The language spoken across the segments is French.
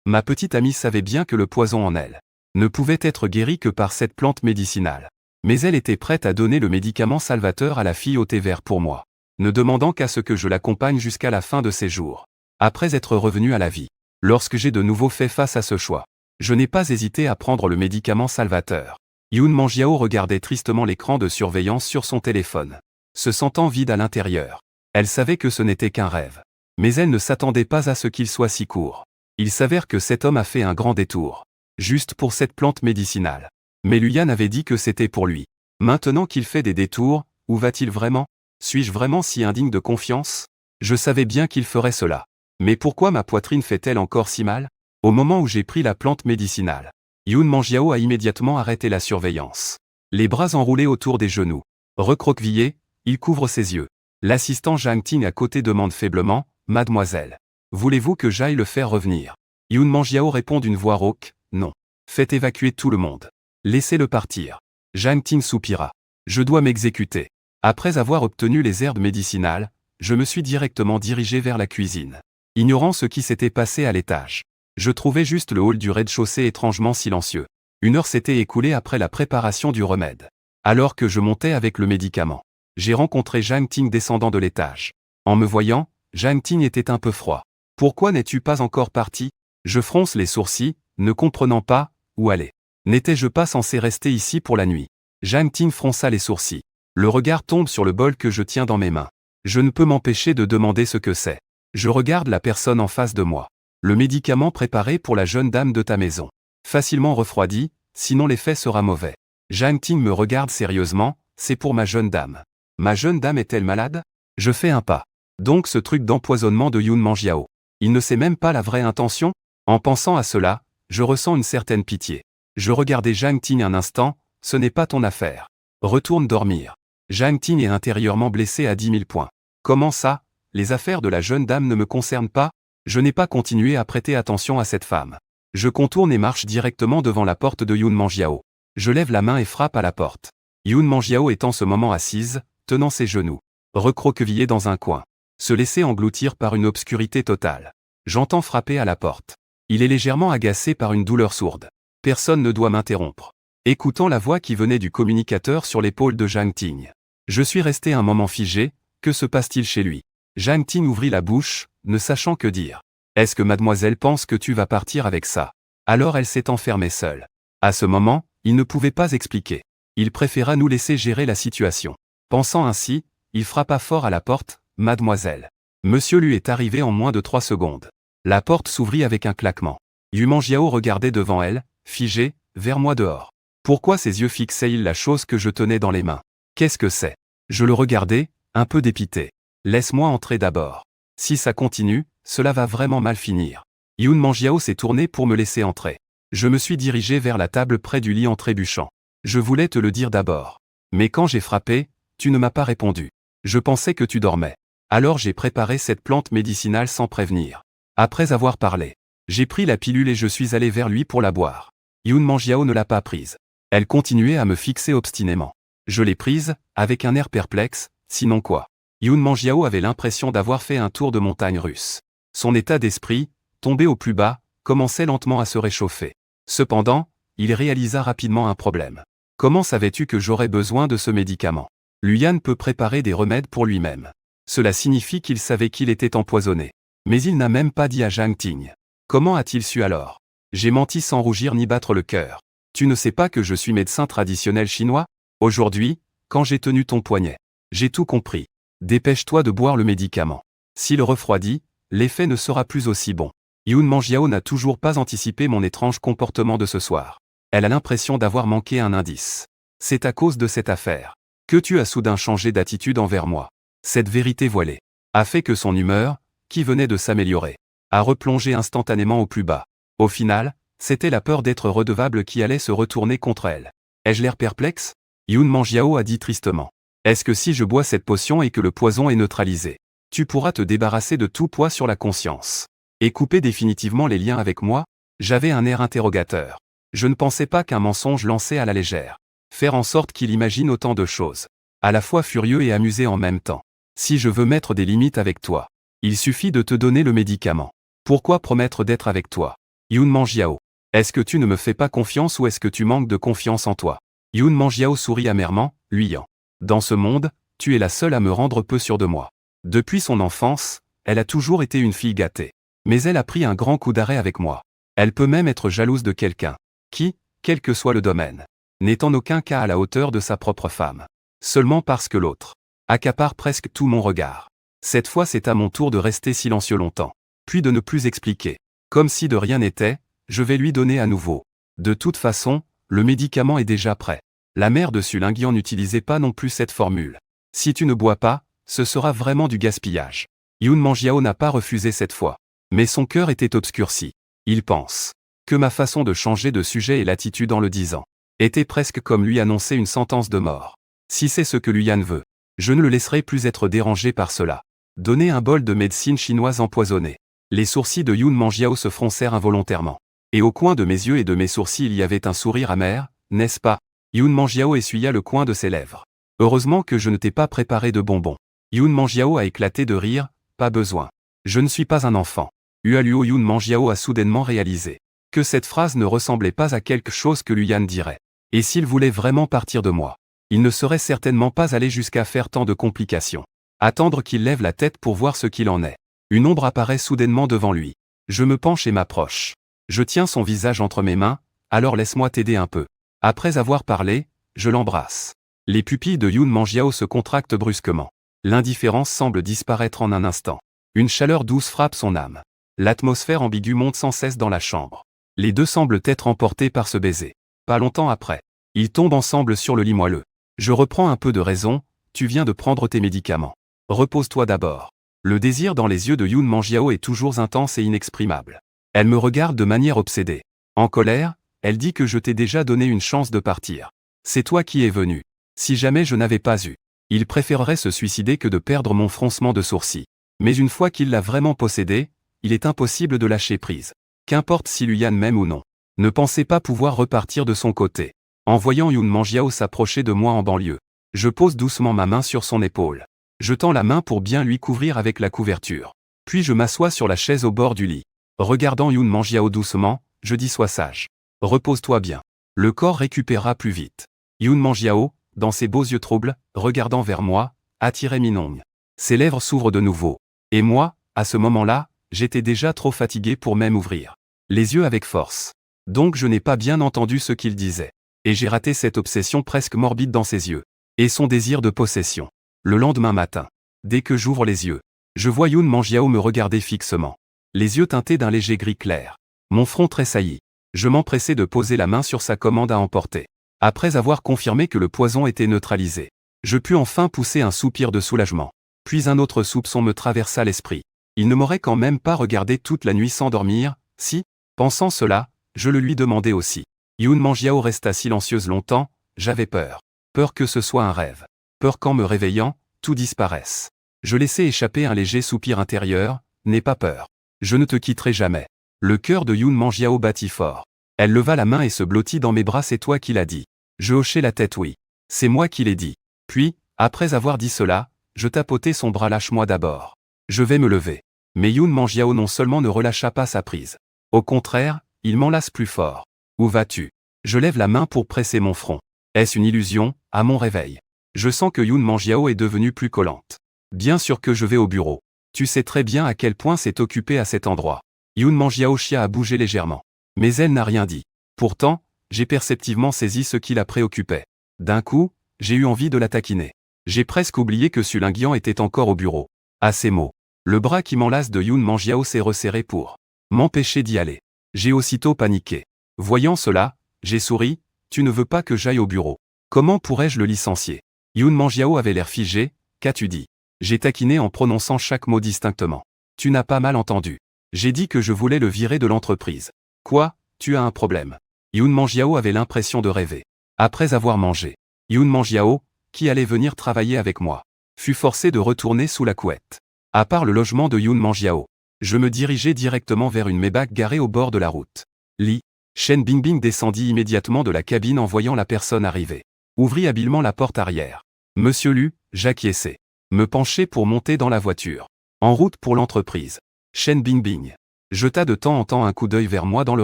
Ma petite amie savait bien que le poison en elle ne pouvait être guéri que par cette plante médicinale. Mais elle était prête à donner le médicament salvateur à la fille au thé vert pour moi, ne demandant qu'à ce que je l'accompagne jusqu'à la fin de ses jours. Après être revenu à la vie, lorsque j'ai de nouveau fait face à ce choix, je n'ai pas hésité à prendre le médicament salvateur. Yoon Mangiao regardait tristement l'écran de surveillance sur son téléphone, se sentant vide à l'intérieur. Elle savait que ce n'était qu'un rêve. Mais elle ne s'attendait pas à ce qu'il soit si court. Il s'avère que cet homme a fait un grand détour, juste pour cette plante médicinale. Mais Luyan avait dit que c'était pour lui. Maintenant qu'il fait des détours, où va-t-il vraiment? Suis-je vraiment si indigne de confiance? Je savais bien qu'il ferait cela. Mais pourquoi ma poitrine fait-elle encore si mal? Au moment où j'ai pris la plante médicinale, Yoon Mangiao a immédiatement arrêté la surveillance. Les bras enroulés autour des genoux. Recroquevillé, il couvre ses yeux. L'assistant Zhang Ting à côté demande faiblement, « Mademoiselle, voulez-vous que j'aille le faire revenir ?» Yoon Mangiao répond d'une voix rauque, « Non. Faites évacuer tout le monde. Laissez-le partir. » Zhang Ting soupira. « Je dois m'exécuter. » Après avoir obtenu les herbes médicinales, je me suis directement dirigé vers la cuisine. Ignorant ce qui s'était passé à l'étage, je trouvais juste le hall du rez-de-chaussée étrangement silencieux. 1 heure s'était écoulée après la préparation du remède. Alors que je montais avec le médicament, j'ai rencontré Zhang Ting descendant de l'étage. En me voyant, Zhang Ting était un peu froid. « Pourquoi n'es-tu pas encore parti ?» Je fronce les sourcils, ne comprenant pas où aller. N'étais-je pas censé rester ici pour la nuit? Zhang Ting fronça les sourcils. Le regard tombe sur le bol que je tiens dans mes mains. Je ne peux m'empêcher de demander ce que c'est. Je regarde la personne en face de moi. Le médicament préparé pour la jeune dame de ta maison. Facilement refroidi, sinon l'effet sera mauvais. Zhang Ting me regarde sérieusement, c'est pour ma jeune dame. Ma jeune dame est-elle malade? Je fais un pas. Donc ce truc d'empoisonnement de Yoon Mangiao. Il ne sait même pas la vraie intention? En pensant à cela, je ressens une certaine pitié. Je regardais Zhang Ting un instant, ce n'est pas ton affaire. Retourne dormir. Zhang Ting est intérieurement blessé à 10 000 points. Comment ça? Les affaires de la jeune dame ne me concernent pas? Je n'ai pas continué à prêter attention à cette femme. Je contourne et marche directement devant la porte de Yoon Mangiao. Je lève la main et frappe à la porte. Yoon Mangiao est en ce moment assise, tenant ses genoux, recroquevillée dans un coin, se laisser engloutir par une obscurité totale. J'entends frapper à la porte. Il est légèrement agacé par une douleur sourde. Personne ne doit m'interrompre. Écoutant la voix qui venait du communicateur sur l'épaule de Zhang Ting. Je suis resté un moment figé, que se passe-t-il chez lui? Zhang Ting ouvrit la bouche, ne sachant que dire. Est-ce que mademoiselle pense que tu vas partir avec ça? Alors elle s'est enfermée seule. À ce moment, il ne pouvait pas expliquer. Il préféra nous laisser gérer la situation. Pensant ainsi, il frappa fort à la porte, mademoiselle. Monsieur lui est arrivé en moins de 3 secondes. La porte s'ouvrit avec un claquement. Yoon Mangiao regardait devant elle, figé, vers moi dehors. Pourquoi ses yeux fixaient-ils la chose que je tenais dans les mains? Qu'est-ce que c'est? Je le regardais, un peu dépité. Laisse-moi entrer d'abord. Si ça continue, cela va vraiment mal finir. Yoon Mangiao s'est tourné pour me laisser entrer. Je me suis dirigé vers la table près du lit en trébuchant. Je voulais te le dire d'abord. Mais quand j'ai frappé, tu ne m'as pas répondu. Je pensais que tu dormais. Alors j'ai préparé cette plante médicinale sans prévenir. Après avoir parlé, j'ai pris la pilule et je suis allé vers lui pour la boire. Yoon Mangiao ne l'a pas prise. Elle continuait à me fixer obstinément. Je l'ai prise, avec un air perplexe, sinon quoi? Yoon Mangiao avait l'impression d'avoir fait un tour de montagne russe. Son état d'esprit, tombé au plus bas, commençait lentement à se réchauffer. Cependant, il réalisa rapidement un problème. Comment savais-tu que j'aurais besoin de ce médicament? Luyan peut préparer des remèdes pour lui-même. Cela signifie qu'il savait qu'il était empoisonné. Mais il n'a même pas dit à Zhang Ting. Comment a-t-il su alors? J'ai menti sans rougir ni battre le cœur. Tu ne sais pas que je suis médecin traditionnel chinois? Aujourd'hui, quand j'ai tenu ton poignet, j'ai tout compris. Dépêche-toi de boire le médicament. S'il refroidit, l'effet ne sera plus aussi bon. Yoon Mangiao n'a toujours pas anticipé mon étrange comportement de ce soir. Elle a l'impression d'avoir manqué un indice. C'est à cause de cette affaire que tu as soudain changé d'attitude envers moi. Cette vérité voilée a fait que son humeur, qui venait de s'améliorer, a replongé instantanément au plus bas. Au final, c'était la peur d'être redevable qui allait se retourner contre elle. Ai-je l'air perplexe? Yoon Mangiao a dit tristement. Est-ce que si je bois cette potion et que le poison est neutralisé, tu pourras te débarrasser de tout poids sur la conscience et couper définitivement les liens avec moi? J'avais un air interrogateur. Je ne pensais pas qu'un mensonge lancé à la légère, faire en sorte qu'il imagine autant de choses, à la fois furieux et amusé en même temps. Si je veux mettre des limites avec toi, il suffit de te donner le médicament. Pourquoi promettre d'être avec toi? Yoon Manjiao. Est-ce que tu ne me fais pas confiance ou est-ce que tu manques de confiance en toi? Yoon Manjiao sourit amèrement, luyant. Dans ce monde, tu es la seule à me rendre peu sûr de moi. Depuis son enfance, elle a toujours été une fille gâtée. Mais elle a pris un grand coup d'arrêt avec moi. Elle peut même être jalouse de quelqu'un qui, quel que soit le domaine, n'est en aucun cas à la hauteur de sa propre femme. Seulement parce que l'autre accapare presque tout mon regard. Cette fois c'est à mon tour de rester silencieux longtemps, puis de ne plus expliquer. Comme si de rien n'était, je vais lui donner à nouveau. De toute façon, le médicament est déjà prêt. La mère de Sulingyan n'utilisait pas non plus cette formule. Si tu ne bois pas, ce sera vraiment du gaspillage. Yoon Manjiao n'a pas refusé cette fois. Mais son cœur était obscurci. Il pense que ma façon de changer de sujet et l'attitude en le disant était presque comme lui annoncer une sentence de mort. Si c'est ce que Luyan veut, je ne le laisserai plus être dérangé par cela. Donner un bol de médecine chinoise empoisonnée. Les sourcils de Yoon Manjiao se froncèrent involontairement. Et au coin de mes yeux et de mes sourcils il y avait un sourire amer, n'est-ce pas? Yoon Manjiao essuya le coin de ses lèvres. Heureusement que je ne t'ai pas préparé de bonbons. Yoon Manjiao a éclaté de rire, pas besoin. Je ne suis pas un enfant. Hualuo Yoon Manjiao a soudainement réalisé que cette phrase ne ressemblait pas à quelque chose que Luyan dirait. Et s'il voulait vraiment partir de moi, il ne serait certainement pas allé jusqu'à faire tant de complications. Attendre qu'il lève la tête pour voir ce qu'il en est. Une ombre apparaît soudainement devant lui. Je me penche et m'approche. Je tiens son visage entre mes mains, alors laisse-moi t'aider un peu. Après avoir parlé, je l'embrasse. Les pupilles de Yoon Manjiao se contractent brusquement. L'indifférence semble disparaître en un instant. Une chaleur douce frappe son âme. L'atmosphère ambiguë monte sans cesse dans la chambre. Les deux semblent être emportés par ce baiser. Pas longtemps après, ils tombent ensemble sur le lit moelleux. Je reprends un peu de raison, tu viens de prendre tes médicaments. Repose-toi d'abord. Le désir dans les yeux de Yoon Manjiao est toujours intense et inexprimable. Elle me regarde de manière obsédée. En colère, elle dit que je t'ai déjà donné une chance de partir. C'est toi qui es venu. Si jamais je n'avais pas eu, il préférerait se suicider que de perdre mon froncement de sourcils. Mais une fois qu'il l'a vraiment possédé, il est impossible de lâcher prise. Qu'importe si Luyan m'aime ou non. Ne pensez pas pouvoir repartir de son côté. En voyant Yoon Manjiao s'approcher de moi en banlieue, je pose doucement ma main sur son épaule. Je tends la main pour bien lui couvrir avec la couverture. Puis je m'assois sur la chaise au bord du lit. Regardant Yoon Manjiao doucement, je dis sois sage. Repose-toi bien. Le corps récupérera plus vite. Yoon Manjiao, dans ses beaux yeux troubles, regardant vers moi, attirait Minong. Ses lèvres s'ouvrent de nouveau. Et moi, à ce moment-là, j'étais déjà trop fatigué pour même ouvrir les yeux avec force. Donc je n'ai pas bien entendu ce qu'il disait. Et j'ai raté cette obsession presque morbide dans ses yeux. Et son désir de possession. Le lendemain matin, dès que j'ouvre les yeux, je vois Yoon Manjiao me regarder fixement. Les yeux teintés d'un léger gris clair. Mon front tressaillit. Je m'empressai de poser la main sur sa commande à emporter. Après avoir confirmé que le poison était neutralisé, je pus enfin pousser un soupir de soulagement. Puis un autre soupçon me traversa l'esprit. Il ne m'aurait quand même pas regardé toute la nuit sans dormir, si, pensant cela, je le lui demandais aussi. Yoon Manjiao resta silencieuse longtemps, j'avais peur. Peur que ce soit un rêve. Peur qu'en me réveillant, tout disparaisse. Je laissai échapper un léger soupir intérieur, n'aie pas peur. Je ne te quitterai jamais. Le cœur de Yoon Manjiao battit fort. Elle leva la main et se blottit dans mes bras. C'est toi qui l'as dit. Je hochai la tête oui. C'est moi qui l'ai dit. Puis, après avoir dit cela, je tapotai son bras. Lâche-moi d'abord. Je vais me lever. Mais Yoon Manjiao non seulement ne relâcha pas sa prise. Au contraire, il m'enlace plus fort. Où vas-tu? Je lève la main pour presser mon front. Est-ce une illusion? À mon réveil, je sens que Yoon Manjiao est devenue plus collante. Bien sûr que je vais au bureau. Tu sais très bien à quel point c'est occupé à cet endroit. Yoon Manjiao chia à bouger légèrement. Mais elle n'a rien dit. Pourtant, j'ai perceptivement saisi ce qui la préoccupait. D'un coup, j'ai eu envie de la taquiner. J'ai presque oublié que Sulingyan était encore au bureau. À ces mots, le bras qui m'enlace de Yoon Manjiao s'est resserré pour m'empêcher d'y aller. J'ai aussitôt paniqué. Voyant cela, j'ai souri. Tu ne veux pas que j'aille au bureau. Comment pourrais-je le licencier? Yoon Manjiao avait l'air figé. Qu'as-tu dit? J'ai taquiné en prononçant chaque mot distinctement. Tu n'as pas mal entendu. J'ai dit que je voulais le virer de l'entreprise. Quoi? Tu as un problème. Yoon Manjiao avait l'impression de rêver. Après avoir mangé, Yoon Manjiao, qui allait venir travailler avec moi, fut forcé de retourner sous la couette. À part le logement de Yoon Manjiao, je me dirigeai directement vers une Maybach garée au bord de la route. Li Shen Bingbing descendit immédiatement de la cabine en voyant la personne arriver. Ouvrit habilement la porte arrière. Monsieur Lu, j'acquiesçai. Me penchai pour monter dans la voiture. En route pour l'entreprise. Shen Bingbing. jeta de temps en temps un coup d'œil vers moi dans le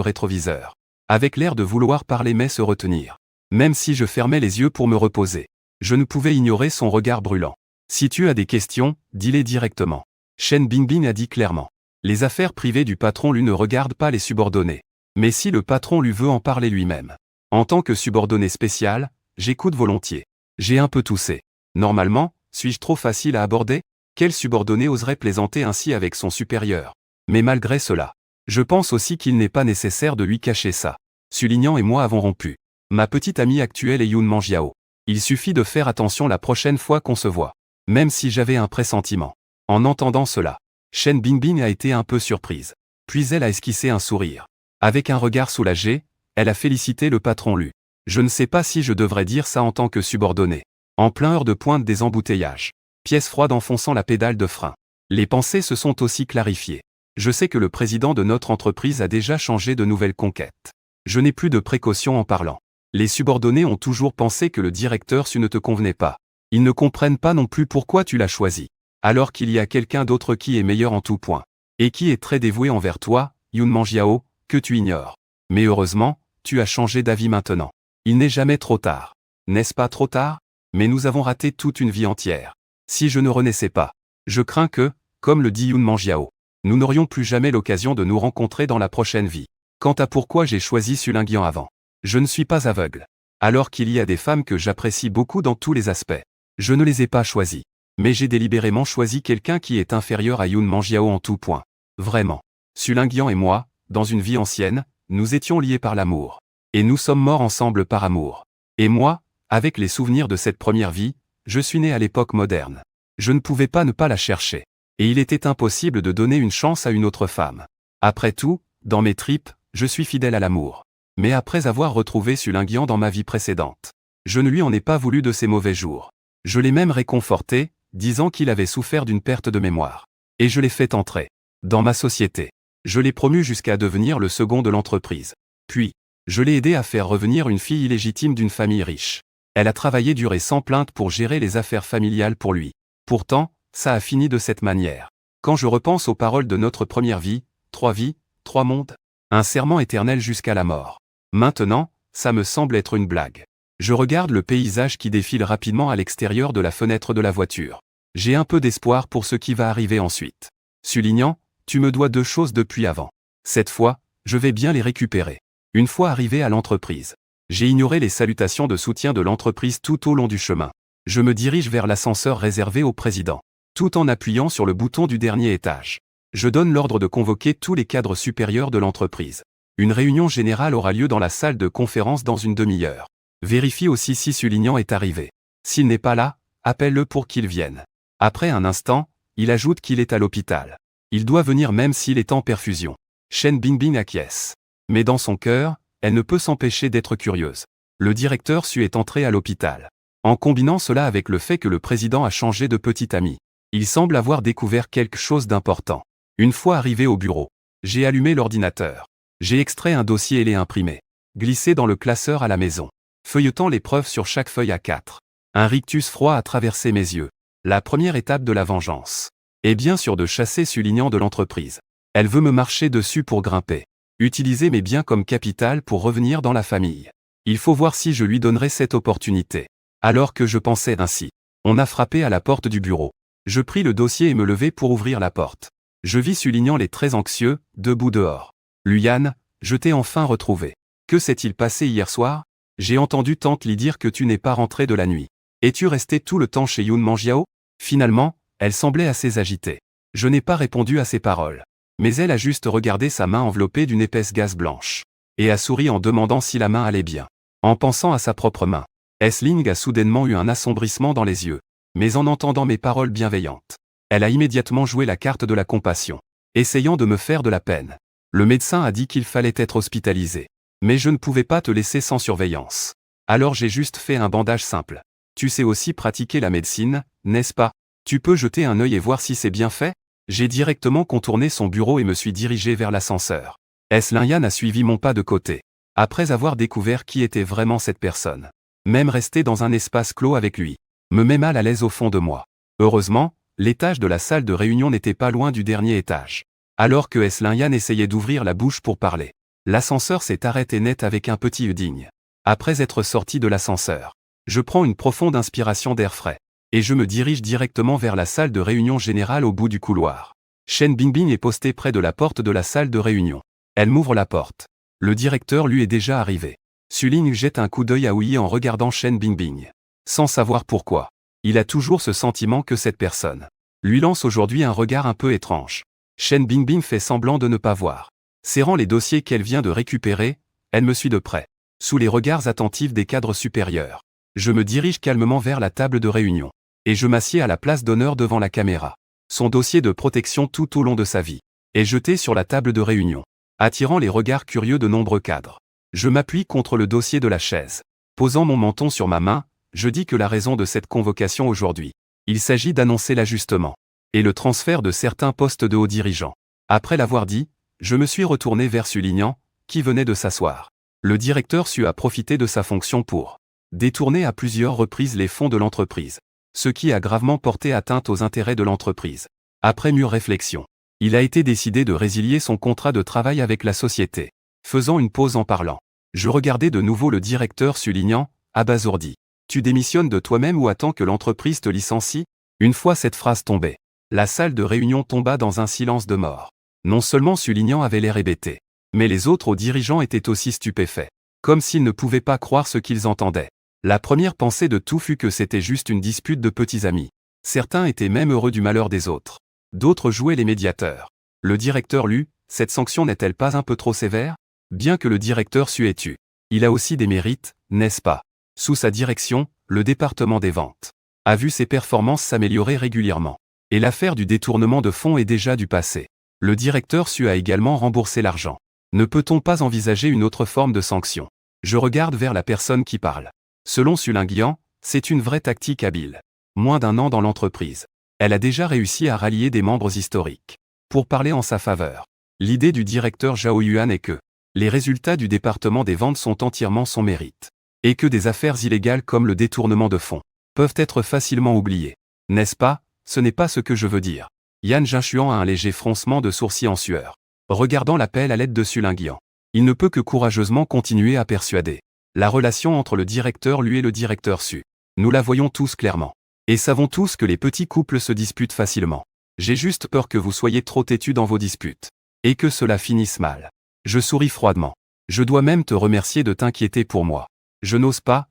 rétroviseur. Avec l'air de vouloir parler mais se retenir. Même si je fermais les yeux pour me reposer, je ne pouvais ignorer son regard brûlant. Si tu as des questions, dis-les directement. Chen Bingbing a dit clairement. Les affaires privées du patron lui ne regardent pas les subordonnés. Mais si le patron lui veut en parler lui-même. En tant que subordonné spécial, j'écoute volontiers. J'ai un peu toussé. Normalement, suis-je trop facile à aborder? Quel subordonné oserait plaisanter ainsi avec son supérieur? Mais malgré cela, je pense aussi qu'il n'est pas nécessaire de lui cacher ça. Sulignan et moi avons rompu. Ma petite amie actuelle est Yoon Manjiao. Il suffit de faire attention la prochaine fois qu'on se voit. Même si j'avais un pressentiment. En entendant cela, Chen Bingbing a été un peu surprise. Puis elle a esquissé un sourire. Avec un regard soulagé, elle a félicité le patron Lu. Je ne sais pas si je devrais dire ça en tant que subordonné. En plein heure de pointe des embouteillages. Pièce froide enfonçant la pédale de frein. Les pensées se sont aussi clarifiées. Je sais que le président de notre entreprise a déjà changé de nouvelles conquêtes. Je n'ai plus de précautions en parlant. Les subordonnés ont toujours pensé que le directeur ne te convenait pas. Ils ne comprennent pas non plus pourquoi tu l'as choisi. Alors qu'il y a quelqu'un d'autre qui est meilleur en tout point. Et qui est très dévoué envers toi, Yoon Manjiao, que tu ignores. Mais heureusement, tu as changé d'avis maintenant. Il n'est jamais trop tard. N'est-ce pas trop tard? Mais nous avons raté toute une vie entière. Si je ne renaissais pas, je crains que, comme le dit Yoon Manjiao, nous n'aurions plus jamais l'occasion de nous rencontrer dans la prochaine vie. Quant à pourquoi j'ai choisi Sulingian avant, je ne suis pas aveugle. Alors qu'il y a des femmes que j'apprécie beaucoup dans tous les aspects, je ne les ai pas choisies. Mais j'ai délibérément choisi quelqu'un qui est inférieur à Yoon Manjiao en tout point. Vraiment. Sulingian et moi, dans une vie ancienne, nous étions liés par l'amour. Et nous sommes morts ensemble par amour. Et moi, avec les souvenirs de cette première vie, je suis né à l'époque moderne. Je ne pouvais pas ne pas la chercher. Et il était impossible de donner une chance à une autre femme. Après tout, dans mes tripes, je suis fidèle à l'amour. Mais après avoir retrouvé Sulingian dans ma vie précédente, je ne lui en ai pas voulu de ses mauvais jours. Je l'ai même réconforté, disant qu'il avait souffert d'une perte de mémoire. Et je l'ai fait entrer dans ma société. Je l'ai promu jusqu'à devenir le second de l'entreprise. Puis, je l'ai aidé à faire revenir une fille illégitime d'une famille riche. Elle a travaillé dur et sans plainte pour gérer les affaires familiales pour lui. Pourtant, ça a fini de cette manière. Quand je repense aux paroles de notre première vie, 3 mondes, un serment éternel jusqu'à la mort. Maintenant, ça me semble être une blague. Je regarde le paysage qui défile rapidement à l'extérieur de la fenêtre de la voiture. J'ai un peu d'espoir pour ce qui va arriver ensuite. Sulignan, tu me dois 2 choses depuis avant. Cette fois, je vais bien les récupérer. Une fois arrivé à l'entreprise, j'ai ignoré les salutations de soutien de l'entreprise tout au long du chemin. Je me dirige vers l'ascenseur réservé au président, tout en appuyant sur le bouton du dernier étage. Je donne l'ordre de convoquer tous les cadres supérieurs de l'entreprise. Une réunion générale aura lieu dans la salle de conférence dans une demi-heure. Vérifie aussi si Sulignan est arrivé. S'il n'est pas là, appelle-le pour qu'il vienne. Après un instant, il ajoute qu'il est à l'hôpital. Il doit venir même s'il est en perfusion. Chen Bingbing acquiesce. Mais dans son cœur, elle ne peut s'empêcher d'être curieuse. Le directeur Su est entré à l'hôpital. En combinant cela avec le fait que le président a changé de petit ami, il semble avoir découvert quelque chose d'important. Une fois arrivé au bureau, j'ai allumé l'ordinateur. J'ai extrait un dossier et l'ai imprimé. Glissé dans le classeur à la maison. Feuilletant les preuves sur chaque feuille A4. Un rictus froid a traversé mes yeux. La première étape de la vengeance. Et bien sûr de chasser Sulignan de l'entreprise. Elle veut me marcher dessus pour grimper. Utiliser mes biens comme capital pour revenir dans la famille. Il faut voir si je lui donnerai cette opportunité. Alors que je pensais ainsi, on a frappé à la porte du bureau. Je pris le dossier et me levai pour ouvrir la porte. Je vis Sulignan les très anxieux, debout dehors. Luyan, je t'ai enfin retrouvé. Que s'est-il passé hier soir? J'ai entendu tante Li dire que tu n'es pas rentré de la nuit. Es-tu resté tout le temps chez Yoon Manjiao? Finalement, elle semblait assez agitée. Je n'ai pas répondu à ses paroles. Mais elle a juste regardé sa main enveloppée d'une épaisse gaze blanche. Et a souri en demandant si la main allait bien. En pensant à sa propre main, Ling a soudainement eu un assombrissement dans les yeux. Mais en entendant mes paroles bienveillantes, elle a immédiatement joué la carte de la compassion, essayant de me faire de la peine. Le médecin a dit qu'il fallait être hospitalisé. Mais je ne pouvais pas te laisser sans surveillance. Alors j'ai juste fait un bandage simple. Tu sais aussi pratiquer la médecine, n'est-ce pas? Tu peux jeter un œil et voir si c'est bien fait? J'ai directement contourné son bureau et me suis dirigé vers l'ascenseur. Linyan a suivi mon pas de côté. Après avoir découvert qui était vraiment cette personne. Même rester dans un espace clos avec lui me met mal à l'aise au fond de moi. Heureusement, l'étage de la salle de réunion n'était pas loin du dernier étage. Alors que Yan essayait d'ouvrir la bouche pour parler. L'ascenseur s'est arrêté net avec un petit digne. Après être sorti de l'ascenseur, je prends une profonde inspiration d'air frais. Et je me dirige directement vers la salle de réunion générale au bout du couloir. Shen Bingbing est postée près de la porte de la salle de réunion. Elle m'ouvre la porte. Le directeur lui est déjà arrivé. Suling jette un coup d'œil à Ouyi en regardant Shen Bingbing. Sans savoir pourquoi. Il a toujours ce sentiment que cette personne lui lance aujourd'hui un regard un peu étrange. Shen Bingbing fait semblant de ne pas voir. Serrant les dossiers qu'elle vient de récupérer, elle me suit de près. Sous les regards attentifs des cadres supérieurs. Je me dirige calmement vers la table de réunion. Et je m'assieds à la place d'honneur devant la caméra. Son dossier de protection tout au long de sa vie est jeté sur la table de réunion, attirant les regards curieux de nombreux cadres. Je m'appuie contre le dossier de la chaise. Posant mon menton sur ma main, je dis que la raison de cette convocation aujourd'hui, il s'agit d'annoncer l'ajustement et le transfert de certains postes de hauts dirigeants. Après l'avoir dit, je me suis retourné vers Sulignan, qui venait de s'asseoir. Le directeur Su a profité de sa fonction pour détourner à plusieurs reprises les fonds de l'entreprise, ce qui a gravement porté atteinte aux intérêts de l'entreprise. Après mûre réflexion, il a été décidé de résilier son contrat de travail avec la société. Faisant une pause en parlant, je regardais de nouveau le directeur Sulignan, abasourdi. Tu démissionnes de toi-même ou attends que l'entreprise te licencie? Une fois cette phrase tombée, la salle de réunion tomba dans un silence de mort. Non seulement Sulignan avait l'air hébété, mais les autres hauts dirigeants étaient aussi stupéfaits, comme s'ils ne pouvaient pas croire ce qu'ils entendaient. La première pensée de tout fut que c'était juste une dispute de petits amis. Certains étaient même heureux du malheur des autres. D'autres jouaient les médiateurs. Le directeur lut, cette sanction n'est-elle pas un peu trop sévère? Bien que le directeur Su ait eu, il a aussi des mérites, n'est-ce pas? Sous sa direction, le département des ventes a vu ses performances s'améliorer régulièrement. Et l'affaire du détournement de fonds est déjà du passé. Le directeur Su a également remboursé l'argent. Ne peut-on pas envisager une autre forme de sanction? Je regarde vers la personne qui parle. Selon Suling, c'est une vraie tactique habile. Moins d'un an dans l'entreprise. Elle a déjà réussi à rallier des membres historiques pour parler en sa faveur. L'idée du directeur Zhao Yuan est que les résultats du département des ventes sont entièrement son mérite. Et que des affaires illégales comme le détournement de fonds peuvent être facilement oubliées. N'est-ce pas? Ce n'est pas ce que je veux dire. Yan Jinshuan a un léger froncement de sourcils en sueur. Regardant l'appel à l'aide de Suling. Il ne peut que courageusement continuer à persuader. La relation entre le directeur lui et le directeur Su. Nous la voyons tous clairement. Et savons tous que les petits couples se disputent facilement. J'ai juste peur que vous soyez trop têtus dans vos disputes. Et que cela finisse mal. Je souris froidement. Je dois même te remercier de t'inquiéter pour moi. Je n'ose pas,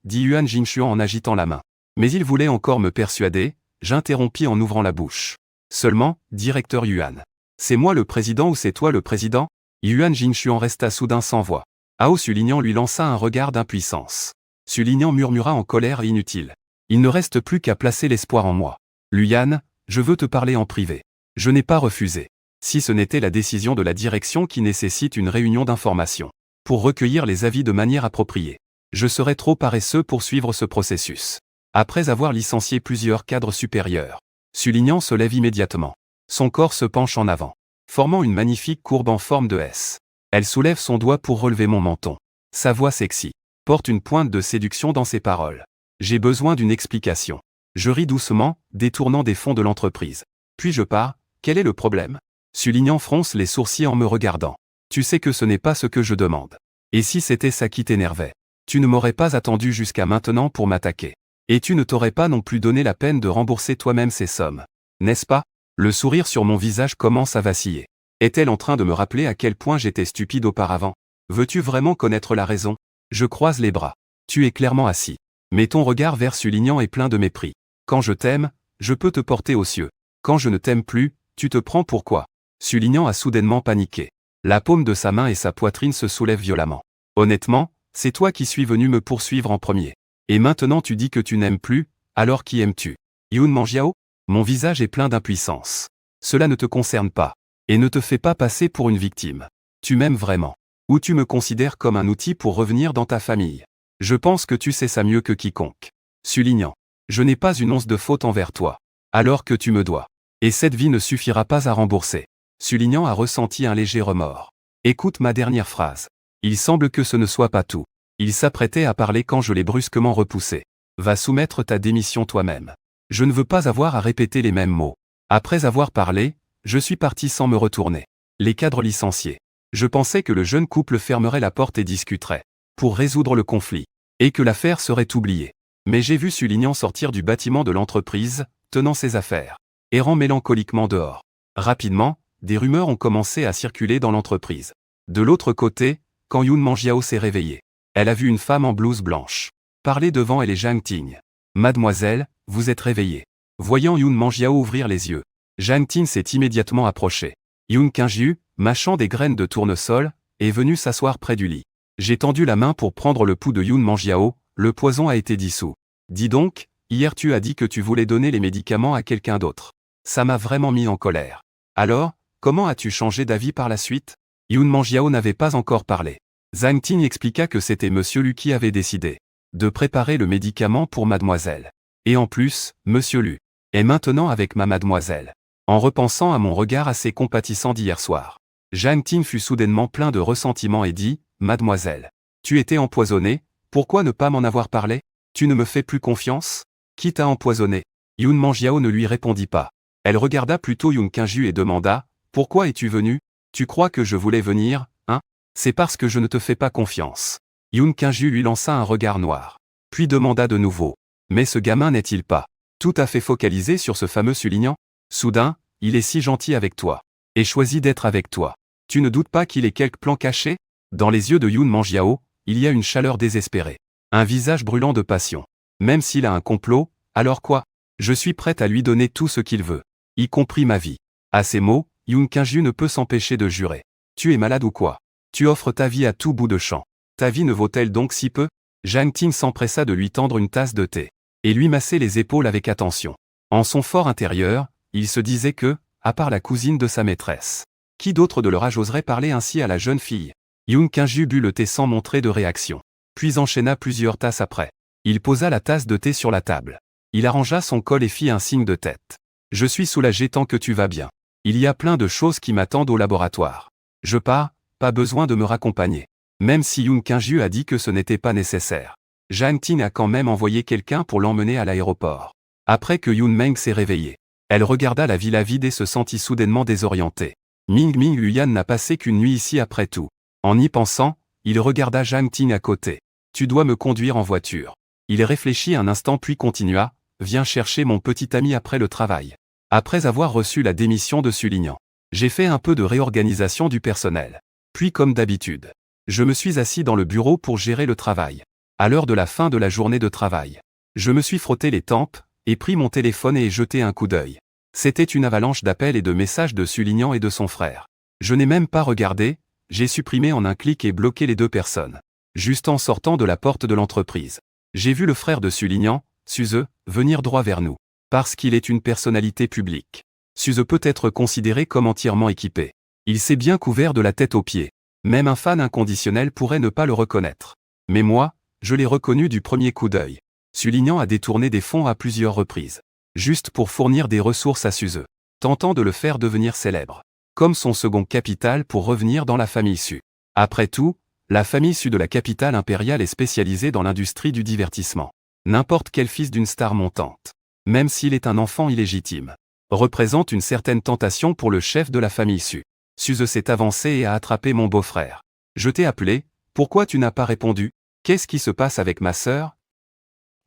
dit Yuan Jinshuan en agitant la main. Mais il voulait encore me persuader, j'interrompis en ouvrant la bouche. Seulement, directeur Yuan. C'est moi le président ou c'est toi le président? Yuan Jinshuan resta soudain sans voix. Hao Sulignan lui lança un regard d'impuissance. Sulignan murmura en colère inutile. Il ne reste plus qu'à placer l'espoir en moi. Luyan, je veux te parler en privé. Je n'ai pas refusé. Si ce n'était la décision de la direction qui nécessite une réunion d'information pour recueillir les avis de manière appropriée, je serais trop paresseux pour suivre ce processus. Après avoir licencié plusieurs cadres supérieurs, Sulignan se lève immédiatement. Son corps se penche en avant, formant une magnifique courbe en forme de S. Elle soulève son doigt pour relever mon menton. Sa voix sexy porte une pointe de séduction dans ses paroles. J'ai besoin d'une explication. Je ris doucement, détournant des fonds de l'entreprise. Puis je pars, quel est le problème? Sulignan fronce les sourcils en me regardant. Tu sais que ce n'est pas ce que je demande. Et si c'était ça qui t'énervait? Tu ne m'aurais pas attendu jusqu'à maintenant pour m'attaquer. Et tu ne t'aurais pas non plus donné la peine de rembourser toi-même ces sommes. N'est-ce pas? Le sourire sur mon visage commence à vaciller. Est-elle en train de me rappeler à quel point j'étais stupide auparavant? Veux-tu vraiment connaître la raison? Je croise les bras. Tu es clairement assis. Mais ton regard vers Sulignan est plein de mépris. Quand je t'aime, je peux te porter aux cieux. Quand je ne t'aime plus, tu te prends pour quoi? Sulignan a soudainement paniqué. La paume de sa main et sa poitrine se soulèvent violemment. Honnêtement, c'est toi qui suis venu me poursuivre en premier. Et maintenant tu dis que tu n'aimes plus, alors qui aimes-tu? Yun Manjiao? Mon visage est plein d'impuissance. Cela ne te concerne pas. Et ne te fais pas passer pour une victime. Tu m'aimes vraiment. Ou tu me considères comme un outil pour revenir dans ta famille. Je pense que tu sais ça mieux que quiconque. Sulignan. Je n'ai pas une once de faute envers toi. Alors que tu me dois. Et cette vie ne suffira pas à rembourser. Sulignan a ressenti un léger remords. Écoute ma dernière phrase. Il semble que ce ne soit pas tout. Il s'apprêtait à parler quand je l'ai brusquement repoussé. Va soumettre ta démission toi-même. Je ne veux pas avoir à répéter les mêmes mots. Après avoir parlé, Je suis parti sans me retourner. Les cadres licenciés. Je pensais que le jeune couple fermerait la porte et discuterait, pour résoudre le conflit, et que l'affaire serait oubliée. Mais j'ai vu Sulignan sortir du bâtiment de l'entreprise, tenant ses affaires, errant mélancoliquement dehors. Rapidement, des rumeurs ont commencé à circuler dans l'entreprise. De l'autre côté, quand Yoon Mangiao s'est réveillée, elle a vu une femme en blouse blanche parler devant elle et Zhang Ting. « Mademoiselle, vous êtes réveillée. » Voyant Yoon Mangiao ouvrir les yeux, Zhang Ting s'est immédiatement approché. Yoon Kingju, mâchant des graines de tournesol, est venu s'asseoir près du lit. J'ai tendu la main pour prendre le pouls de Yoon Mangiao, le poison a été dissous. Dis donc, hier tu as dit que tu voulais donner les médicaments à quelqu'un d'autre. Ça m'a vraiment mis en colère. Alors, comment as-tu changé d'avis par la suite? Yoon Mangiao n'avait pas encore parlé. Zhang Ting expliqua que c'était Monsieur Lu qui avait décidé de préparer le médicament pour mademoiselle. Et en plus, Monsieur Lu est maintenant avec ma mademoiselle. En repensant à mon regard assez compatissant d'hier soir, Zhang Ting fut soudainement plein de ressentiment et dit, « Mademoiselle, tu étais empoisonnée, pourquoi ne pas m'en avoir parlé? Tu ne me fais plus confiance? Qui t'a empoisonné ?» Yoon Mangiao ne lui répondit pas. Elle regarda plutôt Yoon Kingju et demanda, « Pourquoi es-tu venu? Tu crois que je voulais venir, hein? C'est parce que je ne te fais pas confiance. » Yoon Kingju lui lança un regard noir. Puis demanda de nouveau, « Mais ce gamin n'est-il pas tout à fait focalisé sur ce fameux Sulignan? Soudain, il est si gentil avec toi. Et choisit d'être avec toi. Tu ne doutes pas qu'il ait quelques plans cachés? » Dans les yeux de Yoon Mangiao, il y a une chaleur désespérée. Un visage brûlant de passion. Même s'il a un complot, alors quoi? Je suis prête à lui donner tout ce qu'il veut, y compris ma vie. À ces mots, Yoon Kingju ne peut s'empêcher de jurer. Tu es malade ou quoi? Tu offres ta vie à tout bout de champ. Ta vie ne vaut-elle donc si peu? Zhang Ting s'empressa de lui tendre une tasse de thé, et lui masser les épaules avec attention. En son fort intérieur, il se disait que, à part la cousine de sa maîtresse, qui d'autre de leur âge oserait parler ainsi à la jeune fille? Yoon Kingju but le thé sans montrer de réaction, puis enchaîna plusieurs tasses après. Il posa la tasse de thé sur la table. Il arrangea son col et fit un signe de tête. « Je suis soulagé tant que tu vas bien. Il y a plein de choses qui m'attendent au laboratoire. Je pars, pas besoin de me raccompagner. » Même si Yoon Kingju a dit que ce n'était pas nécessaire, Zhang Ting a quand même envoyé quelqu'un pour l'emmener à l'aéroport. Après que Yoon Meng s'est réveillée, elle regarda la villa vide et se sentit soudainement désorientée. Ming Luyan n'a passé qu'une nuit ici après tout. En y pensant, il regarda Zhang Ting à côté. « Tu dois me conduire en voiture. » Il réfléchit un instant puis continua, « Viens chercher mon petit ami après le travail. » Après avoir reçu la démission de Sulignan, j'ai fait un peu de réorganisation du personnel. Puis comme d'habitude, je me suis assis dans le bureau pour gérer le travail. À l'heure de la fin de la journée de travail, je me suis frotté les tempes, et pris mon téléphone et ai jeté un coup d'œil. C'était une avalanche d'appels et de messages de Sulignan et de son frère. Je n'ai même pas regardé, j'ai supprimé en un clic et bloqué les deux personnes. Juste en sortant de la porte de l'entreprise, j'ai vu le frère de Sulignan, Suze, venir droit vers nous. Parce qu'il est une personnalité publique, Suze peut être considéré comme entièrement équipé. Il s'est bien couvert de la tête aux pieds. Même un fan inconditionnel pourrait ne pas le reconnaître. Mais moi, je l'ai reconnu du premier coup d'œil. Sulignan a détourné des fonds à plusieurs reprises, juste pour fournir des ressources à Suze, tentant de le faire devenir célèbre, comme son second capital pour revenir dans la famille Su. Après tout, la famille Su de la capitale impériale est spécialisée dans l'industrie du divertissement. N'importe quel fils d'une star montante, même s'il est un enfant illégitime, représente une certaine tentation pour le chef de la famille Su. Suze s'est avancée et a attrapé mon beau-frère. Je t'ai appelé, pourquoi tu n'as pas répondu? Qu'est-ce qui se passe avec ma sœur?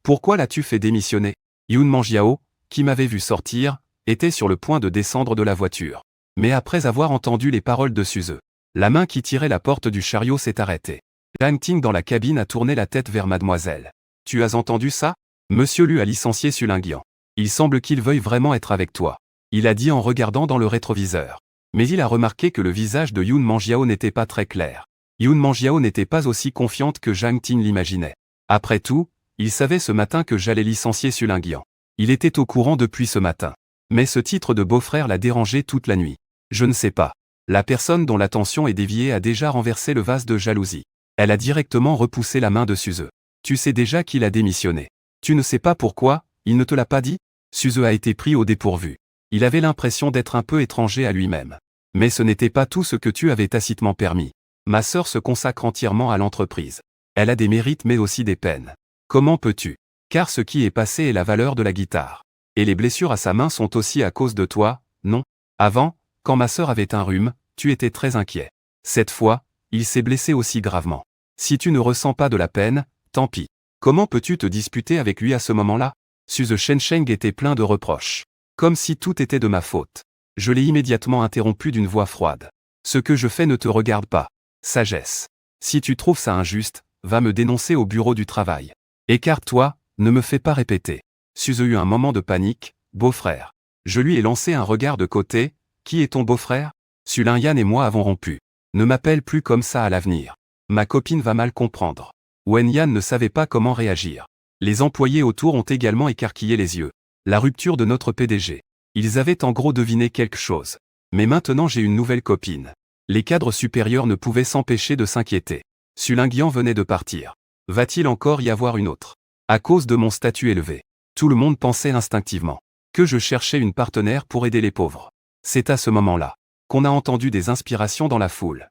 Pourquoi l'as-tu fait démissionner? Yoon Mangiao, qui m'avait vu sortir, était sur le point de descendre de la voiture. Mais après avoir entendu les paroles de Suze, la main qui tirait la porte du chariot s'est arrêtée. Zhang Ting dans la cabine a tourné la tête vers mademoiselle. Tu as entendu ça? Monsieur Lu a licencié Sulignan. Il semble qu'il veuille vraiment être avec toi. Il a dit en regardant dans le rétroviseur. Mais il a remarqué que le visage de Yoon Mangiao n'était pas très clair. Yoon Mangiao n'était pas aussi confiante que Zhang Ting l'imaginait. Après tout, il savait ce matin que j'allais licencier Sulignan. Il était au courant depuis ce matin. Mais ce titre de beau-frère l'a dérangé toute la nuit. Je ne sais pas. La personne dont l'attention est déviée a déjà renversé le vase de jalousie. Elle a directement repoussé la main de Suze. Tu sais déjà qu'il a démissionné. Tu ne sais pas pourquoi, il ne te l'a pas dit? Suze a été pris au dépourvu. Il avait l'impression d'être un peu étranger à lui-même. Mais ce n'était pas tout ce que tu avais tacitement permis. Ma sœur se consacre entièrement à l'entreprise. Elle a des mérites mais aussi des peines. Comment peux-tu? Car ce qui est passé est la valeur de la guitare. Et les blessures à sa main sont aussi à cause de toi, non? Avant, Quand ma sœur avait un rhume, tu étais très inquiet. Cette fois, il s'est blessé aussi gravement. Si tu ne ressens pas de la peine, tant pis. Comment peux-tu te disputer avec lui à ce moment-là? Suze Shensheng était plein de reproches. Comme si tout était de ma faute. Je l'ai immédiatement interrompu d'une voix froide. Ce que je fais ne te regarde pas. Sagesse. Si tu trouves ça injuste, va me dénoncer au bureau du travail. Écarte-toi, ne me fais pas répéter. Suze eut un moment de panique. Beau-frère. Je lui ai lancé un regard de côté. Qui est ton beau-frère? Sulin Yan et moi avons rompu. Ne m'appelle plus comme ça à l'avenir. Ma copine va mal comprendre. Wen Yan ne savait pas comment réagir. Les employés autour ont également écarquillé les yeux. La rupture de notre PDG. Ils avaient en gros deviné quelque chose. Mais maintenant j'ai une nouvelle copine. Les cadres supérieurs ne pouvaient s'empêcher de s'inquiéter. Sulinguian venait de partir. Va-t-il encore y avoir une autre? À cause de mon statut élevé. Tout le monde pensait instinctivement que je cherchais une partenaire pour aider les pauvres. C'est à ce moment-là qu'on a entendu des inspirations dans la foule.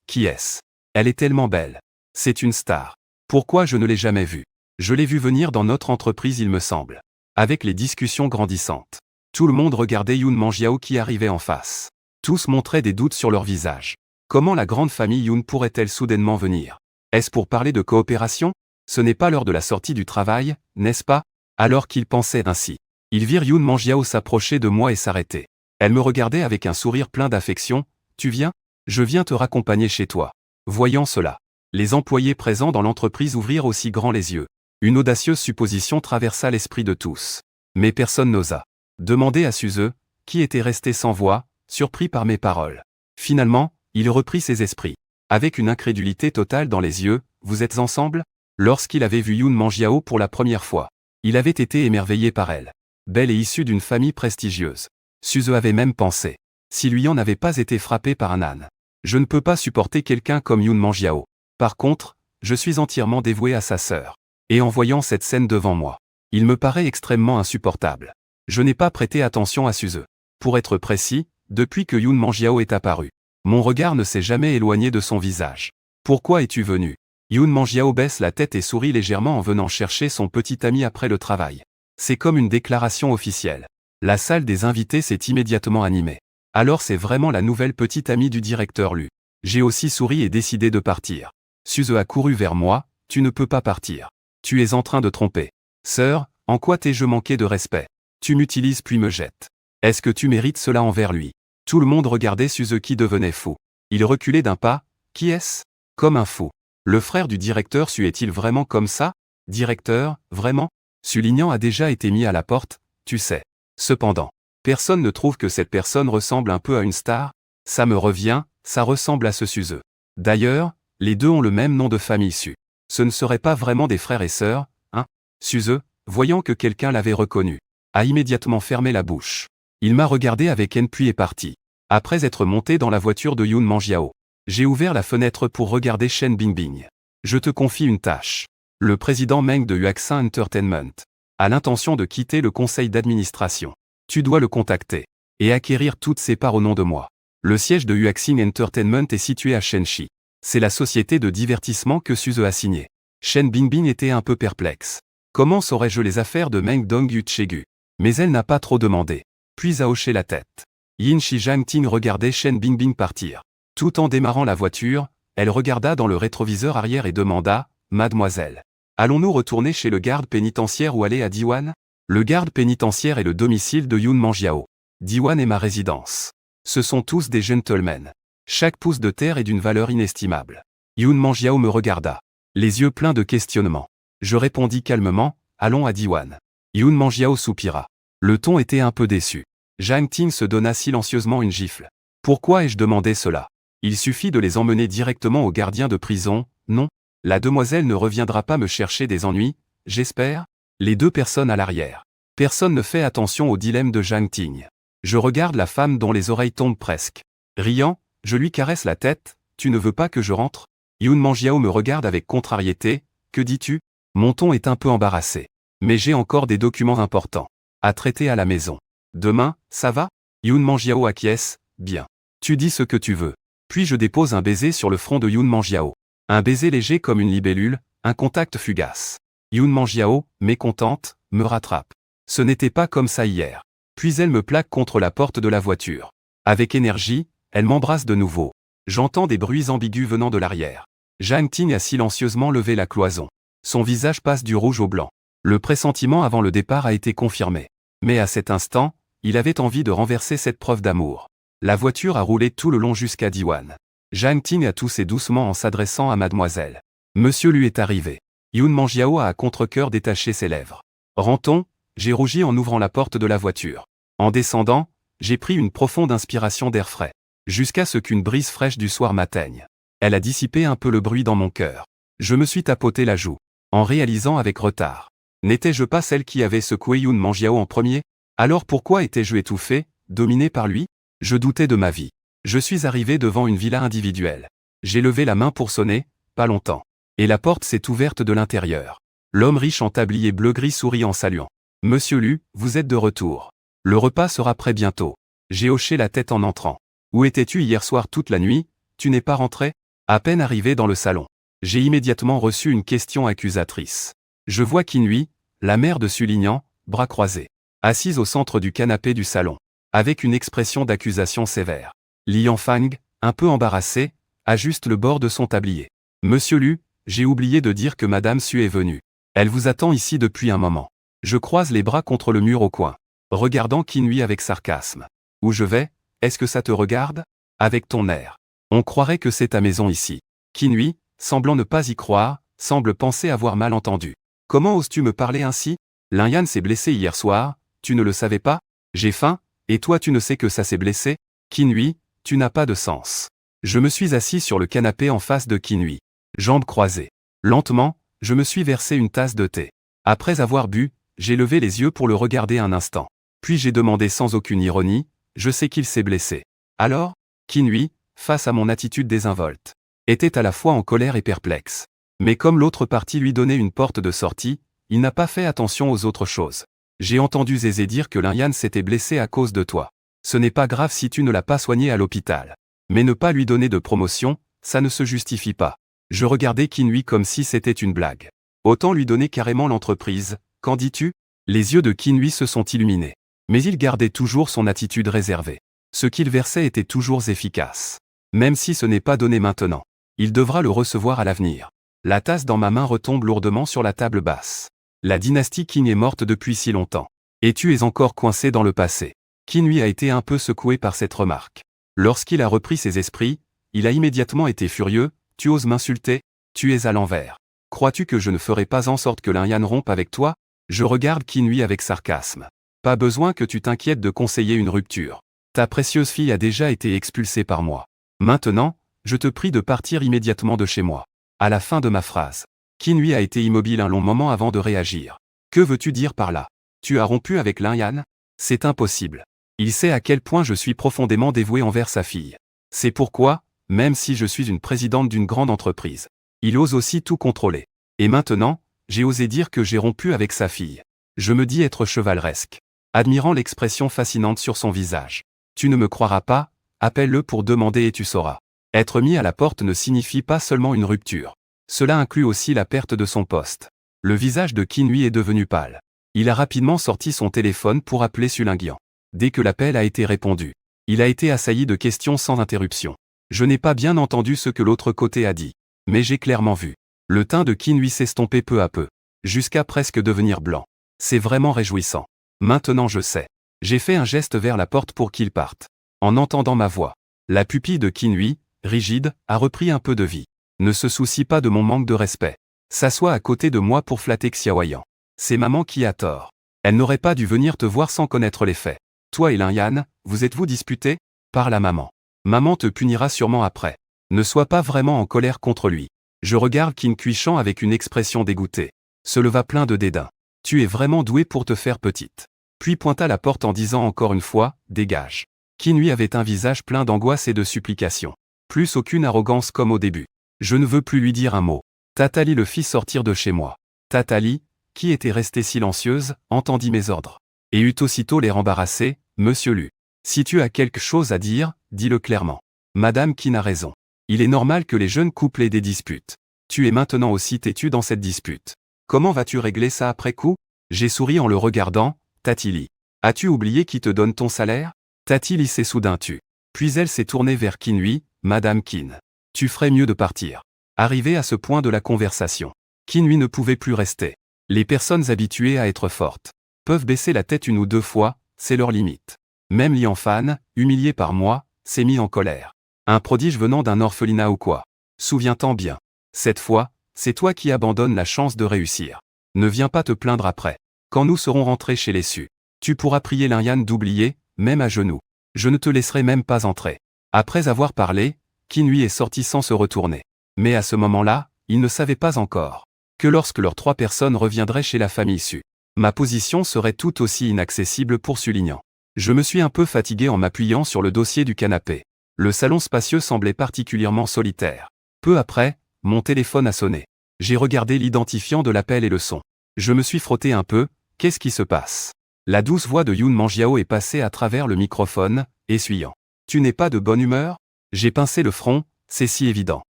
Qui est-ce? Elle est tellement belle. C'est une star. Pourquoi je ne l'ai jamais vue? Je l'ai vue venir dans notre entreprise il me semble. Avec les discussions grandissantes. Tout le monde regardait Yoon Mangiao qui arrivait en face. Tous montraient des doutes sur leur visage. Comment la grande famille Yoon pourrait-elle soudainement venir? Est-ce pour parler de coopération? Ce n'est pas l'heure de la sortie du travail, n'est-ce pas? Alors qu'ils pensaient ainsi. Ils virent Yoon Mangiao s'approcher de moi et s'arrêter. Elle me regardait avec un sourire plein d'affection. Tu viens? Je viens te raccompagner chez toi. Voyant cela, les employés présents dans l'entreprise ouvrirent aussi grand les yeux. Une audacieuse supposition traversa l'esprit de tous. Mais personne n'osa demander à Suze, qui était resté sans voix, surpris par mes paroles. Finalement, il reprit ses esprits. Avec une incrédulité totale dans les yeux, vous êtes ensemble? Lorsqu'il avait vu Yoon Mangiao pour la première fois, il avait été émerveillé par elle. Belle et issue d'une famille prestigieuse. Suze avait même pensé. Si lui en n'avait pas été frappé par un âne. Je ne peux pas supporter quelqu'un comme Yoon Mangiao. Par contre, je suis entièrement dévoué à sa sœur. Et en voyant cette scène devant moi, il me paraît extrêmement insupportable. Je n'ai pas prêté attention à Suze. Pour être précis, depuis que Yoon Mangiao est apparu, mon regard ne s'est jamais éloigné de son visage. Pourquoi es-tu venu? Yoon Mangiao baisse la tête et sourit légèrement en venant chercher son petit ami après le travail. C'est comme une déclaration officielle. La salle des invités s'est immédiatement animée. Alors c'est vraiment la nouvelle petite amie du directeur Lu. J'ai aussi souri et décidé de partir. Suze a couru vers moi. Tu ne peux pas partir. Tu es en train de tromper. Sœur, en quoi t'ai-je manqué de respect? Tu m'utilises puis me jettes. Est-ce que tu mérites cela envers lui? Tout le monde regardait Suze qui devenait fou. Il reculait d'un pas. Qui est-ce? Comme un fou. Le frère du directeur est-il vraiment comme ça? Directeur, vraiment? Sulignan a déjà été mis à la porte, tu sais. Cependant, personne ne trouve que cette personne ressemble un peu à une star? Ça me revient, ça ressemble à ce Suze. D'ailleurs, les deux ont le même nom de famille Su. Ce ne seraient pas vraiment des frères et sœurs, hein? Suze, voyant que quelqu'un l'avait reconnu, a immédiatement fermé la bouche. Il m'a regardé avec haine puis est parti. Après être monté dans la voiture de Yoon Mangiao, j'ai ouvert la fenêtre pour regarder Shen Bingbing. Je te confie une tâche. Le président Meng de Huaxin Entertainment a l'intention de quitter le conseil d'administration. Tu dois le contacter et acquérir toutes ses parts au nom de moi. Le siège de Huaxin Entertainment est situé à Shenxi. C'est la société de divertissement que Suze a signée. Shen Bingbing était un peu perplexe. Comment saurais-je les affaires de Meng Dongyu Chegu? Mais elle n'a pas trop demandé. Puis a hoché la tête. Yin Shi Jiangting regardait Shen Bingbing partir. Tout en démarrant la voiture, elle regarda dans le rétroviseur arrière et demanda, « Mademoiselle, allons-nous retourner chez le garde pénitentiaire ou aller à Diwan? Le garde pénitentiaire est le domicile de Yoon Mangiao. Diwan est ma résidence. Ce sont tous des gentlemen. Chaque pouce de terre est d'une valeur inestimable. » Yoon Mangiao me regarda, les yeux pleins de questionnement. Je répondis calmement, « Allons à Diwan. » Yoon Mangiao soupira. Le ton était un peu déçu. Zhang Ting se donna silencieusement une gifle. Pourquoi ai-je demandé cela? Il suffit de les emmener directement au gardien de prison, non? La demoiselle ne reviendra pas me chercher des ennuis, j'espère? Les deux personnes à l'arrière. Personne ne fait attention au dilemme de Zhang Ting. Je regarde la femme dont les oreilles tombent presque. Riant, je lui caresse la tête, tu ne veux pas que je rentre? Yoon Mangiao me regarde avec contrariété, que dis-tu? Mon ton est un peu embarrassé. Mais j'ai encore des documents importants à traiter à la maison. Demain, ça va? Yoon Mangiao acquiesce, bien. Tu dis ce que tu veux. Puis je dépose un baiser sur le front de Yoon Mangiao. Un baiser léger comme une libellule, un contact fugace. Yoon Mangiao, mécontente, me rattrape. Ce n'était pas comme ça hier. Puis elle me plaque contre la porte de la voiture. Avec énergie, elle m'embrasse de nouveau. J'entends des bruits ambigus venant de l'arrière. Jang Ting a silencieusement levé la cloison. Son visage passe du rouge au blanc. Le pressentiment avant le départ a été confirmé. Mais à cet instant, il avait envie de renverser cette preuve d'amour. La voiture a roulé tout le long jusqu'à Diwan. Jang Ting a toussé doucement en s'adressant à mademoiselle. Monsieur Lu est arrivé. Yun Manjiao a à contre-cœur détaché ses lèvres. Rentrons, j'ai rougi en ouvrant la porte de la voiture. En descendant, j'ai pris une profonde inspiration d'air frais. Jusqu'à ce qu'une brise fraîche du soir m'atteigne. Elle a dissipé un peu le bruit dans mon cœur. Je me suis tapoté la joue, en réalisant avec retard. N'étais-je pas celle qui avait secoué Yun Manjiao en premier? Alors pourquoi étais-je étouffé, dominé par lui? Je doutais de ma vie. Je suis arrivé devant une villa individuelle. J'ai levé la main pour sonner, pas longtemps. Et la porte s'est ouverte de l'intérieur. L'homme riche en tablier bleu-gris sourit en saluant. Monsieur Lu, vous êtes de retour. Le repas sera prêt bientôt. J'ai hoché la tête en entrant. Où étais-tu hier soir toute la nuit? Tu n'es pas rentré? À peine arrivé dans le salon, j'ai immédiatement reçu une question accusatrice. Je vois Qinhui, la mère de Sulignan, bras croisés, assise au centre du canapé du salon, avec une expression d'accusation sévère. Lian Fang, un peu embarrassé, ajuste le bord de son tablier. Monsieur Lu, j'ai oublié de dire que Madame Su est venue. Elle vous attend ici depuis un moment. Je croise les bras contre le mur au coin, regardant Qinhui avec sarcasme. Où je vais? Est-ce que ça te regarde? Avec ton air. On croirait que c'est ta maison ici. Qinhui, semblant ne pas y croire, semble penser avoir mal entendu. Comment oses-tu me parler ainsi? Lin Yan s'est blessé hier soir, tu ne le savais pas? J'ai faim, et toi tu ne sais que ça s'est blessé? Qinhui, tu n'as pas de sens. Je me suis assis sur le canapé en face de Qinhui, jambes croisées. Lentement, je me suis versé une tasse de thé. Après avoir bu, j'ai levé les yeux pour le regarder un instant. Puis j'ai demandé sans aucune ironie, je sais qu'il s'est blessé. Alors? Qinhui, face à mon attitude désinvolte, était à la fois en colère et perplexe. Mais comme l'autre partie lui donnait une porte de sortie, il n'a pas fait attention aux autres choses. J'ai entendu Zézé dire que Lin Yan s'était blessé à cause de toi. Ce n'est pas grave si tu ne l'as pas soigné à l'hôpital. Mais ne pas lui donner de promotion, ça ne se justifie pas. Je regardais Qinhui comme si c'était une blague. Autant lui donner carrément l'entreprise, qu'en dis-tu? Les yeux de Qinhui se sont illuminés. Mais il gardait toujours son attitude réservée. Ce qu'il versait était toujours efficace. Même si ce n'est pas donné maintenant, il devra le recevoir à l'avenir. La tasse dans ma main retombe lourdement sur la table basse. La dynastie Qing est morte depuis si longtemps. Et tu es encore coincé dans le passé. Qinhui a été un peu secoué par cette remarque. Lorsqu'il a repris ses esprits, il a immédiatement été furieux. Tu oses m'insulter? Tu es à l'envers. Crois-tu que je ne ferai pas en sorte que Lin Yan rompe avec toi? Je regarde Qinhui avec sarcasme. Pas besoin que tu t'inquiètes de conseiller une rupture. Ta précieuse fille a déjà été expulsée par moi. Maintenant, je te prie de partir immédiatement de chez moi. À la fin de ma phrase, Qinhui a été immobile un long moment avant de réagir. Que veux-tu dire par là? Tu as rompu avec Lin Yan? C'est impossible. Il sait à quel point je suis profondément dévoué envers sa fille. C'est pourquoi, même si je suis une présidente d'une grande entreprise, il ose aussi tout contrôler. Et maintenant, j'ai osé dire que j'ai rompu avec sa fille. Je me dis être chevaleresque, admirant l'expression fascinante sur son visage. Tu ne me croiras pas? Appelle-le pour demander et tu sauras. Être mis à la porte ne signifie pas seulement une rupture. Cela inclut aussi la perte de son poste. Le visage de Qinhui est devenu pâle. Il a rapidement sorti son téléphone pour appeler Sulingian. Dès que l'appel a été répondu, il a été assailli de questions sans interruption. Je n'ai pas bien entendu ce que l'autre côté a dit, mais j'ai clairement vu. Le teint de Qinhui s'estomper peu à peu, jusqu'à presque devenir blanc. C'est vraiment réjouissant. Maintenant je sais. J'ai fait un geste vers la porte pour qu'il parte. En entendant ma voix, la pupille de Qinhui, rigide, a repris un peu de vie. Ne se soucie pas de mon manque de respect. S'assoit à côté de moi pour flatter Xiaoyan. C'est maman qui a tort. Elle n'aurait pas dû venir te voir sans connaître les faits. Toi et Lin Yan, vous êtes-vous disputés? Parle à maman. Maman te punira sûrement après. Ne sois pas vraiment en colère contre lui. Je regarde Qin Kuishan avec une expression dégoûtée. Se leva plein de dédain. Tu es vraiment doué pour te faire petite. Puis pointa la porte en disant encore une fois, dégage. Qinhui avait un visage plein d'angoisse et de supplication. Plus aucune arrogance comme au début. Je ne veux plus lui dire un mot. Tatali le fit sortir de chez moi. Tatali, qui était restée silencieuse, entendit mes ordres. Et eut aussitôt l'air embarrassé, Monsieur Lu. Si tu as quelque chose à dire, dis-le clairement. Madame Qin a raison. Il est normal que les jeunes couples aient des disputes. Tu es maintenant aussi têtu dans cette dispute. Comment vas-tu régler ça après coup? J'ai souri en le regardant. Tatili. As-tu oublié qui te donne ton salaire? Tatili s'est soudain tu. Puis elle s'est tournée vers Qinhui, Madame Qin. Tu ferais mieux de partir. Arrivé à ce point de la conversation, Qinhui ne pouvait plus rester. Les personnes habituées à être fortes peuvent baisser la tête une ou deux fois, c'est leur limite. Même Lian Fan, humilié par moi, s'est mis en colère. Un prodige venant d'un orphelinat ou quoi? Souviens-t'en bien. Cette fois, c'est toi qui abandonnes la chance de réussir. Ne viens pas te plaindre après. Quand nous serons rentrés chez les Su, tu pourras prier Lin-Yan d'oublier, même à genoux. Je ne te laisserai même pas entrer. Après avoir parlé, Qinhui est sorti sans se retourner. Mais à ce moment-là, il ne savait pas encore que lorsque leurs 3 personnes reviendraient chez la famille Su, ma position serait tout aussi inaccessible pour Sulignan. Je me suis un peu fatigué en m'appuyant sur le dossier du canapé. Le salon spacieux semblait particulièrement solitaire. Peu après, mon téléphone a sonné. J'ai regardé l'identifiant de l'appel et le son. Je me suis frotté un peu, qu'est-ce qui se passe? La douce voix de Yoon Manjiao est passée à travers le microphone, essuyant. Tu n'es pas de bonne humeur? J'ai pincé le front, c'est si évident.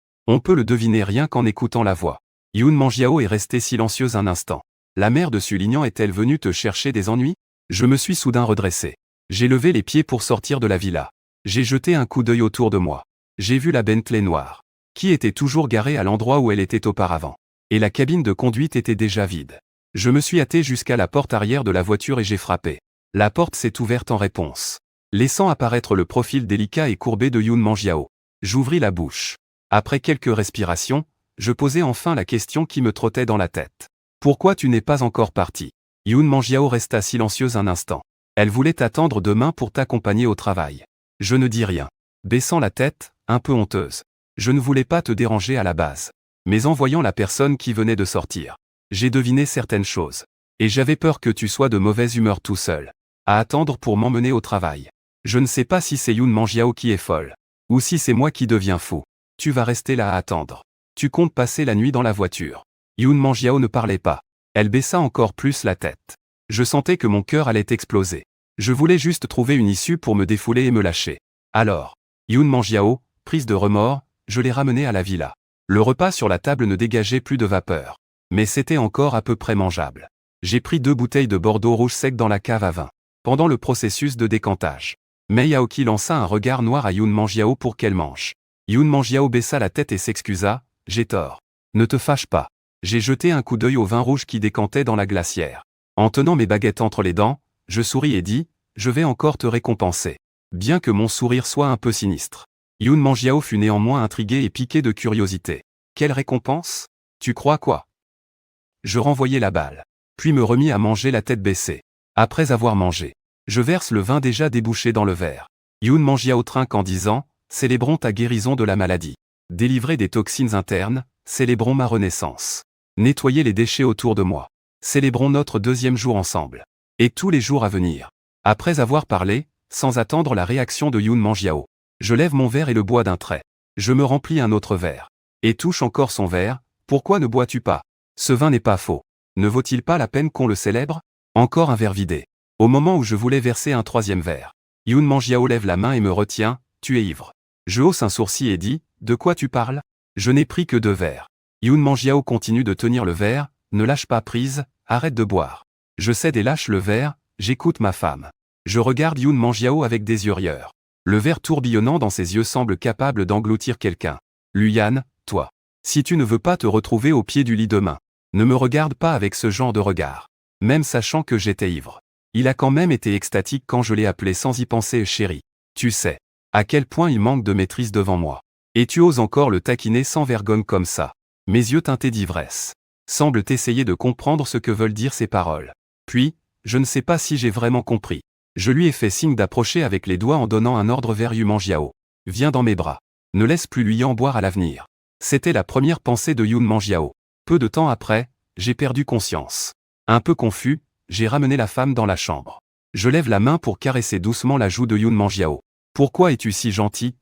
On peut le deviner rien qu'en écoutant la voix. Yoon Manjiao est restée silencieuse un instant. La mère de Sulignan est-elle venue te chercher des ennuis? Je me suis soudain redressé. J'ai levé les pieds pour sortir de la villa. J'ai jeté un coup d'œil autour de moi. J'ai vu la Bentley noire, qui était toujours garée à l'endroit où elle était auparavant. Et la cabine de conduite était déjà vide. Je me suis hâté jusqu'à la porte arrière de la voiture et j'ai frappé. La porte s'est ouverte en réponse, laissant apparaître le profil délicat et courbé de Yoon Manjiao. J'ouvris la bouche. Après quelques respirations, je posai enfin la question qui me trottait dans la tête. Pourquoi tu n'es pas encore parti? Yoon Manjiao resta silencieuse un instant. Elle voulait t'attendre demain pour t'accompagner au travail. Je ne dis rien. Baissant la tête, un peu honteuse. Je ne voulais pas te déranger à la base. Mais en voyant la personne qui venait de sortir, j'ai deviné certaines choses. Et j'avais peur que tu sois de mauvaise humeur tout seul, à attendre pour m'emmener au travail. Je ne sais pas si c'est Yoon Manjiao qui est folle, ou si c'est moi qui deviens fou. Tu vas rester là à attendre. Tu comptes passer la nuit dans la voiture. Yoon Manjiao ne parlait pas. Elle baissa encore plus la tête. Je sentais que mon cœur allait exploser. Je voulais juste trouver une issue pour me défouler et me lâcher. Alors, Yoon Manjiao, prise de remords, je l'ai ramenée à la villa. Le repas sur la table ne dégageait plus de vapeur. Mais c'était encore à peu près mangeable. J'ai pris 2 bouteilles de Bordeaux rouge sec dans la cave à vin, pendant le processus de décantage. Mei Aoki lança un regard noir à Yoon Manjiao pour qu'elle mange. Yoon Manjiao baissa la tête et s'excusa, j'ai tort. Ne te fâche pas. J'ai jeté un coup d'œil au vin rouge qui décantait dans la glacière. En tenant mes baguettes entre les dents, je souris et dis, je vais encore te récompenser. Bien que mon sourire soit un peu sinistre. Yoon Manjiao fut néanmoins intrigué et piqué de curiosité. Quelle récompense? Tu crois quoi? Je renvoyai la balle, puis me remis à manger la tête baissée. Après avoir mangé, je verse le vin déjà débouché dans le verre. Yoon Manjiao trinque en disant, célébrons ta guérison de la maladie. Délivrer des toxines internes, célébrons ma renaissance. Nettoyer les déchets autour de moi. Célébrons notre 2e jour ensemble. Et tous les jours à venir. Après avoir parlé, sans attendre la réaction de Yoon Manjiao, je lève mon verre et le bois d'un trait. Je me remplis un autre verre. Et touche encore son verre, pourquoi ne bois-tu pas? Ce vin n'est pas faux. Ne vaut-il pas la peine qu'on le célèbre? Encore un verre vidé. Au moment où je voulais verser un 3e verre, Yoon Manjiao lève la main et me retient, tu es ivre. Je hausse un sourcil et dis, de quoi tu parles? Je n'ai pris que 2 verres. Yoon Manjiao continue de tenir le verre, ne lâche pas prise, arrête de boire. Je cède et lâche le verre, j'écoute ma femme. Je regarde Yoon Manjiao avec des yeux rieurs. Le verre tourbillonnant dans ses yeux semble capable d'engloutir quelqu'un. Luyan, toi. Si tu ne veux pas te retrouver au pied du lit demain, ne me regarde pas avec ce genre de regard. Même sachant que j'étais ivre. Il a quand même été extatique quand je l'ai appelé sans y penser chérie. Tu sais, à quel point il manque de maîtrise devant moi. Et tu oses encore le taquiner sans vergogne comme ça. Mes yeux teintés d'ivresse semblent essayer de comprendre ce que veulent dire ces paroles. Puis, je ne sais pas si j'ai vraiment compris. Je lui ai fait signe d'approcher avec les doigts en donnant un ordre vers Yoon Manjiao. Viens dans mes bras. Ne laisse plus lui en boire à l'avenir. C'était la première pensée de Yoon Manjiao. Peu de temps après, j'ai perdu conscience. Un peu confus, j'ai ramené la femme dans la chambre. Je lève la main pour caresser doucement la joue de Yoon Manjiao. Pourquoi es-tu si gentil,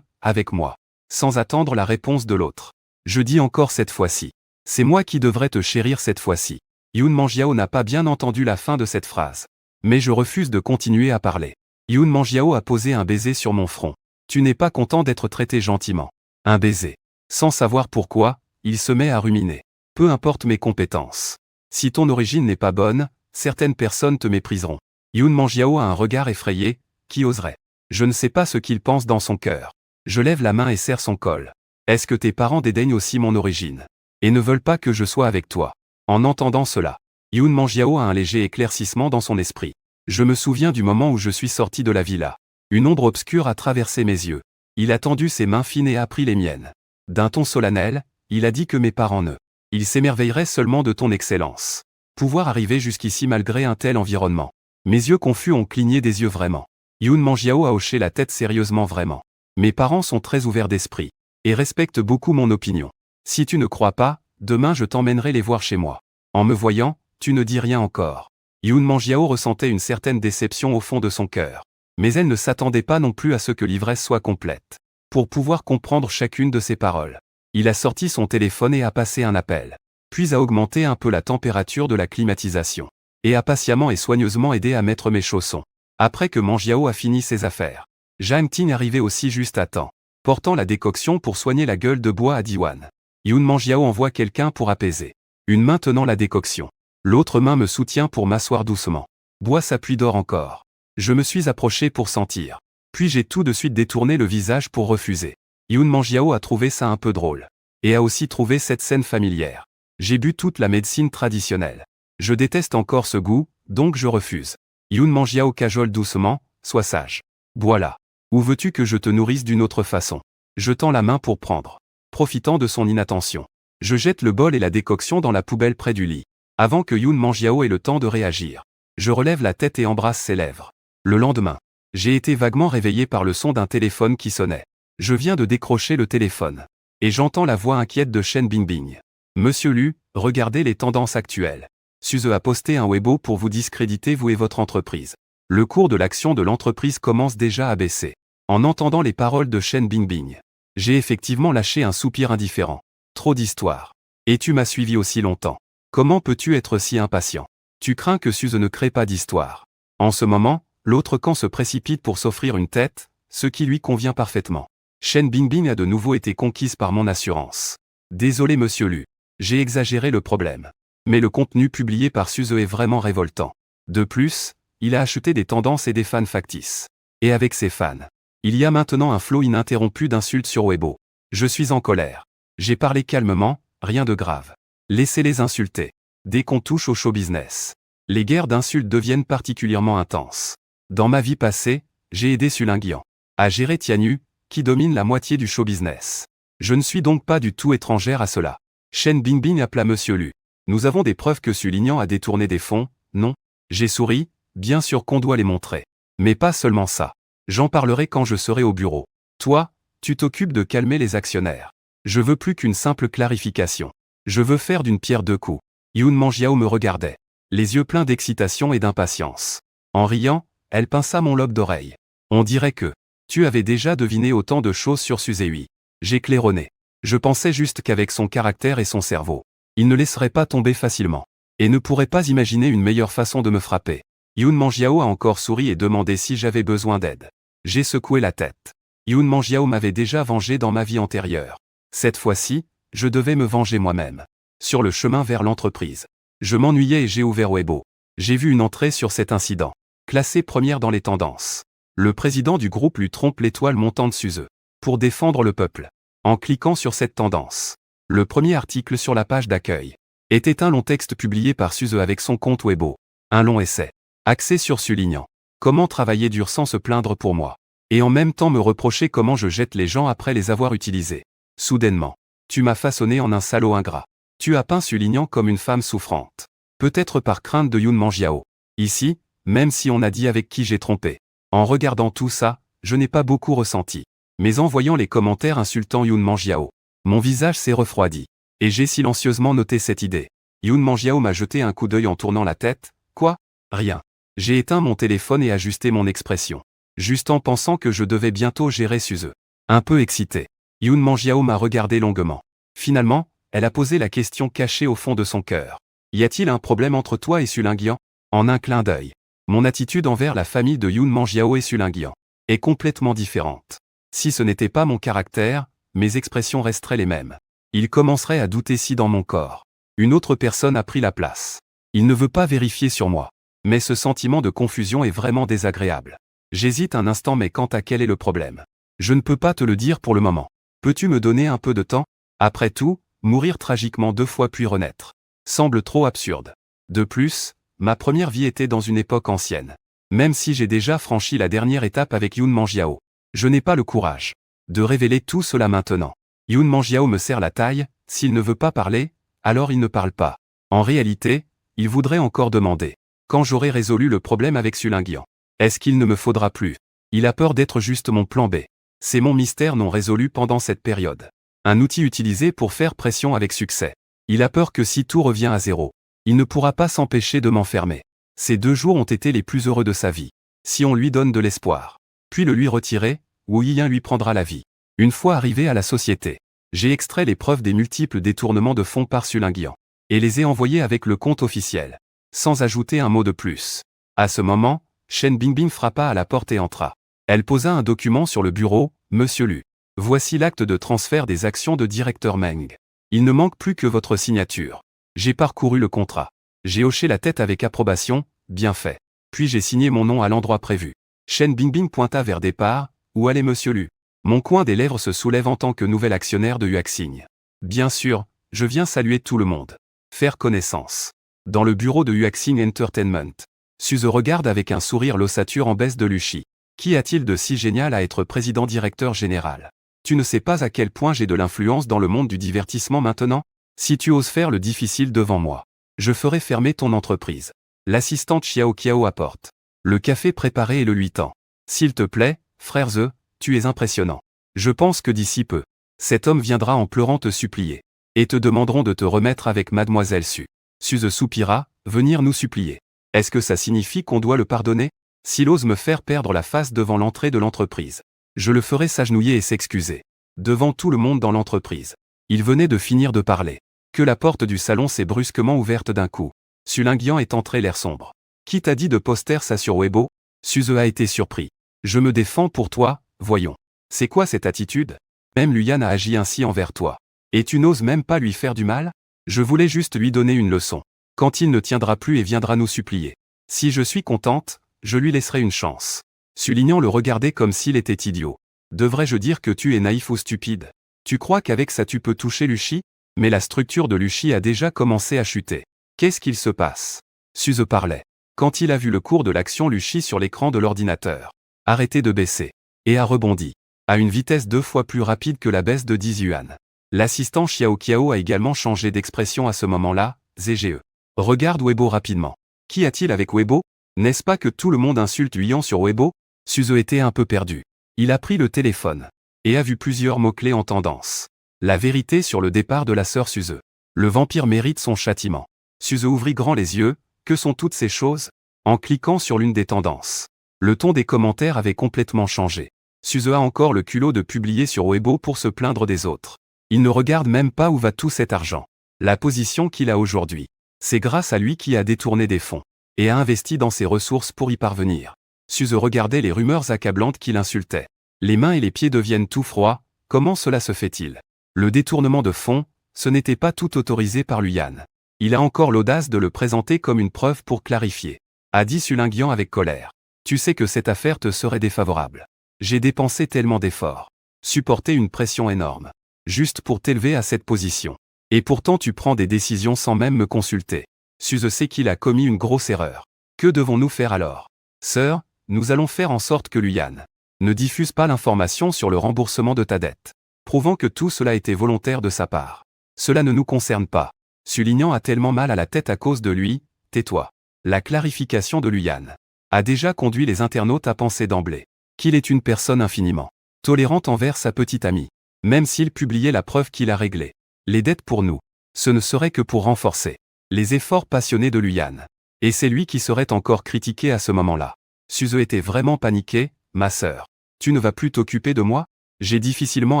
avec moi? Sans attendre la réponse de l'autre. Je dis encore cette fois-ci. C'est moi qui devrais te chérir cette fois-ci. Yoon Manjiao n'a pas bien entendu la fin de cette phrase. Mais je refuse de continuer à parler. Yoon Manjiao a posé un baiser sur mon front. Tu n'es pas content d'être traité gentiment. Un baiser. Sans savoir pourquoi, il se met à ruminer. Peu importe mes compétences. Si ton origine n'est pas bonne, certaines personnes te mépriseront. Yoon Manjiao a un regard effrayé, qui oserait? Je ne sais pas ce qu'il pense dans son cœur. Je lève la main et serre son col. Est-ce que tes parents dédaignent aussi mon origine et ne veulent pas que je sois avec toi? En entendant cela, Yoon Mangiao a un léger éclaircissement dans son esprit. Je me souviens du moment où je suis sorti de la villa. Une ombre obscure a traversé mes yeux. Il a tendu ses mains fines et a pris les miennes. D'un ton solennel, il a dit que mes parents ne. Ils s'émerveilleraient seulement de ton excellence. Pouvoir arriver jusqu'ici malgré un tel environnement. Mes yeux confus ont cligné des yeux vraiment. Yoon Mangiao a hoché la tête sérieusement vraiment. Mes parents sont très ouverts d'esprit et respectent beaucoup mon opinion. Si tu ne crois pas, demain je t'emmènerai les voir chez moi. En me voyant, tu ne dis rien encore. Yoon Mangiao ressentait une certaine déception au fond de son cœur. Mais elle ne s'attendait pas non plus à ce que l'ivresse soit complète. Pour pouvoir comprendre chacune de ses paroles, il a sorti son téléphone et a passé un appel. Puis a augmenté un peu la température de la climatisation. Et a patiemment et soigneusement aidé à mettre mes chaussons. Après que Mangiao a fini ses affaires, Jang Ting arrivait aussi juste à temps, portant la décoction pour soigner la gueule de bois à Diwan. Yoon Mangiao envoie quelqu'un pour apaiser. Une main tenant la décoction. L'autre main me soutient pour m'asseoir doucement. Bois s'appuie d'or encore. Je me suis approché pour sentir. Puis j'ai tout de suite détourné le visage pour refuser. Yoon Mangiao a trouvé ça un peu drôle. Et a aussi trouvé cette scène familière. J'ai bu toute la médecine traditionnelle. Je déteste encore ce goût, donc je refuse. Yoon Mangiao cajole doucement, sois sage. Bois là. Ou veux-tu que je te nourrisse d'une autre façon? Je tends la main pour prendre. Profitant de son inattention, je jette le bol et la décoction dans la poubelle près du lit. Avant que Yoon Mangiao ait le temps de réagir, je relève la tête et embrasse ses lèvres. Le lendemain, j'ai été vaguement réveillé par le son d'un téléphone qui sonnait. Je viens de décrocher le téléphone. Et j'entends la voix inquiète de Shen Bingbing. Monsieur Lu, regardez les tendances actuelles. Suze a posté un Weibo pour vous discréditer vous et votre entreprise. Le cours de l'action de l'entreprise commence déjà à baisser. En entendant les paroles de Shen Bingbing, j'ai effectivement lâché un soupir indifférent. Trop d'histoires. Et tu m'as suivi aussi longtemps. Comment peux-tu être si impatient? Tu crains que Suze ne crée pas d'histoire. En ce moment, l'autre camp se précipite pour s'offrir une tête, ce qui lui convient parfaitement. Shen Bingbing a de nouveau été conquise par mon assurance. Désolé monsieur Lu. J'ai exagéré le problème. Mais le contenu publié par Suze est vraiment révoltant. De plus, il a acheté des tendances et des fans factices. Et avec ses fans, il y a maintenant un flot ininterrompu d'insultes sur Weibo. Je suis en colère. J'ai parlé calmement, rien de grave. Laissez-les insulter. Dès qu'on touche au show business, les guerres d'insultes deviennent particulièrement intenses. Dans ma vie passée, j'ai aidé Sulingian à gérer Tianyu, qui domine la moitié du show business. Je ne suis donc pas du tout étrangère à cela. Shen Bingbing appela Monsieur Lu. Nous avons des preuves que Sulingian a détourné des fonds, non? J'ai souri, bien sûr qu'on doit les montrer. Mais pas seulement ça. J'en parlerai quand je serai au bureau. Toi, tu t'occupes de calmer les actionnaires. Je veux plus qu'une simple clarification. Je veux faire d'une pierre deux coups. Yoon Mangiao me regardait, les yeux pleins d'excitation et d'impatience. En riant, elle pinça mon lobe d'oreille. On dirait que tu avais déjà deviné autant de choses sur Suzehui. J'ai claironné. Je pensais juste qu'avec son caractère et son cerveau, il ne laisserait pas tomber facilement. Et ne pourrait pas imaginer une meilleure façon de me frapper. Yoon Mangiao a encore souri et demandé si j'avais besoin d'aide. J'ai secoué la tête. Yoon Mangiao m'avait déjà vengé dans ma vie antérieure. Cette fois-ci, je devais me venger moi-même. Sur le chemin vers l'entreprise, je m'ennuyais et j'ai ouvert Weibo. J'ai vu une entrée sur cet incident. Classée première dans les tendances. Le président du groupe lui trompe l'étoile montante Suze. Pour défendre le peuple. En cliquant sur cette tendance, le premier article sur la page d'accueil était un long texte publié par Suze avec son compte Weibo. Un long essai. Axé sur Sulingian. Comment travailler dur sans se plaindre pour moi. Et en même temps me reprocher comment je jette les gens après les avoir utilisés. Soudainement. Tu m'as façonné en un salaud ingrat. Tu as peint Sulingian comme une femme souffrante. Peut-être par crainte de Yoon Mangiao. Ici, même si on a dit avec qui j'ai trompé. En regardant tout ça, je n'ai pas beaucoup ressenti. Mais en voyant les commentaires insultant Yoon Mangiao, mon visage s'est refroidi. Et j'ai silencieusement noté cette idée. Yoon Mangiao m'a jeté un coup d'œil en tournant la tête. Quoi? Rien. J'ai éteint mon téléphone et ajusté mon expression. Juste en pensant que je devais bientôt gérer Suze. Un peu excité. Yoon Mangiao m'a regardé longuement. Finalement, elle a posé la question cachée au fond de son cœur. Y a-t-il un problème entre toi et Sulingian? En un clin d'œil. Mon attitude envers la famille de Yoon Mangiao et Sulingian est complètement différente. Si ce n'était pas mon caractère, mes expressions resteraient les mêmes. Il commencerait à douter si dans mon corps, une autre personne a pris la place. Il ne veut pas vérifier sur moi. Mais ce sentiment de confusion est vraiment désagréable. J'hésite un instant mais quant à quel est le problème? Je ne peux pas te le dire pour le moment. Peux-tu me donner un peu de temps? Après tout, mourir tragiquement 2 fois puis renaître semble trop absurde. De plus, ma première vie était dans une époque ancienne. Même si j'ai déjà franchi la dernière étape avec Yoon Mangiao, je n'ai pas le courage de révéler tout cela maintenant. Yoon Mangiao me serre la taille, s'il ne veut pas parler, alors il ne parle pas. En réalité, il voudrait encore demander. Quand j'aurai résolu le problème avec Sulinguian, est-ce qu'il ne me faudra plus? Il a peur d'être juste mon plan B. C'est mon mystère non résolu pendant cette période. Un outil utilisé pour faire pression avec succès. Il a peur que si tout revient à zéro, il ne pourra pas s'empêcher de m'enfermer. Ces 2 jours ont été les plus heureux de sa vie. Si on lui donne de l'espoir, puis le lui retirer, Wu Yiyan lui prendra la vie. Une fois arrivé à la société, j'ai extrait les preuves des multiples détournements de fonds par Sulinguian, et les ai envoyés avec le compte officiel, sans ajouter un mot de plus. À ce moment, Shen Bingbing frappa à la porte et entra. Elle posa un document sur le bureau, Monsieur Lu. Voici l'acte de transfert des actions de directeur Meng. Il ne manque plus que votre signature. J'ai parcouru le contrat. J'ai hoché la tête avec approbation, bien fait. Puis j'ai signé mon nom à l'endroit prévu. Shen Bingbing pointa vers départ, où allait Monsieur Lu? Mon coin des lèvres se soulève en tant que nouvel actionnaire de Huaxing. Bien sûr, je viens saluer tout le monde. Faire connaissance. Dans le bureau de Huaxing Entertainment, Suze regarde avec un sourire l'ossature en baisse de Luchi. Qu'y a-t-il de si génial à être président-directeur général? Tu ne sais pas à quel point j'ai de l'influence dans le monde du divertissement maintenant? Si tu oses faire le difficile devant moi, je ferai fermer ton entreprise. L'assistante Xiao Qiao apporte le café préparé et le lui tend. S'il te plaît, frère Ze, tu es impressionnant. Je pense que d'ici peu, cet homme viendra en pleurant te supplier, et te demanderont de te remettre avec mademoiselle Su. Suze soupira, venir nous supplier. Est-ce que ça signifie qu'on doit le pardonner? S'il ose me faire perdre la face devant l'entrée de l'entreprise, je le ferai s'agenouiller et s'excuser. Devant tout le monde dans l'entreprise. Il venait de finir de parler, que la porte du salon s'est brusquement ouverte d'un coup. Sulinguian est entré l'air sombre. Qui t'a dit de poster ça sur Weibo? Suze a été surpris. Je me défends pour toi, voyons. C'est quoi cette attitude? Même Luyan a agi ainsi envers toi. Et tu n'oses même pas lui faire du mal? Je voulais juste lui donner une leçon. Quand il ne tiendra plus et viendra nous supplier. Si je suis contente, je lui laisserai une chance. Sulignan le regardait comme s'il était idiot. Devrais-je dire que tu es naïf ou stupide? Tu crois qu'avec ça tu peux toucher Luchi? Mais la structure de Luchi a déjà commencé à chuter. Qu'est-ce qu'il se passe? Suze parlait. Quand il a vu le cours de l'action Luchi sur l'écran de l'ordinateur, arrêté de baisser, et a rebondi, à une vitesse 2 fois plus rapide que la baisse de 10 yuan. L'assistant Xiao Qiao a également changé d'expression à ce moment-là, ZGE. Regarde Weibo rapidement. Qu'y a-t-il avec Weibo? N'est-ce pas que tout le monde insulte Huyan sur Weibo? Suze était un peu perdu. Il a pris le téléphone, et a vu plusieurs mots-clés en tendance. La vérité sur le départ de la sœur Suze. Le vampire mérite son châtiment. Suze ouvrit grand les yeux. Que sont toutes ces choses? En cliquant sur l'une des tendances, le ton des commentaires avait complètement changé. Suze a encore le culot de publier sur Weibo pour se plaindre des autres. Il ne regarde même pas où va tout cet argent. La position qu'il a aujourd'hui, c'est grâce à lui qui a détourné des fonds, et a investi dans ses ressources pour y parvenir. Suze regardait les rumeurs accablantes qui l'insultaient. Les mains et les pieds deviennent tout froids, comment cela se fait-il? Le détournement de fonds, ce n'était pas tout autorisé par Luyan. Il a encore l'audace de le présenter comme une preuve pour clarifier. A dit Sulinguian avec colère. Tu sais que cette affaire te serait défavorable. J'ai dépensé tellement d'efforts. Supporté une pression énorme. Juste pour t'élever à cette position. Et pourtant tu prends des décisions sans même me consulter. Suze sait qu'il a commis une grosse erreur. Que devons-nous faire alors? Sœur, nous allons faire en sorte que Luyan ne diffuse pas l'information sur le remboursement de ta dette, prouvant que tout cela était volontaire de sa part. Cela ne nous concerne pas. Sulignan a tellement mal à la tête à cause de lui, tais-toi. La clarification de Luyan a déjà conduit les internautes à penser d'emblée qu'il est une personne infiniment tolérante envers sa petite amie. Même s'il publiait la preuve qu'il a réglé les dettes pour nous, ce ne serait que pour renforcer les efforts passionnés de Luyan. Et c'est lui qui serait encore critiqué à ce moment-là. Suze était vraiment paniqué. Ma sœur, tu ne vas plus t'occuper de moi? J'ai difficilement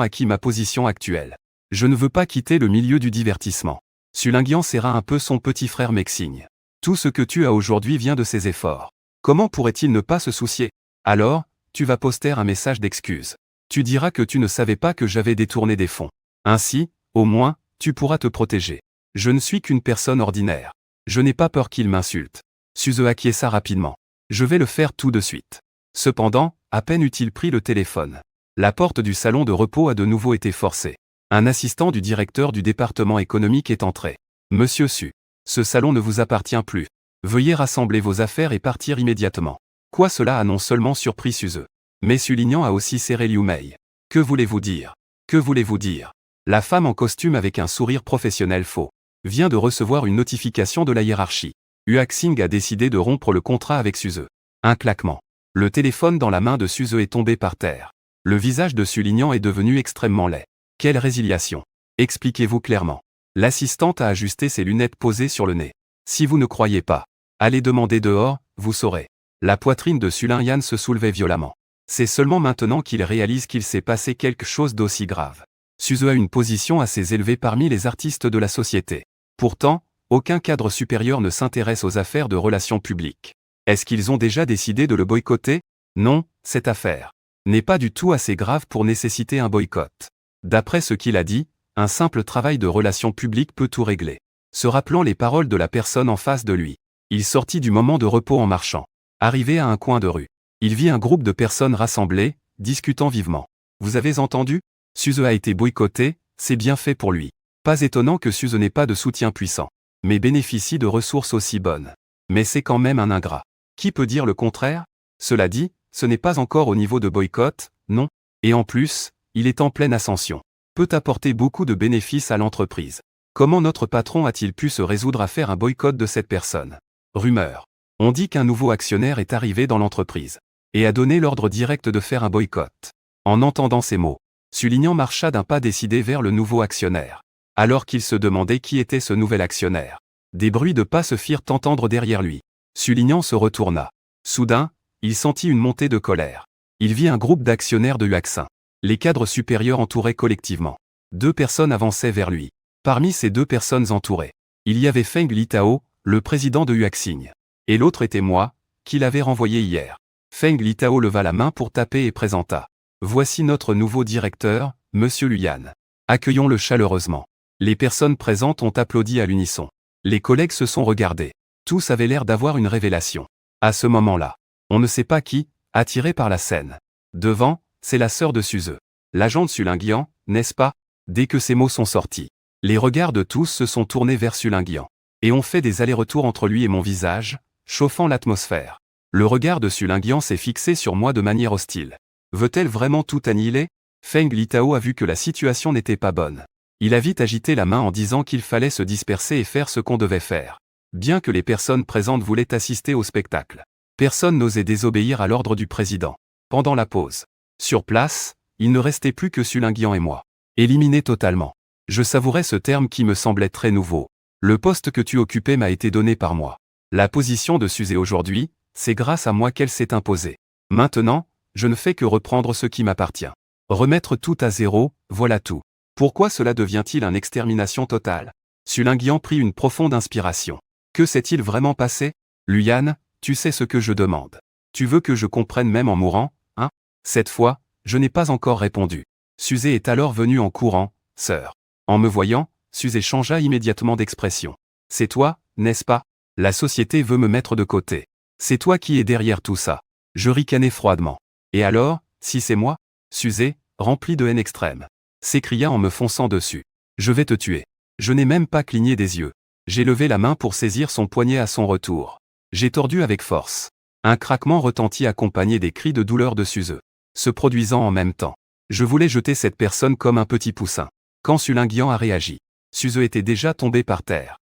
acquis ma position actuelle. Je ne veux pas quitter le milieu du divertissement. Sulinguian serra un peu son petit frère Mexing. Tout ce que tu as aujourd'hui vient de ses efforts. Comment pourrait-il ne pas se soucier? Alors, tu vas poster un message d'excuse. Tu diras que tu ne savais pas que j'avais détourné des fonds. Ainsi, au moins, tu pourras te protéger. Je ne suis qu'une personne ordinaire. Je n'ai pas peur qu'il m'insulte. Suze acquiesça rapidement. Je vais le faire tout de suite. Cependant, à peine eut-il pris le téléphone. La porte du salon de repos a de nouveau été forcée. Un assistant du directeur du département économique est entré. Monsieur Su, ce salon ne vous appartient plus. Veuillez rassembler vos affaires et partir immédiatement. Quoi, cela a non seulement surpris Suze, mais Su-Linian a aussi serré Liu Mei. Que voulez-vous dire? Que voulez-vous dire? La femme en costume avec un sourire professionnel faux vient de recevoir une notification de la hiérarchie. Huaxing a décidé de rompre le contrat avec Suze. Un claquement. Le téléphone dans la main de Suze est tombé par terre. Le visage de Su-Linian est devenu extrêmement laid. Quelle résiliation! Expliquez-vous clairement. L'assistante a ajusté ses lunettes posées sur le nez. Si vous ne croyez pas, allez demander dehors, vous saurez. La poitrine de Su-Linian se soulevait violemment. C'est seulement maintenant qu'il réalise qu'il s'est passé quelque chose d'aussi grave. Suze a une position assez élevée parmi les artistes de la société. Pourtant, aucun cadre supérieur ne s'intéresse aux affaires de relations publiques. Est-ce qu'ils ont déjà décidé de le boycotter? Non, cette affaire n'est pas du tout assez grave pour nécessiter un boycott. D'après ce qu'il a dit, un simple travail de relations publiques peut tout régler. Se rappelant les paroles de la personne en face de lui, il sortit du moment de repos en marchant. Arrivé à un coin de rue, il vit un groupe de personnes rassemblées, discutant vivement. Vous avez entendu? Suze a été boycotté, c'est bien fait pour lui. Pas étonnant que Suze n'ait pas de soutien puissant, mais bénéficie de ressources aussi bonnes. Mais c'est quand même un ingrat. Qui peut dire le contraire? Cela dit, ce n'est pas encore au niveau de boycott, non. Et en plus, il est en pleine ascension. Peut apporter beaucoup de bénéfices à l'entreprise. Comment notre patron a-t-il pu se résoudre à faire un boycott de cette personne? Rumeur. On dit qu'un nouveau actionnaire est arrivé dans l'entreprise et a donné l'ordre direct de faire un boycott. En entendant ces mots, Su-Linian marcha d'un pas décidé vers le nouveau actionnaire. Alors qu'il se demandait qui était ce nouvel actionnaire, des bruits de pas se firent entendre derrière lui. Su-Linian se retourna. Soudain, il sentit une montée de colère. Il vit un groupe d'actionnaires de Huaxin. Les cadres supérieurs entouraient collectivement. 2 personnes avançaient vers lui. Parmi ces 2 personnes entourées, il y avait Feng Litao, le président de Huaxing. Et l'autre était moi, qui l'avais renvoyé hier. Feng Litao leva la main pour taper et présenta. Voici notre nouveau directeur, Monsieur Luyan. Accueillons-le chaleureusement. Les personnes présentes ont applaudi à l'unisson. Les collègues se sont regardés. Tous avaient l'air d'avoir une révélation. À ce moment-là, on ne sait pas qui, attiré par la scène. Devant, c'est la sœur de Suze. L'agent de Su-Linian, n'est-ce pas? Dès que ces mots sont sortis, les regards de tous se sont tournés vers Su-Linian. Et ont fait des allers-retours entre lui et mon visage, chauffant l'atmosphère. Le regard de Su-Linian s'est fixé sur moi de manière hostile. Veut-elle vraiment tout annihiler? Feng Litao a vu que la situation n'était pas bonne. Il a vite agité la main en disant qu'il fallait se disperser et faire ce qu'on devait faire. Bien que les personnes présentes voulaient assister au spectacle, personne n'osait désobéir à l'ordre du président. Pendant la pause, sur place, il ne restait plus que Su-Linian et moi. Éliminés totalement. Je savourais ce terme qui me semblait très nouveau. Le poste que tu occupais m'a été donné par moi. La position de Suze aujourd'hui, c'est grâce à moi qu'elle s'est imposée. Maintenant, je ne fais que reprendre ce qui m'appartient. Remettre tout à zéro, voilà tout. Pourquoi cela devient-il une extermination totale? Su-Linian prit une profonde inspiration. Que s'est-il vraiment passé? Luyan, tu sais ce que je demande. Tu veux que je comprenne même en mourant, hein? Cette fois, je n'ai pas encore répondu. Suze est alors venue en courant, sœur. En me voyant, Suze changea immédiatement d'expression. C'est toi, n'est-ce pas? La société veut me mettre de côté. C'est toi qui es derrière tout ça. Je ricanai froidement. Et alors, si c'est moi? Suze, rempli de haine extrême, s'écria en me fonçant dessus. Je vais te tuer. Je n'ai même pas cligné des yeux. J'ai levé la main pour saisir son poignet à son retour. J'ai tordu avec force. Un craquement retentit accompagné des cris de douleur de Suze, se produisant en même temps. Je voulais jeter cette personne comme un petit poussin. Quand Su-Linian a réagi, Suze était déjà tombée par terre.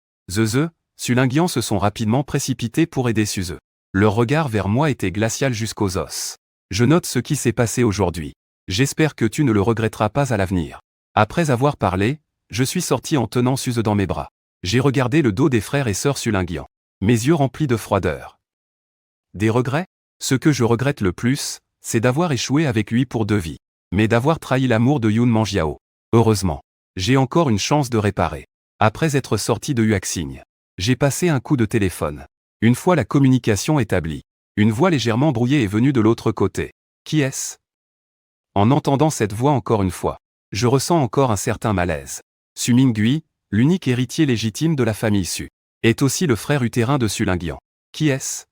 Su-Linian se sont rapidement précipités pour aider Suze. Leur regard vers moi était glacial jusqu'aux os. Je note ce qui s'est passé aujourd'hui. J'espère que tu ne le regretteras pas à l'avenir. Après avoir parlé, je suis sorti en tenant Suze dans mes bras. J'ai regardé le dos des frères et sœurs Su-Linian. Mes yeux remplis de froideur. Des regrets? Ce que je regrette le plus, c'est d'avoir échoué avec lui pour 2 vies. Mais d'avoir trahi l'amour de Yun Manjiao. Heureusement, j'ai encore une chance de réparer. Après être sorti de Huaxing, j'ai passé un coup de téléphone. Une fois la communication établie, une voix légèrement brouillée est venue de l'autre côté. Qui est-ce? En entendant cette voix encore une fois, je ressens encore un certain malaise. Su Mingui, l'unique héritier légitime de la famille Su, est aussi le frère utérin de Su-Linian. Qui est-ce?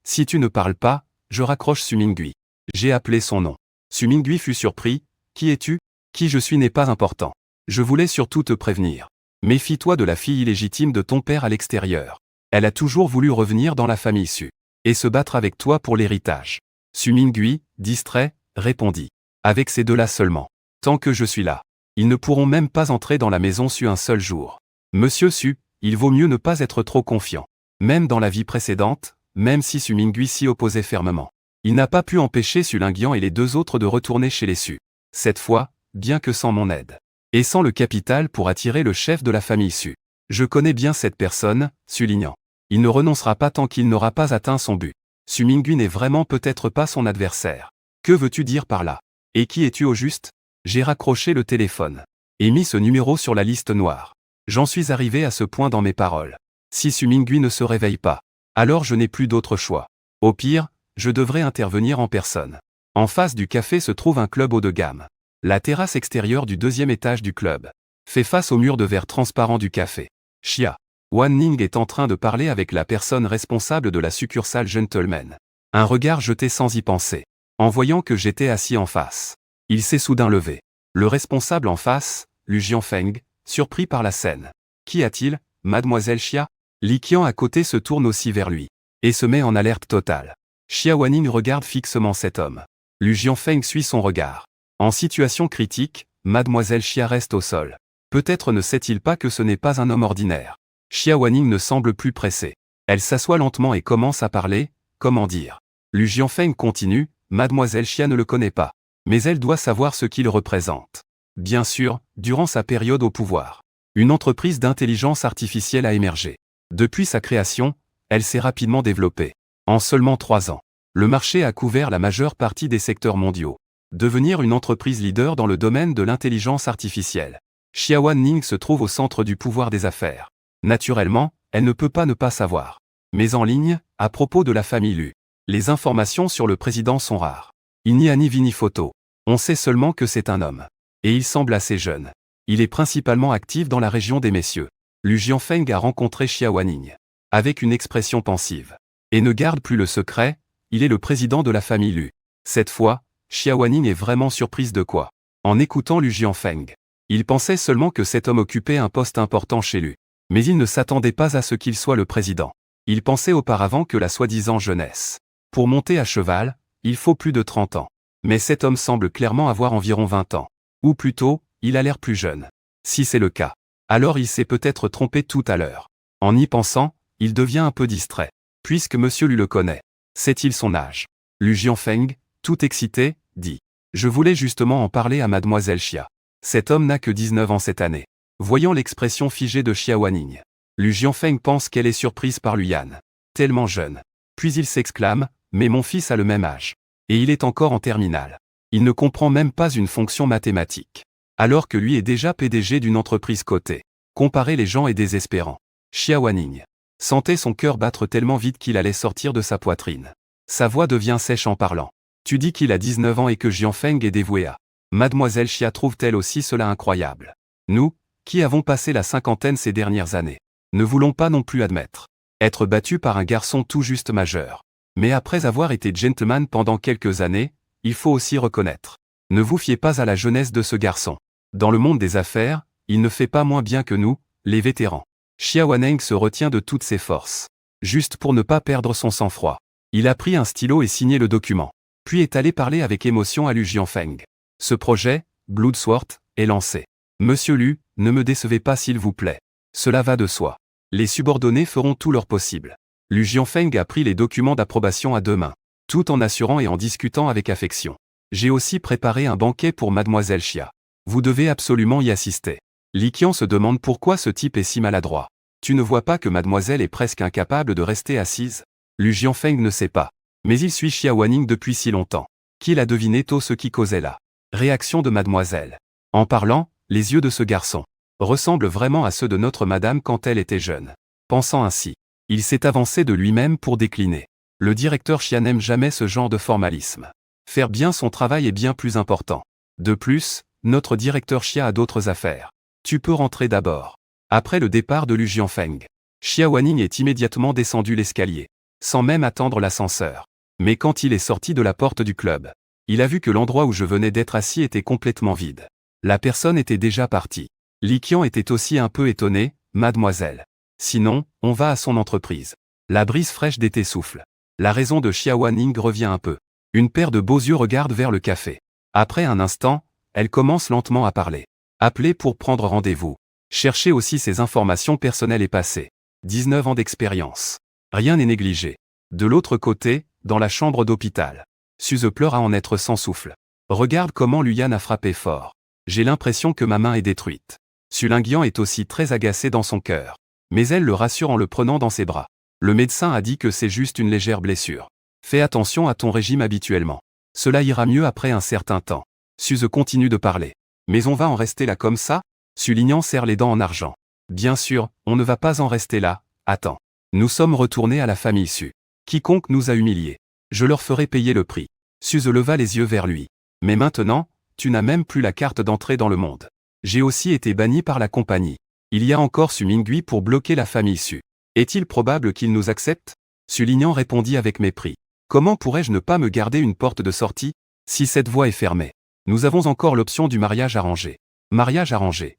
Si tu ne parles pas, Je raccroche Su Mingui. J'ai appelé son nom. Su Mingui fut surpris. Qui es-tu? Qui je suis n'est pas important. Je voulais surtout te prévenir. Méfie-toi de la fille illégitime de ton père à l'extérieur. Elle a toujours voulu revenir dans la famille Su. Et se battre avec toi pour l'héritage. Su Mingui, distrait, répondit. Avec ces deux-là seulement. Tant que je suis là. Ils ne pourront même pas entrer dans la maison Su un seul jour. Monsieur Su, il vaut mieux ne pas être trop confiant. Même dans la vie précédente, même si Su Mingui s'y opposait fermement. Il n'a pas pu empêcher Su Lingyan et les deux autres de retourner chez les Su. Cette fois, bien que sans mon aide. Et sans le capital pour attirer le chef de la famille Su. Je connais bien cette personne, Su Lingyan. Il ne renoncera pas tant qu'il n'aura pas atteint son but. Su Mingui n'est vraiment peut-être pas son adversaire. Que veux-tu dire par là? Et qui es-tu au juste? J'ai raccroché le téléphone. Et mis ce numéro sur la liste noire. J'en suis arrivé à ce point dans mes paroles. Si Su Mingui ne se réveille pas, alors je n'ai plus d'autre choix. Au pire, je devrais intervenir en personne. En face du café se trouve un club haut de gamme. La terrasse extérieure du deuxième étage du club fait face au mur de verre transparent du café. Xia Wanning est en train de parler avec la personne responsable de la succursale Gentleman. Un regard jeté sans y penser. En voyant que j'étais assis en face. Il s'est soudain levé. Le responsable en face, Lu Jianfeng, surpris par la scène. Qu'y a-t-il, mademoiselle Xia? Li Qian à côté se tourne aussi vers lui. Et se met en alerte totale. Xia Wanning regarde fixement cet homme. Lu Jianfeng suit son regard. En situation critique, mademoiselle Xia reste au sol. Peut-être ne sait-il pas que ce n'est pas un homme ordinaire. Xia Wanning ne semble plus pressée. Elle s'assoit lentement et commence à parler, comment dire. Lu Jianfeng continue, mademoiselle Xia ne le connaît pas. Mais elle doit savoir ce qu'il représente. Bien sûr, durant sa période au pouvoir. Une entreprise d'intelligence artificielle a émergé. Depuis sa création, elle s'est rapidement développée. En seulement 3 ans, le marché a couvert la majeure partie des secteurs mondiaux. Devenir une entreprise leader dans le domaine de l'intelligence artificielle. Xia Wanning se trouve au centre du pouvoir des affaires. Naturellement, elle ne peut pas ne pas savoir. Mais en ligne, à propos de la famille Lu, les informations sur le président sont rares. Il n'y a ni vie ni photo. On sait seulement que c'est un homme. Et il semble assez jeune. Il est principalement actif dans la région des messieurs. Lu Jianfeng a rencontré Xia Wanning. Avec une expression pensive. Et ne garde plus le secret, il est le président de la famille Lu. Cette fois, Xia Wanning est vraiment surprise de quoi? En écoutant Lu Jianfeng. Il pensait seulement que cet homme occupait un poste important chez lui. Mais il ne s'attendait pas à ce qu'il soit le président. Il pensait auparavant que la soi-disant jeunesse. Pour monter à cheval, il faut plus de 30 ans. Mais cet homme semble clairement avoir environ 20 ans. Ou plutôt, il a l'air plus jeune. Si c'est le cas, alors il s'est peut-être trompé tout à l'heure. En y pensant, il devient un peu distrait. Puisque monsieur Lu le connaît. Sait-il son âge? Lu Jianfeng, tout excité, dit. Je voulais justement en parler à mademoiselle Xia. Cet homme n'a que 19 ans cette année. Voyant l'expression figée de Xia Wanning. Lu Jianfeng pense qu'elle est surprise par Lu Yan. Tellement jeune. Puis il s'exclame, mais mon fils a le même âge. Et il est encore en terminale. Il ne comprend même pas une fonction mathématique. Alors que lui est déjà PDG d'une entreprise cotée. Comparer les gens est désespérant. Xia Wanning sentait son cœur battre tellement vite qu'il allait sortir de sa poitrine. Sa voix devient sèche en parlant. Tu dis qu'il a 19 ans et que Jianfeng est dévoué à. Mademoiselle Xia trouve-t-elle aussi cela incroyable? Nous, qui avons passé la cinquantaine ces dernières années, ne voulons pas non plus admettre être battus par un garçon tout juste majeur. Mais après avoir été gentleman pendant quelques années, il faut aussi reconnaître. Ne vous fiez pas à la jeunesse de ce garçon. Dans le monde des affaires, il ne fait pas moins bien que nous, les vétérans. Xia Wanning se retient de toutes ses forces. Juste pour ne pas perdre son sang-froid. Il a pris un stylo et signé le document. Puis est allé parler avec émotion à Lu Jianfeng. Ce projet, Bloodsword, est lancé. Monsieur Lu, ne me décevez pas s'il vous plaît. Cela va de soi. Les subordonnés feront tout leur possible. Lu Jianfeng a pris les documents d'approbation à 2 mains, tout en assurant et en discutant avec affection. J'ai aussi préparé un banquet pour mademoiselle Xia. Vous devez absolument y assister. Li Qian se demande pourquoi ce type est si maladroit. Tu ne vois pas que mademoiselle est presque incapable de rester assise? Lu Jianfeng ne sait pas. Mais il suit Xia Wanning depuis si longtemps qu'il a deviné tôt ce qui causait là. Réaction de mademoiselle. En parlant, les yeux de ce garçon ressemblent vraiment à ceux de notre madame quand elle était jeune. Pensant ainsi, il s'est avancé de lui-même pour décliner. Le directeur Xia n'aime jamais ce genre de formalisme. Faire bien son travail est bien plus important. De plus, notre directeur Xia a d'autres affaires. Tu peux rentrer d'abord. Après le départ de Lu Jianfeng, Xia Wanning est immédiatement descendu l'escalier, sans même attendre l'ascenseur. Mais quand il est sorti de la porte du club, il a vu que l'endroit où je venais d'être assis était complètement vide. La personne était déjà partie. Li Qian était aussi un peu étonné, mademoiselle. Sinon, on va à son entreprise. La brise fraîche d'été souffle. La raison de Xiaowaning revient un peu. Une paire de beaux yeux regarde vers le café. Après un instant, elle commence lentement à parler. Appeler pour prendre rendez-vous. Chercher aussi ses informations personnelles et passées. 19 ans d'expérience. Rien n'est négligé. De l'autre côté, dans la chambre d'hôpital. Suze pleure à en être sans souffle. Regarde comment Luyan a frappé fort. J'ai l'impression que ma main est détruite. Su Lingyan est aussi très agacé dans son cœur. Mais elle le rassure en le prenant dans ses bras. Le médecin a dit que c'est juste une légère blessure. Fais attention à ton régime habituellement. Cela ira mieux après un certain temps. Suze continue de parler. Mais on va en rester là comme ça? Su Lingyan serre les dents en argent. Bien sûr, on ne va pas en rester là. Attends. Nous sommes retournés à la famille Su. Quiconque nous a humiliés. Je leur ferai payer le prix. Suze leva les yeux vers lui. Mais maintenant, tu n'as même plus la carte d'entrée dans le monde. J'ai aussi été banni par la compagnie. Il y a encore Su Mingui pour bloquer la famille Su. Est-il probable qu'il nous accepte? Su Lingyan répondit avec mépris. Comment pourrais-je ne pas me garder une porte de sortie? Si cette voie est fermée. Nous avons encore l'option du mariage arrangé. Mariage arrangé.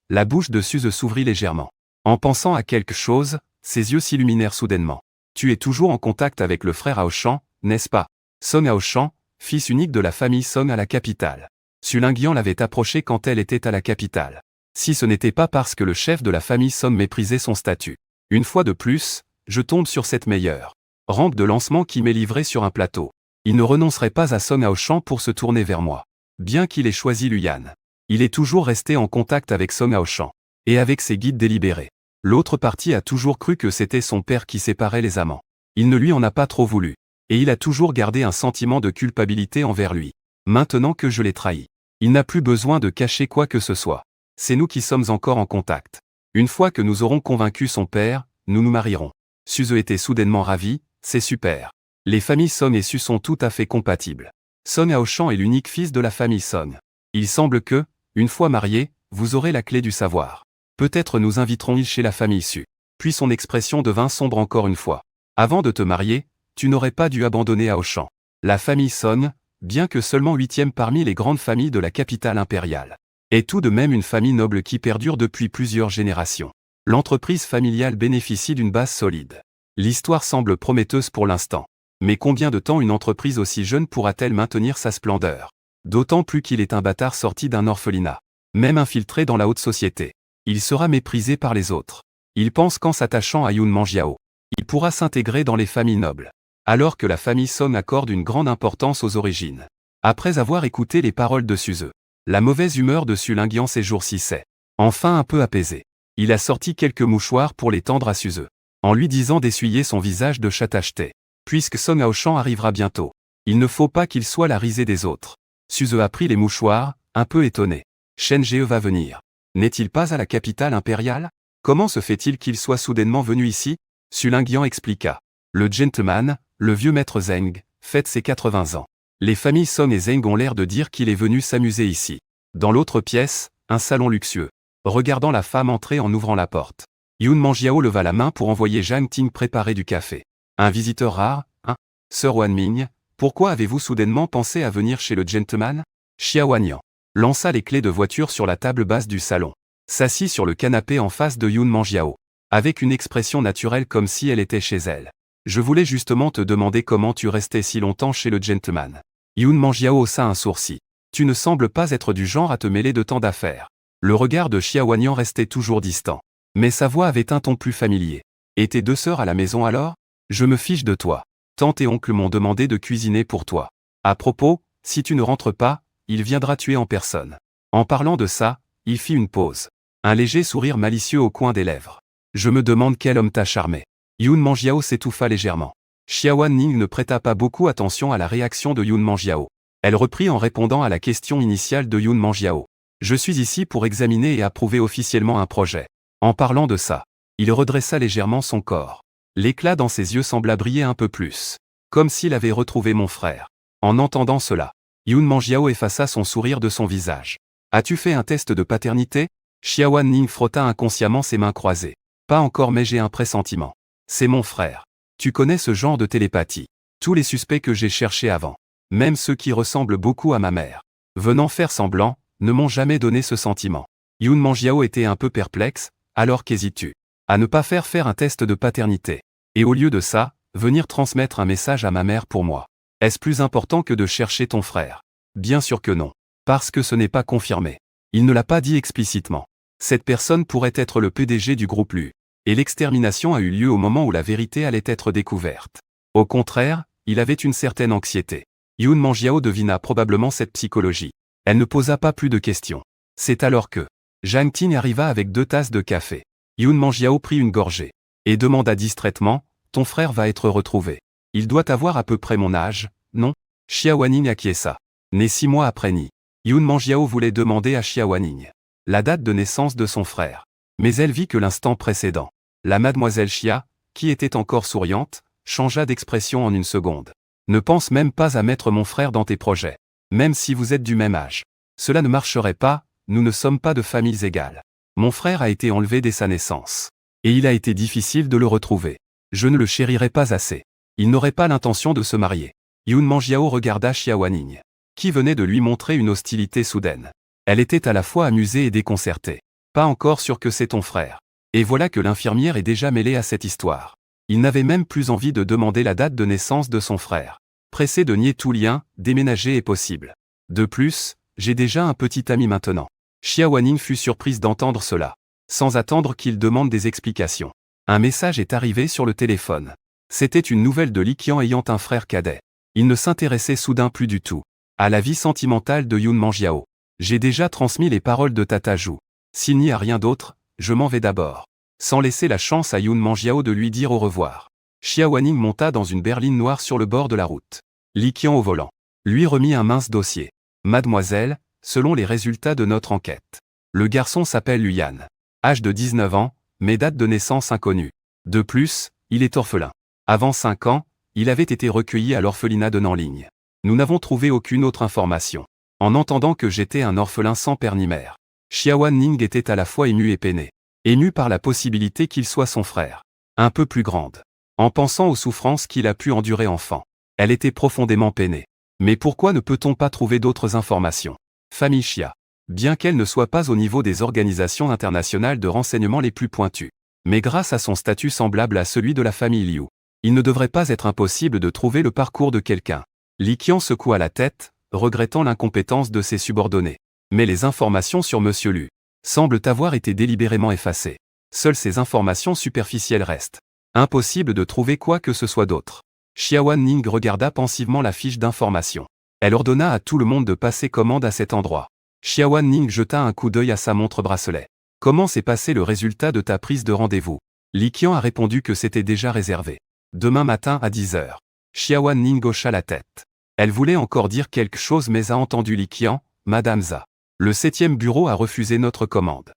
La bouche de Suze s'ouvrit légèrement. En pensant à quelque chose, ses yeux s'illuminèrent soudainement. Tu es toujours en contact avec le frère Aoshan, n'est-ce pas? Song Aoshan, fils unique de la famille Song à la capitale. Su Lingyan l'avait approché quand elle était à la capitale. Si ce n'était pas parce que le chef de la famille Song méprisait son statut. Une fois de plus, je tombe sur cette meilleure rampe de lancement qui m'est livrée sur un plateau. Il ne renoncerait pas à Song Aoshan pour se tourner vers moi. Bien qu'il ait choisi Luyan. Il est toujours resté en contact avec Song Aoshan. Et avec ses guides délibérés. L'autre partie a toujours cru que c'était son père qui séparait les amants. Il ne lui en a pas trop voulu. Et il a toujours gardé un sentiment de culpabilité envers lui. Maintenant que je l'ai trahi. Il n'a plus besoin de cacher quoi que ce soit. C'est nous qui sommes encore en contact. Une fois que nous aurons convaincu son père, nous nous marierons. Suze était soudainement ravie, c'est super. Les familles Song et Su sont tout à fait compatibles. Song Aoshan est l'unique fils de la famille Song. Il semble que, une fois mariés, vous aurez la clé du savoir. Peut-être nous inviterons-ils chez la famille Su. Puis son expression devint sombre encore une fois. Avant de te marier, tu n'aurais pas dû abandonner Aoshan. La famille Song, bien que seulement 8e parmi les grandes familles de la capitale impériale, est tout de même une famille noble qui perdure depuis plusieurs générations. L'entreprise familiale bénéficie d'une base solide. L'histoire semble prometteuse pour l'instant. Mais combien de temps une entreprise aussi jeune pourra-t-elle maintenir sa splendeur? D'autant plus qu'il est un bâtard sorti d'un orphelinat. Même infiltré dans la haute société. Il sera méprisé par les autres. Il pense qu'en s'attachant à Yun Manjiao, il pourra s'intégrer dans les familles nobles. Alors que la famille Song accorde une grande importance aux origines. Après avoir écouté les paroles de Suze, la mauvaise humeur de Su Lingyan ces jours-ci s'est enfin un peu apaisée. Il a sorti quelques mouchoirs pour les tendre à Suze, en lui disant d'essuyer son visage de chat tacheté. Puisque Song Aoshan arrivera bientôt, il ne faut pas qu'il soit la risée des autres. Suze a pris les mouchoirs, un peu étonné. Shen Ge va venir. N'est-il pas à la capitale impériale? Comment se fait-il qu'il soit soudainement venu ici? Su Lingyan expliqua. Le gentleman, le vieux maître Zeng, fête ses 80 ans. Les familles Song et Zeng ont l'air de dire qu'il est venu s'amuser ici. Dans l'autre pièce, un salon luxueux. Regardant la femme entrer en ouvrant la porte. Yun Manjiao leva la main pour envoyer Zhang Ting préparer du café. Un visiteur rare, hein? Sœur Wanming, pourquoi avez-vous soudainement pensé à venir chez le gentleman? Xia Wanyan lança les clés de voiture sur la table basse du salon. S'assit sur le canapé en face de Yun Manjiao. Avec une expression naturelle comme si elle était chez elle. Je voulais justement te demander comment tu restais si longtemps chez le gentleman. Yun Manjiao haussa un sourcil. Tu ne sembles pas être du genre à te mêler de tant d'affaires. Le regard de Xia Wanyan restait toujours distant. Mais sa voix avait un ton plus familier. Et tes deux sœurs à la maison alors? Je me fiche de toi. Tante et oncle m'ont demandé de cuisiner pour toi. À propos, si tu ne rentres pas, il viendra tuer en personne. En parlant de ça, il fit une pause. Un léger sourire malicieux au coin des lèvres. Je me demande quel homme t'a charmé. Yun Manjiao s'étouffa légèrement. Xia Wanning ne prêta pas beaucoup attention à la réaction de Yun Manjiao. Elle reprit en répondant à la question initiale de Yun Manjiao. Je suis ici pour examiner et approuver officiellement un projet. En parlant de ça, il redressa légèrement son corps. L'éclat dans ses yeux sembla briller un peu plus. Comme s'il avait retrouvé mon frère. En entendant cela, Yun Manjiao effaça son sourire de son visage. As-tu fait un test de paternité? Xia Wanning frotta inconsciemment ses mains croisées. Pas encore mais j'ai un pressentiment. C'est mon frère. Tu connais ce genre de télépathie. Tous les suspects que j'ai cherchés avant, même ceux qui ressemblent beaucoup à ma mère, venant faire semblant, ne m'ont jamais donné ce sentiment. Yoon Mangiao était un peu perplexe. Alors qu'hésites-tu à ne pas faire un test de paternité? Et au lieu de ça, venir transmettre un message à ma mère pour moi. Est-ce plus important que de chercher ton frère? Bien sûr que non. Parce que ce n'est pas confirmé. Il ne l'a pas dit explicitement. Cette personne pourrait être le PDG du groupe Lu. Et l'extermination a eu lieu au moment où la vérité allait être découverte. Au contraire, il avait une certaine anxiété. Yoon Mangiao devina probablement cette psychologie. Elle ne posa pas plus de questions. C'est alors que Jang Ting arriva avec 2 tasses de café. Yoon Mangiao prit une gorgée et demanda distraitement, « Ton frère va être retrouvé. Il doit avoir à peu près mon âge, non ?» Xia Wanning acquiesça. Né 6 mois après Ni. Yoon Mangiao voulait demander à Xia Wanning la date de naissance de son frère. Mais elle vit que l'instant précédent. La mademoiselle Xia, qui était encore souriante, changea d'expression en une seconde. « Ne pense même pas à mettre mon frère dans tes projets. Même si vous êtes du même âge. Cela ne marcherait pas, nous ne sommes pas de familles égales. Mon frère a été enlevé dès sa naissance. Et il a été difficile de le retrouver. Je ne le chérirais pas assez. Il n'aurait pas l'intention de se marier. » Yoon Mangiao regarda Xia Wanning, qui venait de lui montrer une hostilité soudaine. Elle était à la fois amusée et déconcertée. « Pas encore sûr que c'est ton frère. » Et voilà que l'infirmière est déjà mêlée à cette histoire. Il n'avait même plus envie de demander la date de naissance de son frère. Pressé de nier tout lien, déménager est possible. De plus, j'ai déjà un petit ami maintenant. Xia Wanning fut surprise d'entendre cela, sans attendre qu'il demande des explications. Un message est arrivé sur le téléphone. C'était une nouvelle de Li Qian ayant un frère cadet. Il ne s'intéressait soudain plus du tout à la vie sentimentale de Yoon Mangiao. J'ai déjà transmis les paroles de Tata Zhu. S'il n'y a rien d'autre, je m'en vais d'abord. Sans laisser la chance à Yoon Mangiao de lui dire au revoir. Xia Wanning monta dans une berline noire sur le bord de la route. Li Qian au volant lui remit un mince dossier. Mademoiselle, selon les résultats de notre enquête, le garçon s'appelle Luyan. Âge de 19 ans, mais date de naissance inconnue. De plus, il est orphelin. Avant 5 ans, il avait été recueilli à l'orphelinat de Nanling. Nous n'avons trouvé aucune autre information. En entendant que j'étais un orphelin sans père ni mère, Xia Wanning était à la fois émue et peinée. Émue par la possibilité qu'il soit son frère. Un peu plus grande. En pensant aux souffrances qu'il a pu endurer enfant. Elle était profondément peinée. Mais pourquoi ne peut-on pas trouver d'autres informations? Famille Xia. Bien qu'elle ne soit pas au niveau des organisations internationales de renseignement les plus pointues. Mais grâce à son statut semblable à celui de la famille Liu, il ne devrait pas être impossible de trouver le parcours de quelqu'un. Li Qian secoua la tête, regrettant l'incompétence de ses subordonnés. Mais les informations sur Monsieur Lu semblent avoir été délibérément effacées. Seules ces informations superficielles restent. Impossible de trouver quoi que ce soit d'autre. Xia Wanning regarda pensivement la fiche d'information. Elle ordonna à tout le monde de passer commande à cet endroit. Xia Wanning jeta un coup d'œil à sa montre-bracelet. « Comment s'est passé le résultat de ta prise de rendez-vous » Li Qian a répondu que c'était déjà réservé. Demain matin à 10 h. Xia Wanning hocha la tête. Elle voulait encore dire quelque chose mais a entendu Li Qian, « Madame Za. Le 7e bureau a refusé notre commande. »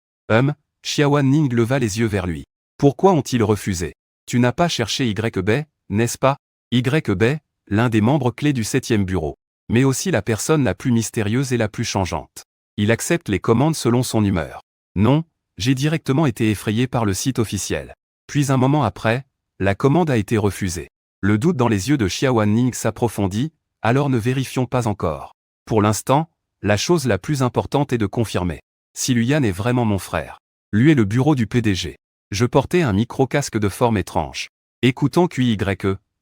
Xia Wanning leva les yeux vers lui. « Pourquoi ont-ils refusé? Tu n'as pas cherché YB, n'est-ce pas? YB, l'un des membres clés du 7e bureau. Mais aussi la personne la plus mystérieuse et la plus changeante. Il accepte les commandes selon son humeur. Non, j'ai directement été effrayé par le site officiel. Puis un moment après, la commande a été refusée. Le doute dans les yeux de Xia Wanning s'approfondit, alors ne vérifions pas encore. Pour l'instant, la chose la plus importante est de confirmer. Si Luyan est vraiment mon frère. Lui est le bureau du PDG. Je portais un micro-casque de forme étrange. Écoutant QYE,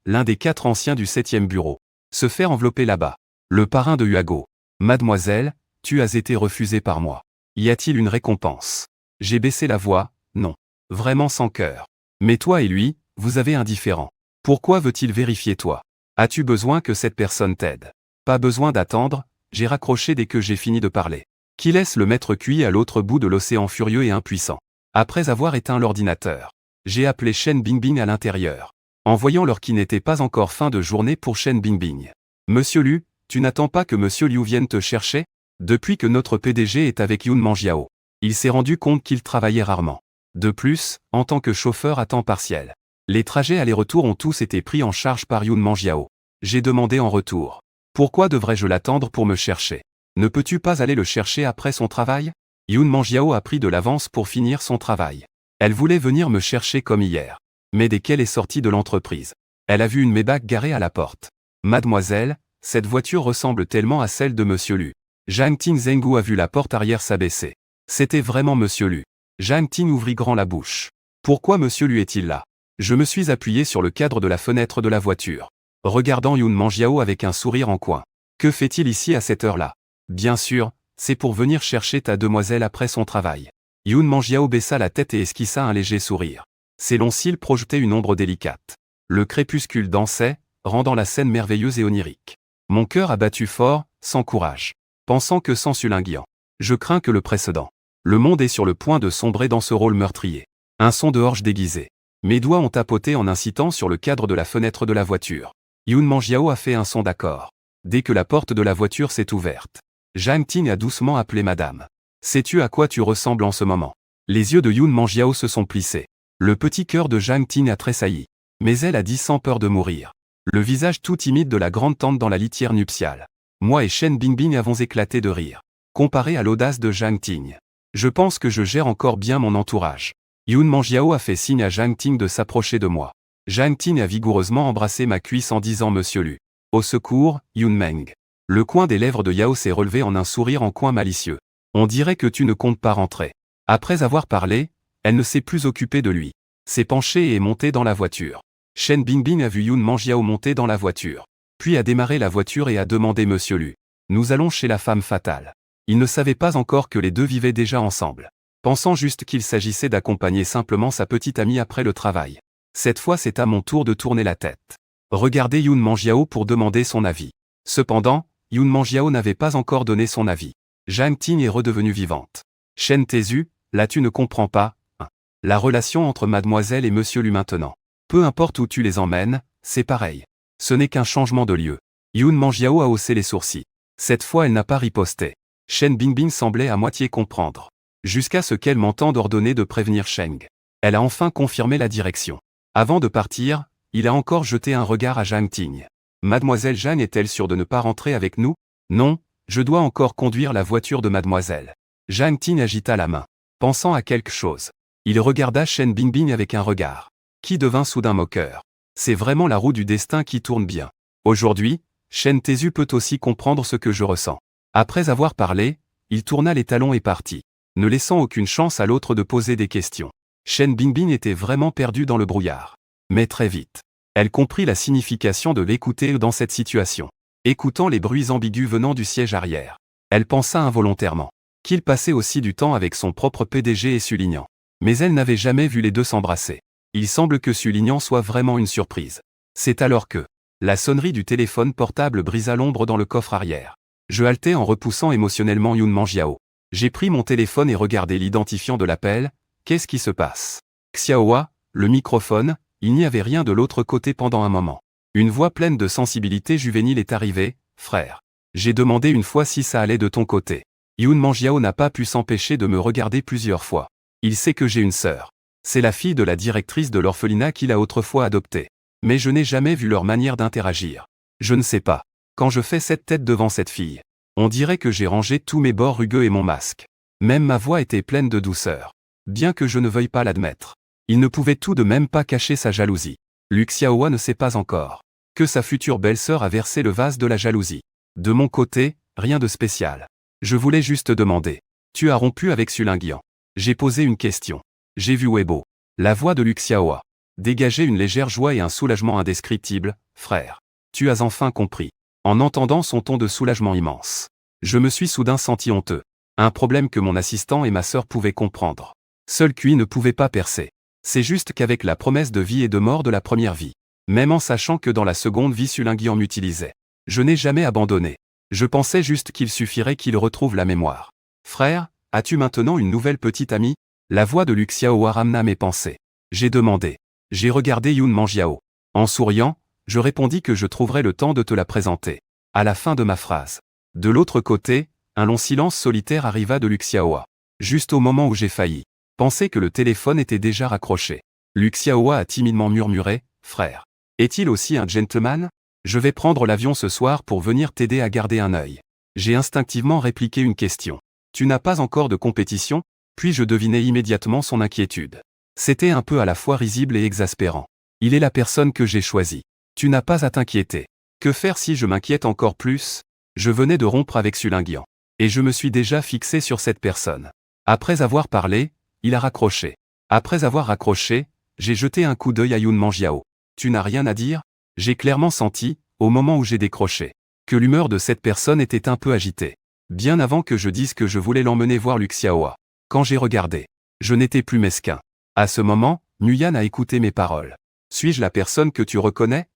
l'un des 4 anciens du 7e bureau, se faire envelopper là-bas. Le parrain de Huago. Mademoiselle, tu as été refusée par moi. Y a-t-il une récompense? J'ai baissé la voix, non. Vraiment sans cœur. Mais toi et lui, vous avez un différend. Pourquoi veut-il vérifier toi? As-tu besoin que cette personne t'aide? Pas besoin d'attendre, j'ai raccroché dès que j'ai fini de parler. Qui laisse le maître QI à l'autre bout de l'océan furieux et impuissant. Après avoir éteint l'ordinateur, j'ai appelé Shen Bingbing à l'intérieur. En voyant l'heure qui n'était pas encore fin de journée pour Shen Bingbing. Monsieur Lu, tu n'attends pas que Monsieur Liu vienne te chercher? Depuis que notre PDG est avec Yoon Mangiao, il s'est rendu compte qu'il travaillait rarement. De plus, en tant que chauffeur à temps partiel, les trajets aller-retour ont tous été pris en charge par Yoon Mangiao. J'ai demandé en retour. Pourquoi devrais-je l'attendre pour me chercher? Ne peux-tu pas aller le chercher après son travail? Yoon Mangiao a pris de l'avance pour finir son travail. Elle voulait venir me chercher comme hier. Mais dès qu'elle est sortie de l'entreprise, Elle a vu une Maybach garée à la porte. Mademoiselle, cette voiture ressemble tellement à celle de Monsieur Lu. Zhang Ting Zhengu a vu la porte arrière s'abaisser. C'était vraiment Monsieur Lu. Zhang Ting ouvrit grand la bouche. Pourquoi Monsieur Lu est-il là? Je me suis appuyé sur le cadre de la fenêtre de la voiture, regardant Yun Manjiao avec un sourire en coin. Que fait-il ici à cette heure-là? Bien sûr, c'est pour venir chercher ta demoiselle après son travail. Yun Manjiao baissa la tête et esquissa un léger sourire. Ses longs cils projetaient une ombre délicate. Le crépuscule dansait, rendant la scène merveilleuse et onirique. Mon cœur a battu fort, sans courage. Pensant que sans Sulinguian. Je crains que le précédent. Le monde est sur le point de sombrer dans ce rôle meurtrier. Un son de orge déguisé. Mes doigts ont tapoté en incitant sur le cadre de la fenêtre de la voiture. Yun Manjiao a fait un son d'accord. Dès que la porte de la voiture s'est ouverte, Zhang Ting a doucement appelé madame. Sais-tu à quoi tu ressembles en ce moment? Les yeux de Yun Manjiao se sont plissés. Le petit cœur de Zhang Ting a tressailli. Mais elle a dit sans peur de mourir. Le visage tout timide de la grande tante dans la litière nuptiale. Moi et Shen Bingbing avons éclaté de rire. Comparé à l'audace de Zhang Ting. Je pense que je gère encore bien mon entourage. Yun Manjiao a fait signe à Zhang Ting de s'approcher de moi. Zhang Ting a vigoureusement embrassé ma cuisse en disant Monsieur Lu. Au secours, Yun Meng. Le coin des lèvres de Yao s'est relevé en un sourire en coin malicieux. On dirait que tu ne comptes pas rentrer. Après avoir parlé, elle ne s'est plus occupée de lui. S'est penchée et est montée dans la voiture. Shen Bingbing a vu Yun Manjiao monter dans la voiture. Puis a démarré la voiture et a demandé Monsieur Lu. Nous allons chez la femme fatale. Il ne savait pas encore que les deux vivaient déjà ensemble. Pensant juste qu'il s'agissait d'accompagner simplement sa petite amie après le travail. Cette fois c'est à mon tour de tourner la tête. Regardez Yun Manjiao pour demander son avis. Cependant, Yun Manjiao n'avait pas encore donné son avis. Zhang Ting est redevenue vivante. Shen Tezu, là tu ne comprends pas, hein. La relation entre mademoiselle et Monsieur Lu maintenant. Peu importe où tu les emmènes, c'est pareil. Ce n'est qu'un changement de lieu. Yun Manjiao a haussé les sourcils. Cette fois elle n'a pas riposté. Shen Bingbing semblait à moitié comprendre. Jusqu'à ce qu'elle m'entende ordonner de prévenir Sheng. Elle a enfin confirmé la direction. Avant de partir, il a encore jeté un regard à Zhang Ting. Mademoiselle Jeanne est-elle sûre de ne pas rentrer avec nous? Non, je dois encore conduire la voiture de mademoiselle. Zhang Ting agita la main. Pensant à quelque chose. Il regarda Shen Bingbing avec un regard. Qui devint soudain moqueur. C'est vraiment la roue du destin qui tourne bien. Aujourd'hui, Shen Tezu peut aussi comprendre ce que je ressens. Après avoir parlé, il tourna les talons et partit, ne laissant aucune chance à l'autre de poser des questions. Shen Bingbing était vraiment perdue dans le brouillard. Mais très vite, elle comprit la signification de l'écouter dans cette situation. Écoutant les bruits ambigus venant du siège arrière, elle pensa involontairement qu'il passait aussi du temps avec son propre PDG et Sulignan. Mais elle n'avait jamais vu les deux s'embrasser. Il semble que Sulignan soit vraiment une surprise. C'est alors que la sonnerie du téléphone portable brisa l'ombre dans le coffre arrière. Je haletais en repoussant émotionnellement Yun Manjiao. J'ai pris mon téléphone et regardé l'identifiant de l'appel. Qu'est-ce qui se passe? Xiaohua, le microphone, il n'y avait rien de l'autre côté pendant un moment. Une voix pleine de sensibilité juvénile est arrivée. Frère. J'ai demandé une fois si ça allait de ton côté. Yun Manjiao n'a pas pu s'empêcher de me regarder plusieurs fois. Il sait que j'ai une sœur. C'est la fille de la directrice de l'orphelinat qu'il a autrefois adoptée. Mais je n'ai jamais vu leur manière d'interagir. Je ne sais pas. Quand je fais cette tête devant cette fille, on dirait que j'ai rangé tous mes bords rugueux et mon masque. Même ma voix était pleine de douceur. Bien que je ne veuille pas l'admettre. Il ne pouvait tout de même pas cacher sa jalousie. Lu Xiaohua ne sait pas encore que sa future belle-sœur a versé le vase de la jalousie. De mon côté, rien de spécial. Je voulais juste demander. Tu as rompu avec Sulinguian. J'ai posé une question. J'ai vu Weibo. La voix de Lu Xiaohua dégageait une légère joie et un soulagement indescriptible. Frère. Tu as enfin compris. En entendant son ton de soulagement immense, je me suis soudain senti honteux. Un problème que mon assistant et ma sœur pouvaient comprendre. Seul Cui ne pouvait pas percer. C'est juste qu'avec la promesse de vie et de mort de la première vie, même en sachant que dans la seconde vie Sulinguian m'utilisait, je n'ai jamais abandonné. Je pensais juste qu'il suffirait qu'il retrouve la mémoire. Frère, as-tu maintenant une nouvelle petite amie? La voix de Lu Xiaohua ramena mes pensées. J'ai demandé. J'ai regardé Yun Manjiao. En souriant, je répondis que je trouverais le temps de te la présenter. À la fin de ma phrase. De l'autre côté, un long silence solitaire arriva de Lu Xiaohua. Juste au moment où j'ai failli penser que le téléphone était déjà raccroché. Lu Xiaohua a timidement murmuré, « Frère. Est-il aussi un gentleman? Je vais prendre l'avion ce soir pour venir t'aider à garder un œil. » J'ai instinctivement répliqué une question. « Tu n'as pas encore de compétition ?» Puis je devinai immédiatement son inquiétude. C'était un peu à la fois risible et exaspérant. Il est la personne que j'ai choisie. Tu n'as pas à t'inquiéter. Que faire si je m'inquiète encore plus? Je venais de rompre avec Sulinguian. Et je me suis déjà fixé sur cette personne. Après avoir parlé, il a raccroché. Après avoir raccroché, j'ai jeté un coup d'œil à Yoon Mangiao. Tu n'as rien à dire? J'ai clairement senti, au moment où j'ai décroché, que l'humeur de cette personne était un peu agitée. Bien avant que je dise que je voulais l'emmener voir Luc Xiaohua. Quand j'ai regardé, je n'étais plus mesquin. À ce moment, Nguyen a écouté mes paroles. Suis-je la personne que tu reconnais?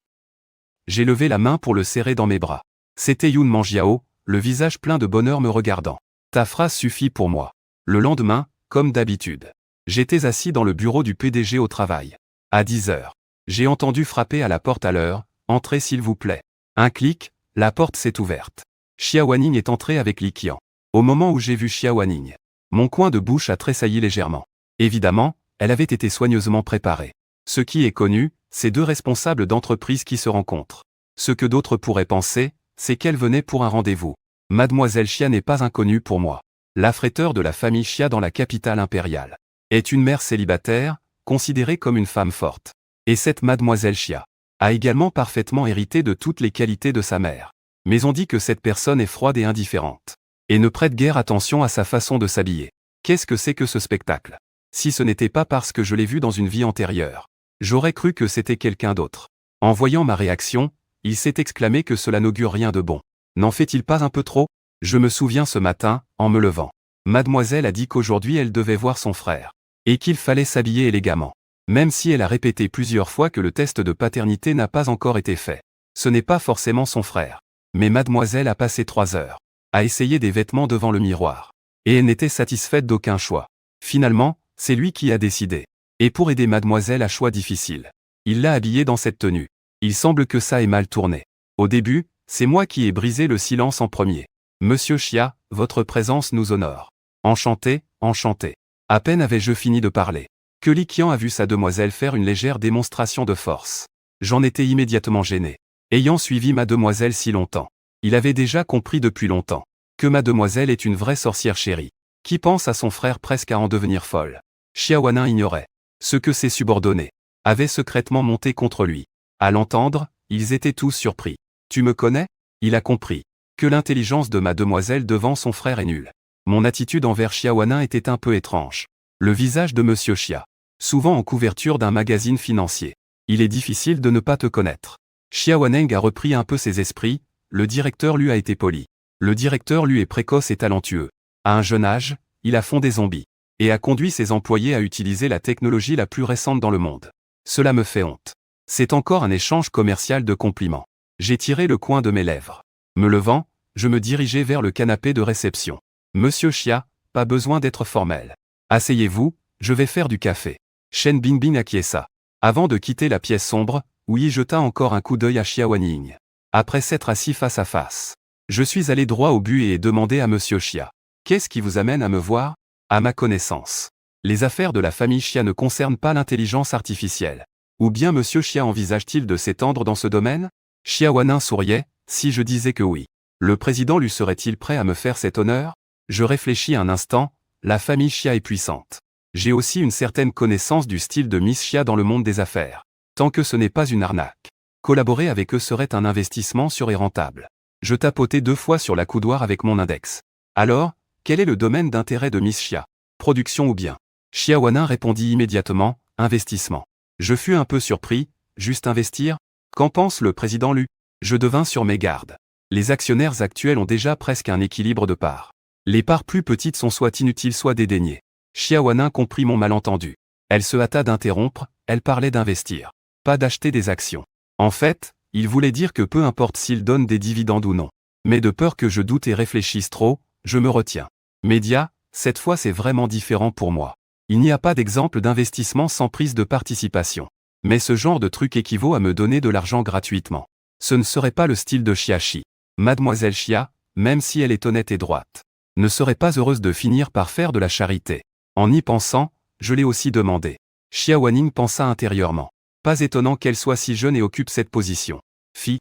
J'ai levé la main pour le serrer dans mes bras. C'était Yoon Mangiao, le visage plein de bonheur me regardant. Ta phrase suffit pour moi. Le lendemain, comme d'habitude, j'étais assis dans le bureau du PDG au travail. À 10 heures, j'ai entendu frapper à la porte à l'heure. Entrez s'il vous plaît. Un clic, la porte s'est ouverte. Xia Wanning est entrée avec Li Qian. Au moment où j'ai vu Xia Wanning, mon coin de bouche a tressailli légèrement. Évidemment, elle avait été soigneusement préparée. Ce qui est connu, c'est deux responsables d'entreprise qui se rencontrent. Ce que d'autres pourraient penser, c'est qu'elle venait pour un rendez-vous. Mademoiselle Xia n'est pas inconnue pour moi. L'affréteur de la famille Xia dans la capitale impériale est une mère célibataire, considérée comme une femme forte. Et cette Mademoiselle Xia a également parfaitement hérité de toutes les qualités de sa mère. Mais on dit que cette personne est froide et indifférente. Et ne prête guère attention à sa façon de s'habiller. Qu'est-ce que c'est que ce spectacle? Si ce n'était pas parce que je l'ai vu dans une vie antérieure, j'aurais cru que c'était quelqu'un d'autre. En voyant ma réaction, il s'est exclamé que cela n'augure rien de bon. N'en fait-il pas un peu trop? Je me souviens ce matin, en me levant. Mademoiselle a dit qu'aujourd'hui elle devait voir son frère. Et qu'il fallait s'habiller élégamment. Même si elle a répété plusieurs fois que le test de paternité n'a pas encore été fait. Ce n'est pas forcément son frère. Mais mademoiselle a passé 3 heures à essayer des vêtements devant le miroir. Et elle n'était satisfaite d'aucun choix. Finalement, c'est lui qui a décidé. Et pour aider mademoiselle à choix difficile, il l'a habillée dans cette tenue. Il semble que ça ait mal tourné. Au début, c'est moi qui ai brisé le silence en premier. Monsieur Xia, votre présence nous honore. Enchanté, enchanté. À peine avais-je fini de parler que Li Qian a vu sa demoiselle faire une légère démonstration de force. J'en étais immédiatement gêné. Ayant suivi ma demoiselle si longtemps, il avait déjà compris depuis longtemps que ma demoiselle est une vraie sorcière chérie, qui pense à son frère presque à en devenir folle. Xia Wanning ignorait ce que ses subordonnés avaient secrètement monté contre lui. À l'entendre, ils étaient tous surpris. Tu me connais? Il a compris que l'intelligence de ma demoiselle devant son frère est nulle. Mon attitude envers Xia Wanning était un peu étrange. Le visage de Monsieur Xia, souvent en couverture d'un magazine financier. Il est difficile de ne pas te connaître. Xia Wanning a repris un peu ses esprits, le directeur lui a été poli. Le directeur lui est précoce et talentueux. À un jeune âge, il a fondé Zombie et a conduit ses employés à utiliser la technologie la plus récente dans le monde. Cela me fait honte. C'est encore un échange commercial de compliments. J'ai tiré le coin de mes lèvres. Me levant, je me dirigeai vers le canapé de réception. Monsieur Xia, pas besoin d'être formel. Asseyez-vous, je vais faire du café. Shen Bingbing acquiesça. Avant de quitter la pièce sombre, Wu jeta encore un coup d'œil à Xia Wanning. Après s'être assis face à face, je suis allé droit au but et ai demandé à Monsieur Xia. Qu'est-ce qui vous amène à me voir? À ma connaissance, les affaires de la famille Xia ne concernent pas l'intelligence artificielle. Ou bien Monsieur Xia envisage-t-il de s'étendre dans ce domaine? Xia Wanning souriait, si je disais que oui. Le président lui serait-il prêt à me faire cet honneur? Je réfléchis un instant, la famille Xia est puissante. J'ai aussi une certaine connaissance du style de Miss Xia dans le monde des affaires. Tant que ce n'est pas une arnaque. Collaborer avec eux serait un investissement sûr et rentable. Je tapotai 2 fois sur la coudoir avec mon index. Alors, quel est le domaine d'intérêt de Miss Xia? Production ou bien? Xia Wanning répondit immédiatement, investissement. Je fus un peu surpris, juste investir? Qu'en pense le président Lu? Je devins sur mes gardes. Les actionnaires actuels ont déjà presque un équilibre de parts. Les parts plus petites sont soit inutiles soit dédaignées. Xia Wanning comprit mon malentendu. Elle se hâta d'interrompre, elle parlait d'investir. Pas d'acheter des actions. En fait, il voulait dire que peu importe s'il donne des dividendes ou non. Mais de peur que je doute et réfléchisse trop, je me retiens. Média, cette fois c'est vraiment différent pour moi. Il n'y a pas d'exemple d'investissement sans prise de participation. Mais ce genre de truc équivaut à me donner de l'argent gratuitement. Ce ne serait pas le style de Xiaxi. Mademoiselle Xia, même si elle est honnête et droite, ne serait pas heureuse de finir par faire de la charité. En y pensant, je l'ai aussi demandé. Xia Wanning pensa intérieurement. Pas étonnant qu'elle soit si jeune et occupe cette position. Si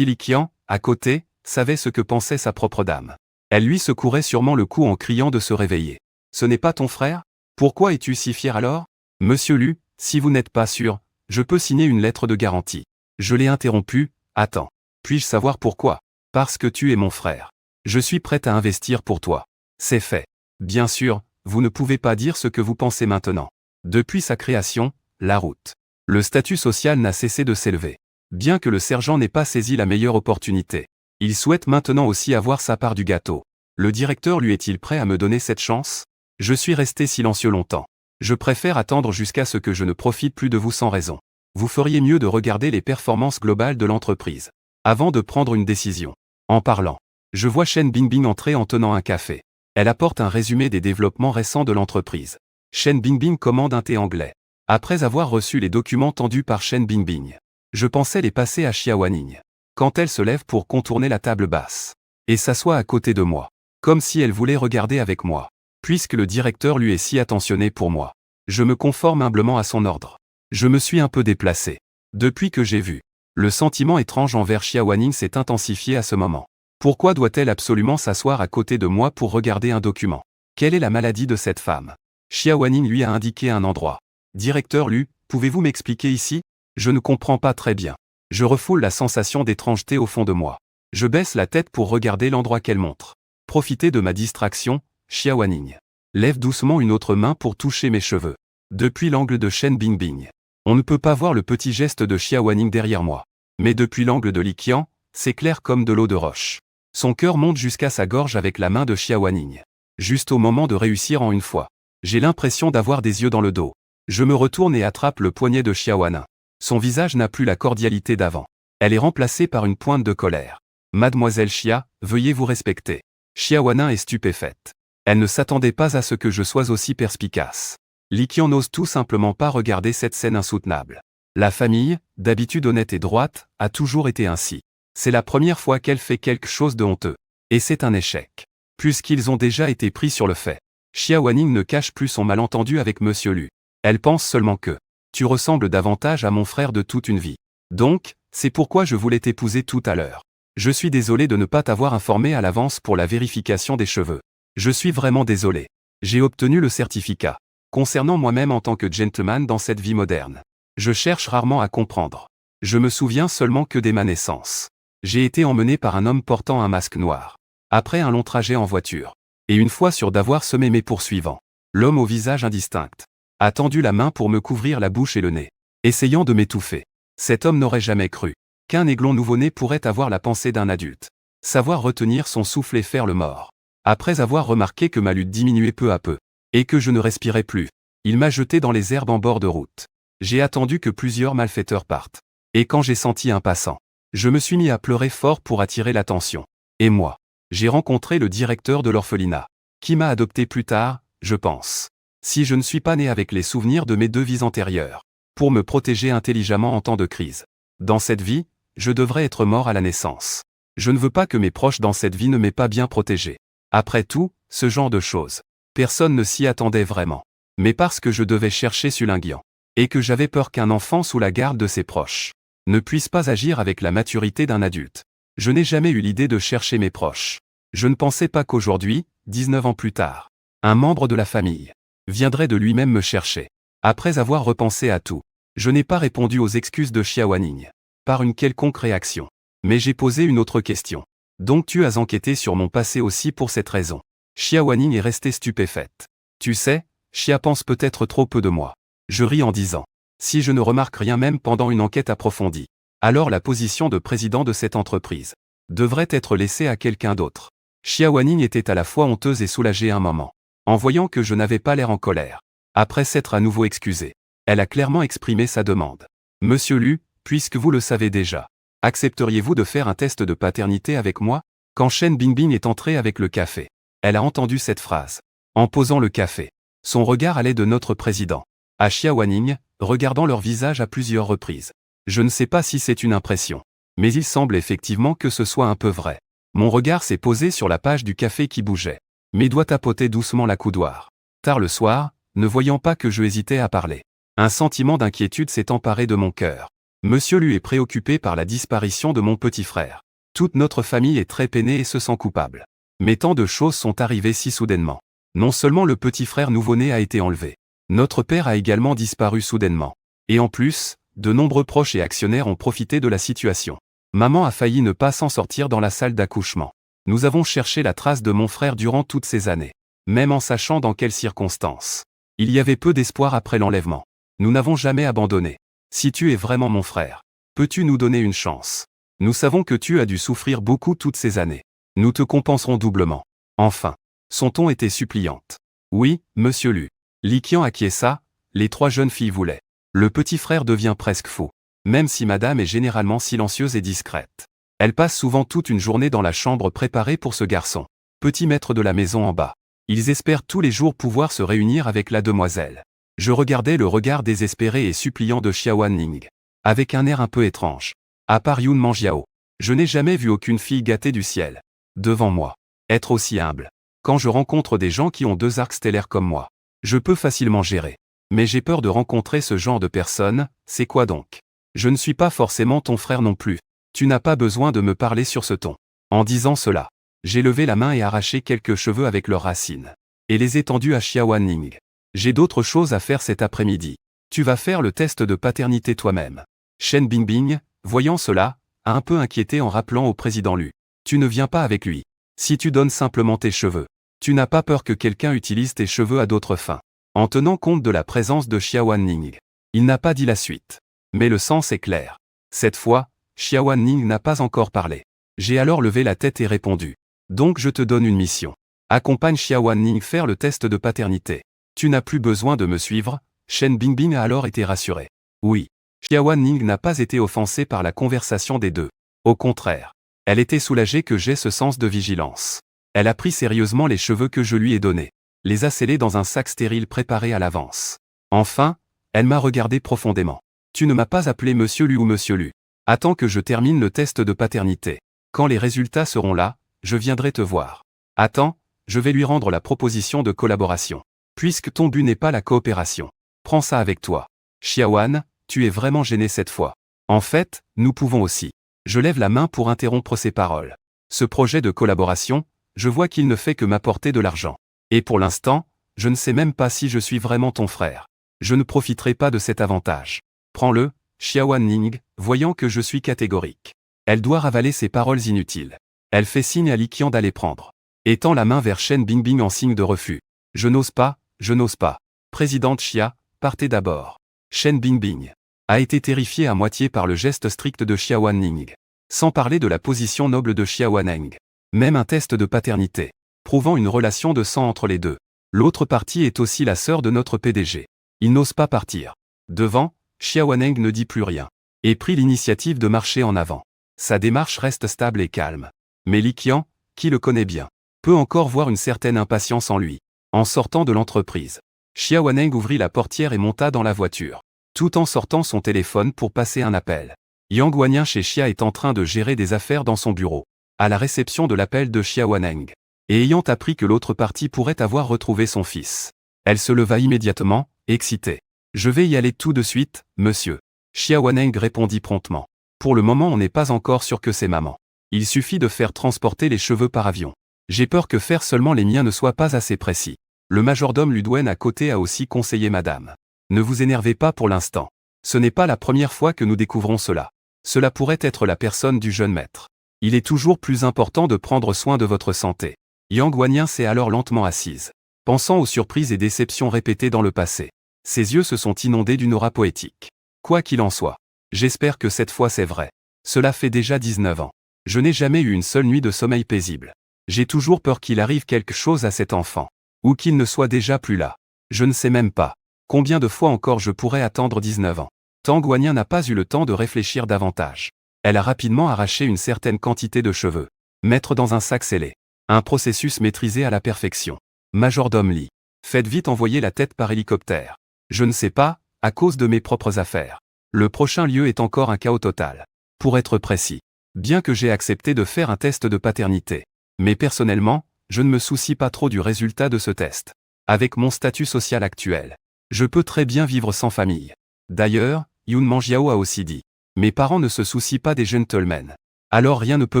Li Qian, à côté, savait ce que pensait sa propre dame. Elle lui secourait sûrement le cou en criant de se réveiller. Ce n'est pas ton frère? Pourquoi es-tu si fier alors? Monsieur Lu, si vous n'êtes pas sûr, je peux signer une lettre de garantie. Je l'ai interrompu. Attends. Puis-je savoir pourquoi? Parce que tu es mon frère. Je suis prête à investir pour toi. C'est fait. Bien sûr, vous ne pouvez pas dire ce que vous pensez maintenant. Depuis sa création, la route. Le statut social n'a cessé de s'élever. Bien que le sergent n'ait pas saisi la meilleure opportunité, il souhaite maintenant aussi avoir sa part du gâteau. Le directeur lui est-il prêt à me donner cette chance? Je suis resté silencieux longtemps. Je préfère attendre jusqu'à ce que je ne profite plus de vous sans raison. Vous feriez mieux de regarder les performances globales de l'entreprise avant de prendre une décision. En parlant, je vois Chen Bingbing entrer en tenant un café. Elle apporte un résumé des développements récents de l'entreprise. Chen Bingbing commande un thé anglais. Après avoir reçu les documents tendus par Chen Bingbing, je pensais les passer à Xia Wanning. Quand elle se lève pour contourner la table basse et s'assoit à côté de moi, comme si elle voulait regarder avec moi, puisque le directeur lui est si attentionné pour moi. Je me conforme humblement à son ordre. Je me suis un peu déplacé. Depuis que j'ai vu, le sentiment étrange envers Xia Wanning s'est intensifié à ce moment. Pourquoi doit-elle absolument s'asseoir à côté de moi pour regarder un document? Quelle est la maladie de cette femme? Xia Wanning lui a indiqué un endroit. Directeur Lu, pouvez-vous m'expliquer ici? Je ne comprends pas très bien. Je refoule la sensation d'étrangeté au fond de moi. Je baisse la tête pour regarder l'endroit qu'elle montre. Profitez de ma distraction, Xia Wanning. Lève doucement une autre main pour toucher mes cheveux. Depuis l'angle de Chen Bingbing, on ne peut pas voir le petit geste de Xia Wanning derrière moi. Mais depuis l'angle de Li Qian, c'est clair comme de l'eau de roche. Son cœur monte jusqu'à sa gorge avec la main de Xia Wanning. Juste au moment de réussir en une fois. J'ai l'impression d'avoir des yeux dans le dos. Je me retourne et attrape le poignet de Xia Wanning. Son visage n'a plus la cordialité d'avant. Elle est remplacée par une pointe de colère. Mademoiselle Xia, veuillez vous respecter. Xia Wanning est stupéfaite. Elle ne s'attendait pas à ce que je sois aussi perspicace. Li Qian n'ose tout simplement pas regarder cette scène insoutenable. La famille, d'habitude honnête et droite, a toujours été ainsi. C'est la première fois qu'elle fait quelque chose de honteux. Et c'est un échec. Puisqu'ils ont déjà été pris sur le fait. Xia Wanning ne cache plus son malentendu avec Monsieur Lu. Elle pense seulement que tu ressembles davantage à mon frère de toute une vie. Donc, c'est pourquoi je voulais t'épouser tout à l'heure. Je suis désolé de ne pas t'avoir informé à l'avance pour la vérification des cheveux. Je suis vraiment désolé. J'ai obtenu le certificat. Concernant moi-même en tant que gentleman dans cette vie moderne, je cherche rarement à comprendre. Je me souviens seulement que dès ma naissance, j'ai été emmené par un homme portant un masque noir. Après un long trajet en voiture, et une fois sûr d'avoir semé mes poursuivants, l'homme au visage indistinct a tendu la main pour me couvrir la bouche et le nez, essayant de m'étouffer. Cet homme n'aurait jamais cru qu'un aiglon nouveau-né pourrait avoir la pensée d'un adulte, savoir retenir son souffle et faire le mort. Après avoir remarqué que ma lutte diminuait peu à peu, et que je ne respirais plus, il m'a jeté dans les herbes en bord de route. J'ai attendu que plusieurs malfaiteurs partent. Et quand j'ai senti un passant, je me suis mis à pleurer fort pour attirer l'attention. Et moi, j'ai rencontré le directeur de l'orphelinat, qui m'a adopté plus tard, je pense. Si je ne suis pas né avec les souvenirs de mes deux vies antérieures, pour me protéger intelligemment en temps de crise. Dans cette vie, je devrais être mort à la naissance. Je ne veux pas que mes proches dans cette vie ne m'aient pas bien protégé. Après tout, ce genre de choses, personne ne s'y attendait vraiment. Mais parce que je devais chercher Sulinguian, et que j'avais peur qu'un enfant sous la garde de ses proches ne puisse pas agir avec la maturité d'un adulte. Je n'ai jamais eu l'idée de chercher mes proches. Je ne pensais pas qu'aujourd'hui, 19 ans plus tard, un membre de la famille viendrait de lui-même me chercher. Après avoir repensé à tout, je n'ai pas répondu aux excuses de Xia Wanning par une quelconque réaction. Mais j'ai posé une autre question. Donc tu as enquêté sur mon passé aussi pour cette raison. Xia Wanning est restée stupéfaite. Tu sais, Xia pense peut-être trop peu de moi. Je ris en disant. Si je ne remarque rien même pendant une enquête approfondie, alors la position de président de cette entreprise devrait être laissée à quelqu'un d'autre. Xia Wanning était à la fois honteuse et soulagée un moment, en voyant que je n'avais pas l'air en colère. Après s'être à nouveau excusée, elle a clairement exprimé sa demande. Monsieur Lu, puisque vous le savez déjà, accepteriez-vous de faire un test de paternité avec moi? Quand Chen Bingbing est entrée avec le café, elle a entendu cette phrase. En posant le café, son regard allait de notre président à Xia Wanning, regardant leur visage à plusieurs reprises. Je ne sais pas si c'est une impression, mais il semble effectivement que ce soit un peu vrai. Mon regard s'est posé sur la page du café qui bougeait. Mes doigts tapotaient doucement la coudoir. Tard le soir, ne voyant pas que je hésitais à parler, un sentiment d'inquiétude s'est emparé de mon cœur. Monsieur Lu est préoccupé par la disparition de mon petit frère. Toute notre famille est très peinée et se sent coupable. Mais tant de choses sont arrivées si soudainement. Non seulement le petit frère nouveau-né a été enlevé, notre père a également disparu soudainement. Et en plus, de nombreux proches et actionnaires ont profité de la situation. Maman a failli ne pas s'en sortir dans la salle d'accouchement. Nous avons cherché la trace de mon frère durant toutes ces années. Même en sachant dans quelles circonstances. Il y avait peu d'espoir après l'enlèvement. Nous n'avons jamais abandonné. Si tu es vraiment mon frère, peux-tu nous donner une chance? Nous savons que tu as dû souffrir beaucoup toutes ces années. Nous te compenserons doublement. Enfin. Son ton était suppliante. Oui, monsieur Lu. Li Qian acquiesça, les 3 jeunes filles voulaient. Le petit frère devient presque fou. Même si madame est généralement silencieuse et discrète. Elle passe souvent toute une journée dans la chambre préparée pour ce garçon. Petit maître de la maison en bas. Ils espèrent tous les jours pouvoir se réunir avec la demoiselle. Je regardais le regard désespéré et suppliant de Xiaowan Ning. Avec un air un peu étrange. À part Yun Manjiao. Je n'ai jamais vu aucune fille gâtée du ciel. Devant moi. Être aussi humble. Quand je rencontre des gens qui ont 2 arcs stellaires comme moi. Je peux facilement gérer. Mais j'ai peur de rencontrer ce genre de personnes, c'est quoi donc? Je ne suis pas forcément ton frère non plus. Tu n'as pas besoin de me parler sur ce ton. En disant cela, j'ai levé la main et arraché quelques cheveux avec leurs racines. Et les étendus à Xiaowan Ning. J'ai d'autres choses à faire cet après-midi. Tu vas faire le test de paternité toi-même. Shen Bingbing, voyant cela, a un peu inquiété en rappelant au président Lu. Tu ne viens pas avec lui. Si tu donnes simplement tes cheveux. Tu n'as pas peur que quelqu'un utilise tes cheveux à d'autres fins. En tenant compte de la présence de Xiaowan Ning. Il n'a pas dit la suite. Mais le sens est clair. Cette fois, Xiaowan Ning n'a pas encore parlé. J'ai alors levé la tête et répondu. Donc je te donne une mission. Accompagne Xiaowan Ning faire le test de paternité. Tu n'as plus besoin de me suivre, Shen Bingbing a alors été rassuré. Oui. Xiaowan Ning n'a pas été offensée par la conversation des deux. Au contraire. Elle était soulagée que j'aie ce sens de vigilance. Elle a pris sérieusement les cheveux que je lui ai donnés. Les a scellés dans un sac stérile préparé à l'avance. Enfin, elle m'a regardé profondément. Tu ne m'as pas appelé Monsieur Lu ou Monsieur Lu. Attends que je termine le test de paternité. Quand les résultats seront là, je viendrai te voir. Attends, je vais lui rendre la proposition de collaboration. Puisque ton but n'est pas la coopération. Prends ça avec toi. Xiaowan, tu es vraiment gêné cette fois. En fait, nous pouvons aussi. Je lève la main pour interrompre ses paroles. Ce projet de collaboration, je vois qu'il ne fait que m'apporter de l'argent. Et pour l'instant, je ne sais même pas si je suis vraiment ton frère. Je ne profiterai pas de cet avantage. Prends-le, Xiaowan Ning, voyant que je suis catégorique. Elle doit ravaler ses paroles inutiles. Elle fait signe à Li Qian d'aller prendre. Et tend la main vers Shen Bingbing en signe de refus. Je n'ose pas, je n'ose pas. Présidente Xia, partez d'abord. Shen Bingbing a été terrifié à moitié par le geste strict de Xiaowan Ning. Sans parler de la position noble de Xiaowan Ning. Même un test de paternité, prouvant une relation de sang entre les deux. L'autre partie est aussi la sœur de notre PDG. Il n'ose pas partir. Devant, Xiaowan Ning ne dit plus rien. Et prit l'initiative de marcher en avant. Sa démarche reste stable et calme. Mais Li Qian, qui le connaît bien, peut encore voir une certaine impatience en lui. En sortant de l'entreprise, Xiaowan Ning ouvrit la portière et monta dans la voiture. Tout en sortant son téléphone pour passer un appel. Yang Guanyin chez Xia est en train de gérer des affaires dans son bureau. À la réception de l'appel de Xiaowan Ning. Et ayant appris que l'autre partie pourrait avoir retrouvé son fils. Elle se leva immédiatement, excitée. Je vais y aller tout de suite, monsieur. Xiaowan Ning répondit promptement. Pour le moment on n'est pas encore sûr que c'est maman. Il suffit de faire transporter les cheveux par avion. J'ai peur que faire seulement les miens ne soit pas assez précis. Le majordome Ludwen à côté a aussi conseillé madame. Ne vous énervez pas pour l'instant. Ce n'est pas la première fois que nous découvrons cela. Cela pourrait être la personne du jeune maître. Il est toujours plus important de prendre soin de votre santé. Yang Guanyin s'est alors lentement assise. Pensant aux surprises et déceptions répétées dans le passé. Ses yeux se sont inondés d'une aura poétique. Quoi qu'il en soit. J'espère que cette fois c'est vrai. Cela fait déjà 19 ans. Je n'ai jamais eu une seule nuit de sommeil paisible. J'ai toujours peur qu'il arrive quelque chose à cet enfant. Ou qu'il ne soit déjà plus là. Je ne sais même pas. Combien de fois encore je pourrais attendre 19 ans. Tang Guanyin n'a pas eu le temps de réfléchir davantage. Elle a rapidement arraché une certaine quantité de cheveux. Mettre dans un sac scellé. Un processus maîtrisé à la perfection. Majordome Li. Faites vite envoyer la tête par hélicoptère. Je ne sais pas, à cause de mes propres affaires. Le prochain lieu est encore un chaos total. Pour être précis. Bien que j'ai accepté de faire un test de paternité. Mais personnellement, je ne me soucie pas trop du résultat de ce test. Avec mon statut social actuel. Je peux très bien vivre sans famille. D'ailleurs, Yun Manjiao a aussi dit. Mes parents ne se soucient pas des gentlemen. Alors rien ne peut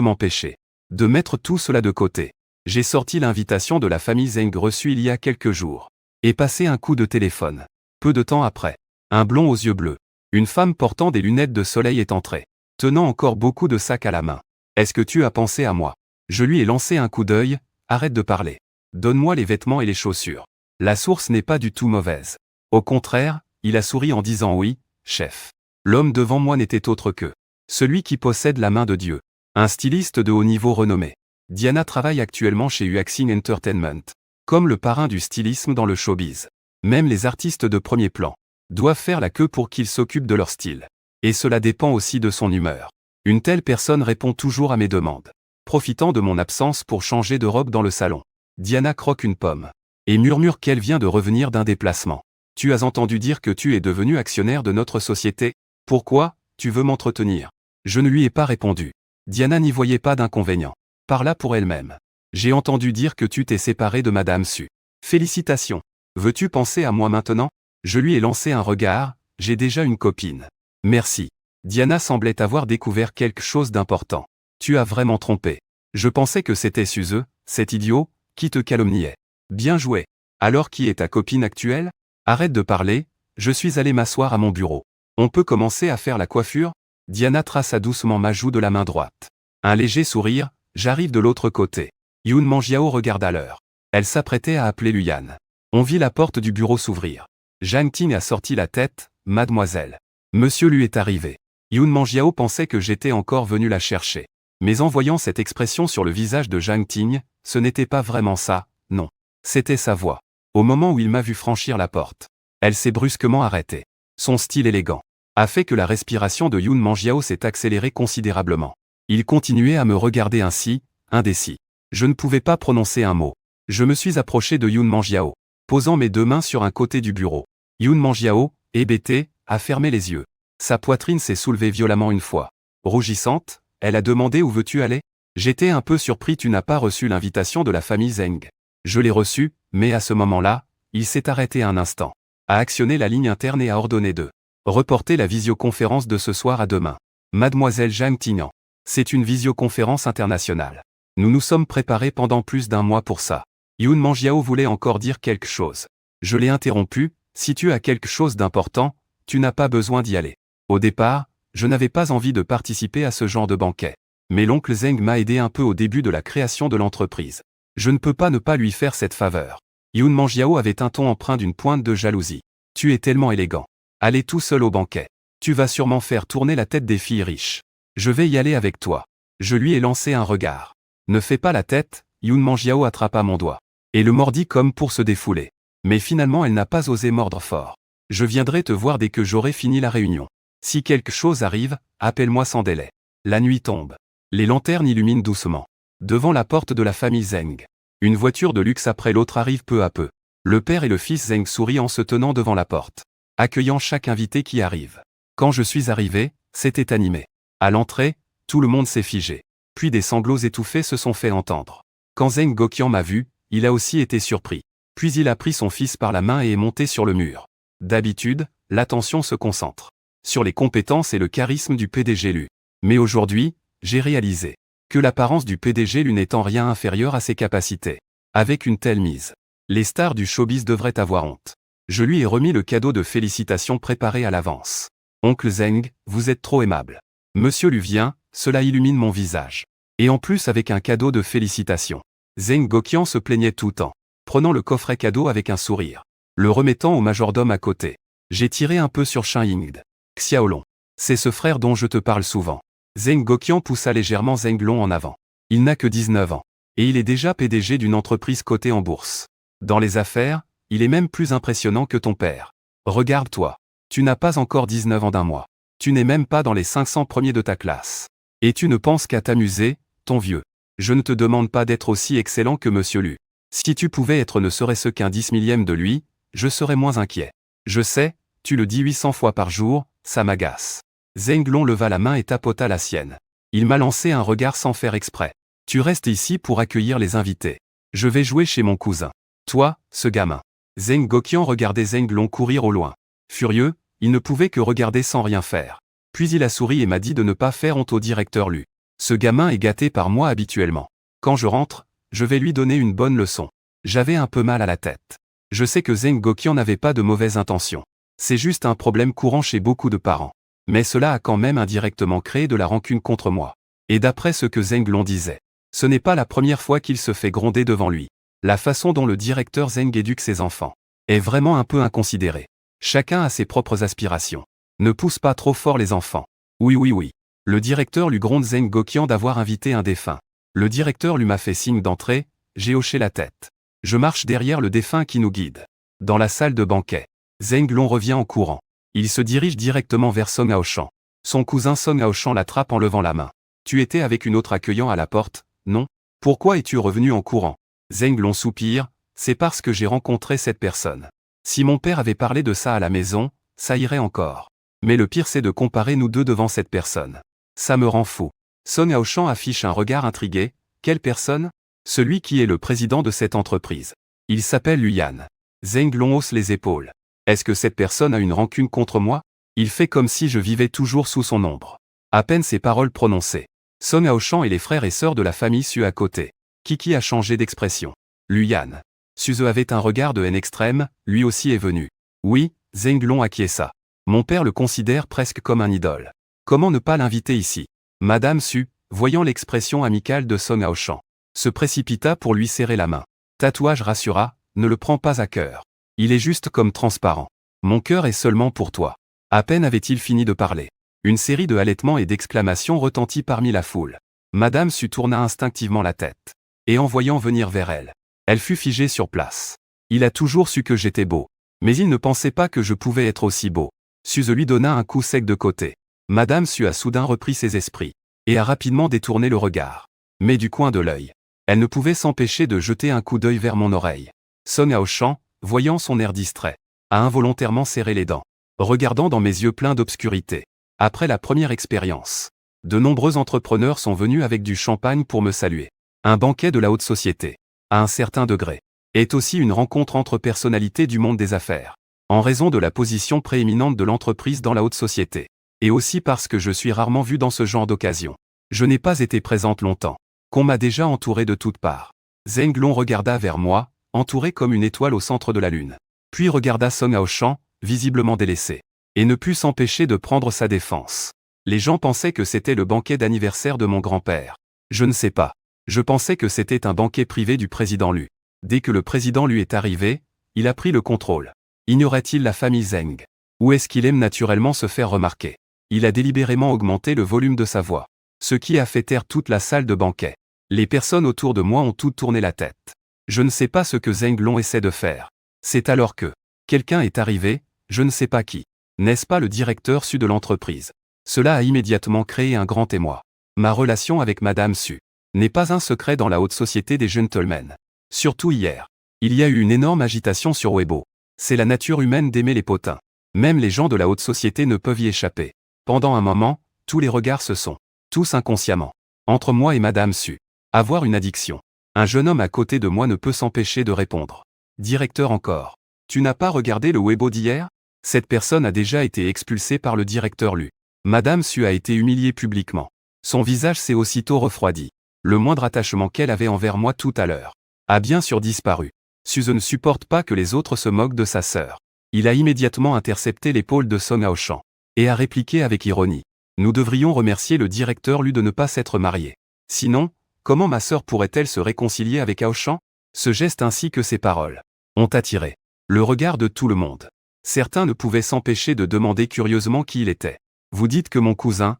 m'empêcher de mettre tout cela de côté. J'ai sorti l'invitation de la famille Zeng reçue il y a quelques jours. Et passé un coup de téléphone. Peu de temps après. Un blond aux yeux bleus. Une femme portant des lunettes de soleil est entrée, tenant encore beaucoup de sacs à la main. « Est-ce que tu as pensé à moi ?» Je lui ai lancé un coup d'œil. « Arrête de parler. Donne-moi les vêtements et les chaussures. » La source n'est pas du tout mauvaise. Au contraire, il a souri en disant « Oui, chef. » L'homme devant moi n'était autre que celui qui possède la main de Dieu. Un styliste de haut niveau renommé. Diana travaille actuellement chez Uaxing Entertainment. Comme le parrain du stylisme dans le showbiz. Même les artistes de premier plan doivent faire la queue pour qu'ils s'occupent de leur style. Et cela dépend aussi de son humeur. Une telle personne répond toujours à mes demandes. Profitant de mon absence pour changer de robe dans le salon, Diana croque une pomme et murmure qu'elle vient de revenir d'un déplacement. « Tu as entendu dire que tu es devenu actionnaire de notre société? Pourquoi tu veux m'entretenir ?» Je ne lui ai pas répondu. Diana n'y voyait pas d'inconvénient. Parla pour elle-même. « J'ai entendu dire que tu t'es séparé de Madame Su. Félicitations. Veux-tu penser à moi maintenant ?» Je lui ai lancé un regard. « J'ai déjà une copine. » Merci. Diana semblait avoir découvert quelque chose d'important. « Tu as vraiment trompé. Je pensais que c'était Suze, cet idiot, qui te calomniait. Bien joué. Alors qui est ta copine actuelle? Arrête de parler, je suis allé m'asseoir à mon bureau. On peut commencer à faire la coiffure? Diana traça doucement ma joue de la main droite. Un léger sourire. J'arrive de l'autre côté. Yoon Mangiao regarda l'heure. Elle s'apprêtait à appeler Luyan. On vit la porte du bureau s'ouvrir. Zhang Ting a sorti la tête. « Mademoiselle. » Monsieur lui est arrivé. Yoon Mangiao pensait que j'étais encore venu la chercher. Mais en voyant cette expression sur le visage de Zhang Ting, ce n'était pas vraiment ça, non. C'était sa voix. Au moment où il m'a vu franchir la porte, elle s'est brusquement arrêtée. Son style élégant a fait que la respiration de Yoon Mangiao s'est accélérée considérablement. Il continuait à me regarder ainsi, indécis. Je ne pouvais pas prononcer un mot. Je me suis approché de Yoon Mangiao, posant mes deux mains sur un côté du bureau. Yoon Mangiao, hébété, a fermé les yeux. Sa poitrine s'est soulevée violemment une fois. Rougissante, elle a demandé « Où veux-tu aller ?» J'étais un peu surpris. « Tu n'as pas reçu l'invitation de la famille Zeng. » Je l'ai reçue, mais à ce moment-là, il s'est arrêté un instant, a actionné la ligne interne et a ordonné de reporter la visioconférence de ce soir à demain. Mademoiselle Zhang Tignan. C'est une visioconférence internationale. Nous nous sommes préparés pendant plus d'un mois pour ça. Yoon Mangiao voulait encore dire quelque chose. Je l'ai interrompu. Si tu as quelque chose d'important, tu n'as pas besoin d'y aller. Au départ, je n'avais pas envie de participer à ce genre de banquet. Mais l'oncle Zeng m'a aidé un peu au début de la création de l'entreprise. Je ne peux pas ne pas lui faire cette faveur. Yoon Mangiao avait un ton empreint d'une pointe de jalousie. Tu es tellement élégant. Allez tout seul au banquet. Tu vas sûrement faire tourner la tête des filles riches. Je vais y aller avec toi. Je lui ai lancé un regard. Ne fais pas la tête. Yoon Mangiao attrapa mon doigt et le mordit comme pour se défouler. Mais finalement elle n'a pas osé mordre fort. Je viendrai te voir dès que j'aurai fini la réunion. Si quelque chose arrive, appelle-moi sans délai. La nuit tombe. Les lanternes illuminent doucement. Devant la porte de la famille Zeng. Une voiture de luxe après l'autre arrive peu à peu. Le père et le fils Zeng sourient en se tenant devant la porte, accueillant chaque invité qui arrive. Quand je suis arrivé, c'était animé. À l'entrée, tout le monde s'est figé. Puis des sanglots étouffés se sont fait entendre. Quand Zeng Goqian m'a vu, il a aussi été surpris. Puis il a pris son fils par la main et est monté sur le mur. D'habitude, l'attention se concentre sur les compétences et le charisme du PDG Lu. Mais aujourd'hui, j'ai réalisé que l'apparence du PDG Lu n'est en rien inférieure à ses capacités. Avec une telle mise, les stars du showbiz devraient avoir honte. Je lui ai remis le cadeau de félicitations préparé à l'avance. Oncle Zeng, vous êtes trop aimable. Monsieur Lu vient, cela illumine mon visage. Et en plus avec un cadeau de félicitations. Zeng Goqian se plaignait tout le temps, prenant le coffret cadeau avec un sourire, le remettant au majordome à côté. J'ai tiré un peu sur Shin Yingde. Xiaolong. C'est ce frère dont je te parle souvent. Zeng Goqian poussa légèrement Zeng Long en avant. Il n'a que 19 ans. Et il est déjà PDG d'une entreprise cotée en bourse. Dans les affaires, il est même plus impressionnant que ton père. Regarde-toi. Tu n'as pas encore 19 ans d'un mois. Tu n'es même pas dans les 500 premiers de ta classe. Et tu ne penses qu'à t'amuser, ton vieux. Je ne te demande pas d'être aussi excellent que Monsieur Lu. Si tu pouvais être ne serait-ce qu'un 10 millième de lui, je serais moins inquiet. Je sais, tu le dis 800 fois par jour, ça m'agace. Zeng Long leva la main et tapota la sienne. Il m'a lancé un regard sans faire exprès. Tu restes ici pour accueillir les invités. Je vais jouer chez mon cousin. Toi, ce gamin. Zeng Goqian regardait Zeng Long courir au loin. Furieux, il ne pouvait que regarder sans rien faire. Puis il a souri et m'a dit de ne pas faire honte au directeur Lu. Ce gamin est gâté par moi habituellement. Quand je rentre, je vais lui donner une bonne leçon. J'avais un peu mal à la tête. Je sais que Zeng Goqian n'avait pas de mauvaises intentions. C'est juste un problème courant chez beaucoup de parents. Mais cela a quand même indirectement créé de la rancune contre moi. Et d'après ce que Zheng Long disait, ce n'est pas la première fois qu'il se fait gronder devant lui. La façon dont le directeur Zheng éduque ses enfants est vraiment un peu inconsidérée. Chacun a ses propres aspirations. Ne pousse pas trop fort les enfants. Oui oui oui. Le directeur lui gronde Zheng Goqian d'avoir invité un défunt. Le directeur lui m'a fait signe d'entrer, j'ai hoché la tête. Je marche derrière le défunt qui nous guide. Dans la salle de banquet, Zheng Long revient en courant. Il se dirige directement vers Song Aoshan. Son cousin Song Aoshan l'attrape en levant la main. Tu étais avec une autre accueillant à la porte, non? Pourquoi es-tu revenu en courant? Zheng Long soupire, c'est parce que j'ai rencontré cette personne. Si mon père avait parlé de ça à la maison, ça irait encore. Mais le pire c'est de comparer nous deux devant cette personne. Ça me rend fou. Song Aoshan affiche un regard intrigué. Quelle personne? Celui qui est le président de cette entreprise. Il s'appelle Lu Yan. Zheng Long hausse les épaules. Est-ce que cette personne a une rancune contre moi? Il fait comme si je vivais toujours sous son ombre. À peine ces paroles prononcées, Song Aoshan et les frères et sœurs de la famille Su à côté. Kiki a changé d'expression. Lu Yan. Suze avait un regard de haine extrême, lui aussi est venu. Oui, Zheng Long acquiesça. Mon père le considère presque comme un idole. Comment ne pas l'inviter ici? Madame Su, voyant l'expression amicale de Song Aoshan, se précipita pour lui serrer la main. Tatouage rassura, ne le prends pas à cœur. Il est juste comme transparent. Mon cœur est seulement pour toi. À peine avait-il fini de parler. Une série de halètements et d'exclamations retentit parmi la foule. Madame Su tourna instinctivement la tête. Et en voyant venir vers elle, elle fut figée sur place. Il a toujours su que j'étais beau. Mais il ne pensait pas que je pouvais être aussi beau. Suze lui donna un coup sec de côté. Madame Su a soudain repris ses esprits. Et a rapidement détourné le regard. Mais du coin de l'œil, elle ne pouvait s'empêcher de jeter un coup d'œil vers mon oreille. Song Aoshan, voyant son air distrait, a involontairement serré les dents, regardant dans mes yeux pleins d'obscurité. Après la première expérience, de nombreux entrepreneurs sont venus avec du champagne pour me saluer. Un banquet de la haute société, à un certain degré, est aussi une rencontre entre personnalités du monde des affaires, en raison de la position prééminente de l'entreprise dans la haute société, et aussi parce que je suis rarement vu dans ce genre d'occasion. Je n'ai pas été présente longtemps, qu'on m'a déjà entouré de toutes parts. Zheng Long regarda vers moi, entouré comme une étoile au centre de la lune. Puis regarda Song Aoshan, visiblement délaissé, et ne put s'empêcher de prendre sa défense. Les gens pensaient que c'était le banquet d'anniversaire de mon grand-père. Je ne sais pas. Je pensais que c'était un banquet privé du président Lu. Dès que le président Lu est arrivé, il a pris le contrôle. Ignorait-il la famille Zheng? Ou est-ce qu'il aime naturellement se faire remarquer? Il a délibérément augmenté le volume de sa voix, ce qui a fait taire toute la salle de banquet. Les personnes autour de moi ont toutes tourné la tête. Je ne sais pas ce que Zheng Long essaie de faire. C'est alors que quelqu'un est arrivé, je ne sais pas qui. N'est-ce pas le directeur Su de l'entreprise? Cela a immédiatement créé un grand émoi. Ma relation avec Madame Su n'est pas un secret dans la haute société des gentlemen. Surtout hier. Il y a eu une énorme agitation sur Weibo. C'est la nature humaine d'aimer les potins. Même les gens de la haute société ne peuvent y échapper. Pendant un moment, tous les regards se sont, tous inconsciemment, entre moi et Madame Su. Avoir une addiction. Un jeune homme à côté de moi ne peut s'empêcher de répondre. Directeur encore. Tu n'as pas regardé le Weibo d'hier? Cette personne a déjà été expulsée par le directeur Lu. Madame Su a été humiliée publiquement. Son visage s'est aussitôt refroidi. Le moindre attachement qu'elle avait envers moi tout à l'heure a bien sûr disparu. Suze ne supporte pas que les autres se moquent de sa sœur. Il a immédiatement intercepté l'épaule de Song Aoshan et a répliqué avec ironie. Nous devrions remercier le directeur Lu de ne pas s'être marié. Sinon, comment ma sœur pourrait-elle se réconcilier avec Aoshan? Ce geste ainsi que ces paroles ont attiré le regard de tout le monde. Certains ne pouvaient s'empêcher de demander curieusement qui il était. Vous dites que mon cousin,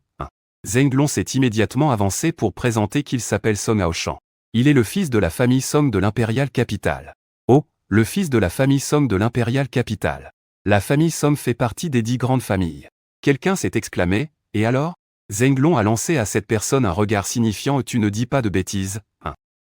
Zheng Long s'est immédiatement avancé pour présenter qu'il s'appelle Song Aoshan. Il est le fils de la famille Song de l'Imperial Capital. Oh, le fils de la famille Song de l'Imperial Capital. La famille Song fait partie des 10 grandes familles. Quelqu'un s'est exclamé, et alors? Zheng Long a lancé à cette personne un regard signifiant tu ne dis pas de bêtises,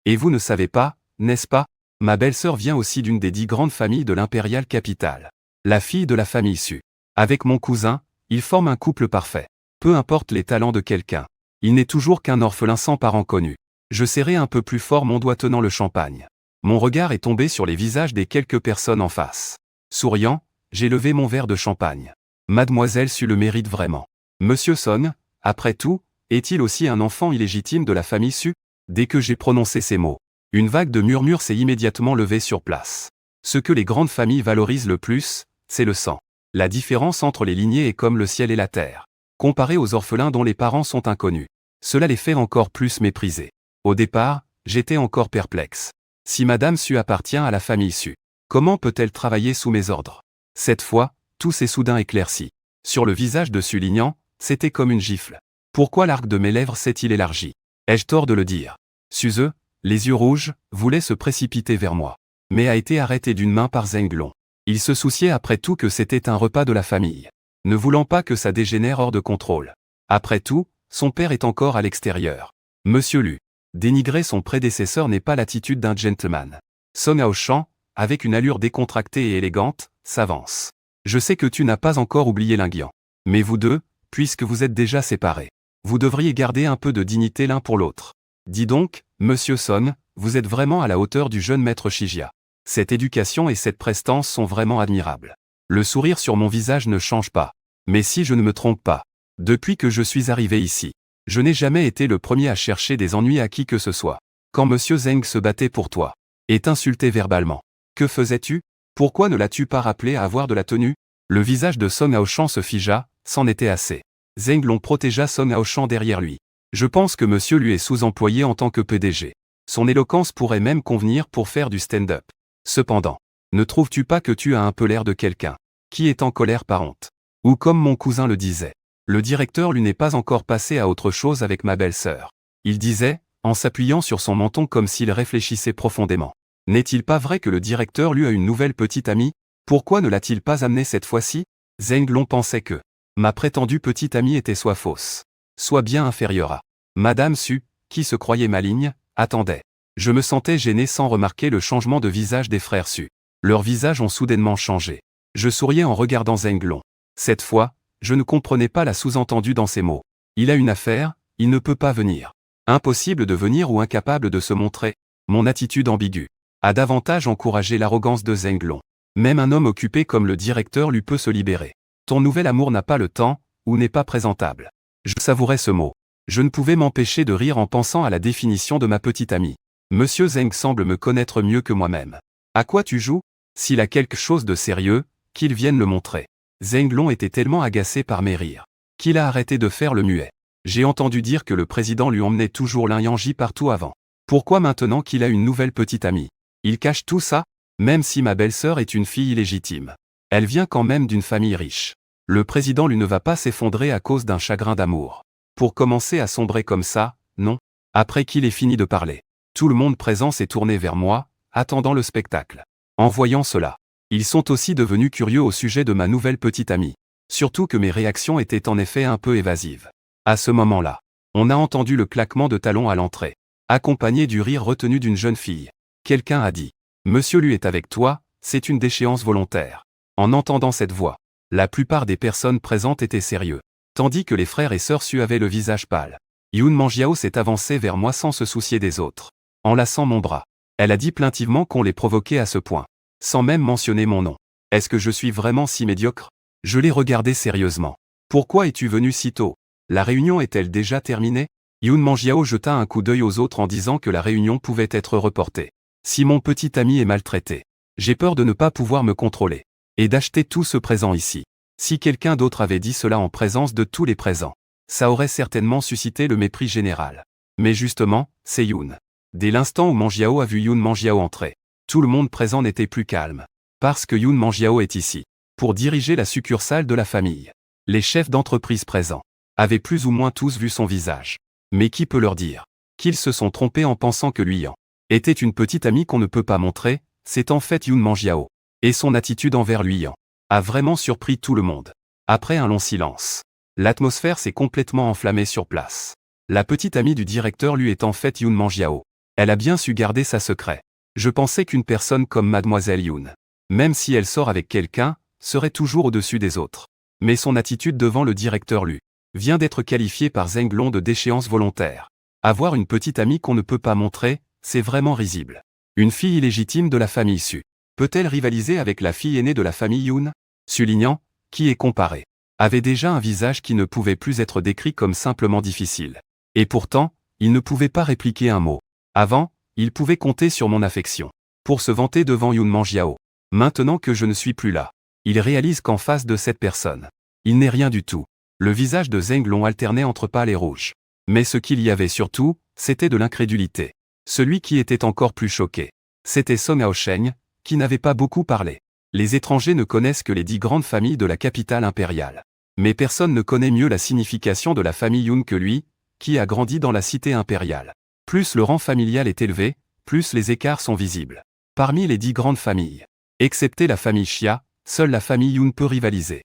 Et vous ne savez pas, n'est-ce pas? Ma belle-sœur vient aussi d'une des 10 grandes familles de l'Imperial Capital. La fille de la famille Su. Avec mon cousin, ils forment un couple parfait. Peu importe les talents de quelqu'un. Il n'est toujours qu'un orphelin sans parents connus. Je serrai un peu plus fort mon doigt tenant le champagne. Mon regard est tombé sur les visages des quelques personnes en face. Souriant, j'ai levé mon verre de champagne. Mademoiselle Su le mérite vraiment. Monsieur Song, après tout, est-il aussi un enfant illégitime de la famille Su? Dès que j'ai prononcé ces mots, une vague de murmures s'est immédiatement levée sur place. Ce que les grandes familles valorisent le plus, c'est le sang. La différence entre les lignées est comme le ciel et la terre. Comparé aux orphelins dont les parents sont inconnus, cela les fait encore plus mépriser. Au départ, j'étais encore perplexe. Si Madame Su appartient à la famille Su, comment peut-elle travailler sous mes ordres? Cette fois, tout s'est soudain éclairci. Sur le visage de Su Lingnan, c'était comme une gifle. Pourquoi l'arc de mes lèvres s'est-il élargi? Ai-je tort de le dire? Suze, les yeux rouges, voulait se précipiter vers moi, mais a été arrêté d'une main par Zeng Long. Il se souciait après tout que c'était un repas de la famille, ne voulant pas que ça dégénère hors de contrôle. Après tout, son père est encore à l'extérieur. Monsieur Lu. Dénigrer son prédécesseur n'est pas l'attitude d'un gentleman. Song Aoshan, avec une allure décontractée et élégante, s'avance. Je sais que tu n'as pas encore oublié Lingyan. Mais vous deux, puisque vous êtes déjà séparés, vous devriez garder un peu de dignité l'un pour l'autre. Dis donc, monsieur Son, vous êtes vraiment à la hauteur du jeune maître Shijia. Cette éducation et cette prestance sont vraiment admirables. Le sourire sur mon visage ne change pas. Mais si je ne me trompe pas, depuis que je suis arrivé ici, je n'ai jamais été le premier à chercher des ennuis à qui que ce soit. Quand monsieur Zeng se battait pour toi, et t'insultait verbalement, que faisais-tu? Pourquoi ne l'as-tu pas rappelé à avoir de la tenue? Le visage de Song Aoshan se figea, c'en était assez. Zeng Long protégea Song Aoshan derrière lui. Je pense que monsieur lui est sous-employé en tant que PDG. Son éloquence pourrait même convenir pour faire du stand-up. Cependant, ne trouves-tu pas que tu as un peu l'air de quelqu'un qui est en colère par honte? Ou comme mon cousin le disait, le directeur lui n'est pas encore passé à autre chose avec ma belle-sœur. Il disait, en s'appuyant sur son menton comme s'il réfléchissait profondément. N'est-il pas vrai que le directeur lui a une nouvelle petite amie? Pourquoi ne l'a-t-il pas amenée cette fois-ci? Zeng Long pensait que ma prétendue petite amie était soit fausse, soit bien inférieure à Madame Su, qui se croyait maligne, attendait. Je me sentais gêné sans remarquer le changement de visage des frères Su. Leurs visages ont soudainement changé. Je souriais en regardant Zeng Long. Cette fois, je ne comprenais pas la sous-entendue dans ces mots. Il a une affaire, il ne peut pas venir. Impossible de venir ou incapable de se montrer. Mon attitude ambiguë a davantage encouragé l'arrogance de Zeng Long. Même un homme occupé comme le directeur lui peut se libérer. Ton nouvel amour n'a pas le temps, ou n'est pas présentable. Je savourais ce mot. Je ne pouvais m'empêcher de rire en pensant à la définition de ma petite amie. Monsieur Zeng semble me connaître mieux que moi-même. À quoi tu joues? S'il a quelque chose de sérieux, qu'il vienne le montrer. Zeng Long était tellement agacé par mes rires qu'il a arrêté de faire le muet. J'ai entendu dire que le président lui emmenait toujours Lin partout avant. Pourquoi maintenant qu'il a une nouvelle petite amie? Il cache tout ça? Même si ma belle-sœur est une fille illégitime, elle vient quand même d'une famille riche. Le président lui ne va pas s'effondrer à cause d'un chagrin d'amour. Pour commencer à sombrer comme ça, non. Après qu'il ait fini de parler, tout le monde présent s'est tourné vers moi, attendant le spectacle. En voyant cela, ils sont aussi devenus curieux au sujet de ma nouvelle petite amie. Surtout que mes réactions étaient en effet un peu évasives. À ce moment-là, on a entendu le claquement de talons à l'entrée, accompagné du rire retenu d'une jeune fille. Quelqu'un a dit « Monsieur Lu est avec toi, c'est une déchéance volontaire ». En entendant cette voix, la plupart des personnes présentes étaient sérieux, tandis que les frères et sœurs Su avaient le visage pâle. Yun Manjiao s'est avancée vers moi sans se soucier des autres. Enlaçant mon bras, elle a dit plaintivement qu'on les provoquait à ce point, sans même mentionner mon nom. Est-ce que je suis vraiment si médiocre? Je l'ai regardé sérieusement. Pourquoi es-tu venu si tôt? La réunion est-elle déjà terminée? Yun Manjiao jeta un coup d'œil aux autres en disant que la réunion pouvait être reportée. Si mon petit ami est maltraité, j'ai peur de ne pas pouvoir me contrôler et d'acheter tout ce présent ici. Si quelqu'un d'autre avait dit cela en présence de tous les présents, ça aurait certainement suscité le mépris général. Mais justement, c'est Yun. Dès l'instant où Manjiao a vu Yun Manjiao entrer, tout le monde présent n'était plus calme. Parce que Yun Manjiao est ici, pour diriger la succursale de la famille. Les chefs d'entreprise présents avaient plus ou moins tous vu son visage. Mais qui peut leur dire qu'ils se sont trompés en pensant que Luyan était une petite amie qu'on ne peut pas montrer? C'est en fait Yun Manjiao. Et son attitude envers Luyan a vraiment surpris tout le monde. Après un long silence, l'atmosphère s'est complètement enflammée sur place. La petite amie du directeur lui est en fait Yun Manjiao. Elle a bien su garder sa secret. Je pensais qu'une personne comme Mademoiselle Yun, même si elle sort avec quelqu'un, serait toujours au-dessus des autres. Mais son attitude devant le directeur Lu vient d'être qualifiée par Zeng Long de déchéance volontaire. Avoir une petite amie qu'on ne peut pas montrer, c'est vraiment risible. Une fille illégitime de la famille Su peut-elle rivaliser avec la fille aînée de la famille Yun? Su Lingnan, qui est comparé, avait déjà un visage qui ne pouvait plus être décrit comme simplement difficile. Et pourtant, il ne pouvait pas répliquer un mot. Avant, il pouvait compter sur mon affection pour se vanter devant Yun Manjiao. Maintenant que je ne suis plus là, il réalise qu'en face de cette personne, il n'est rien du tout. Le visage de Zheng Long alternait entre pâle et rouge. Mais ce qu'il y avait surtout, c'était de l'incrédulité. Celui qui était encore plus choqué, c'était Song Aosheng, qui n'avait pas beaucoup parlé. Les étrangers ne connaissent que les 10 grandes familles de la capitale impériale. Mais personne ne connaît mieux la signification de la famille Yun que lui, qui a grandi dans la cité impériale. Plus le rang familial est élevé, plus les écarts sont visibles. Parmi les 10 grandes familles, excepté la famille Xia, seule la famille Yun peut rivaliser.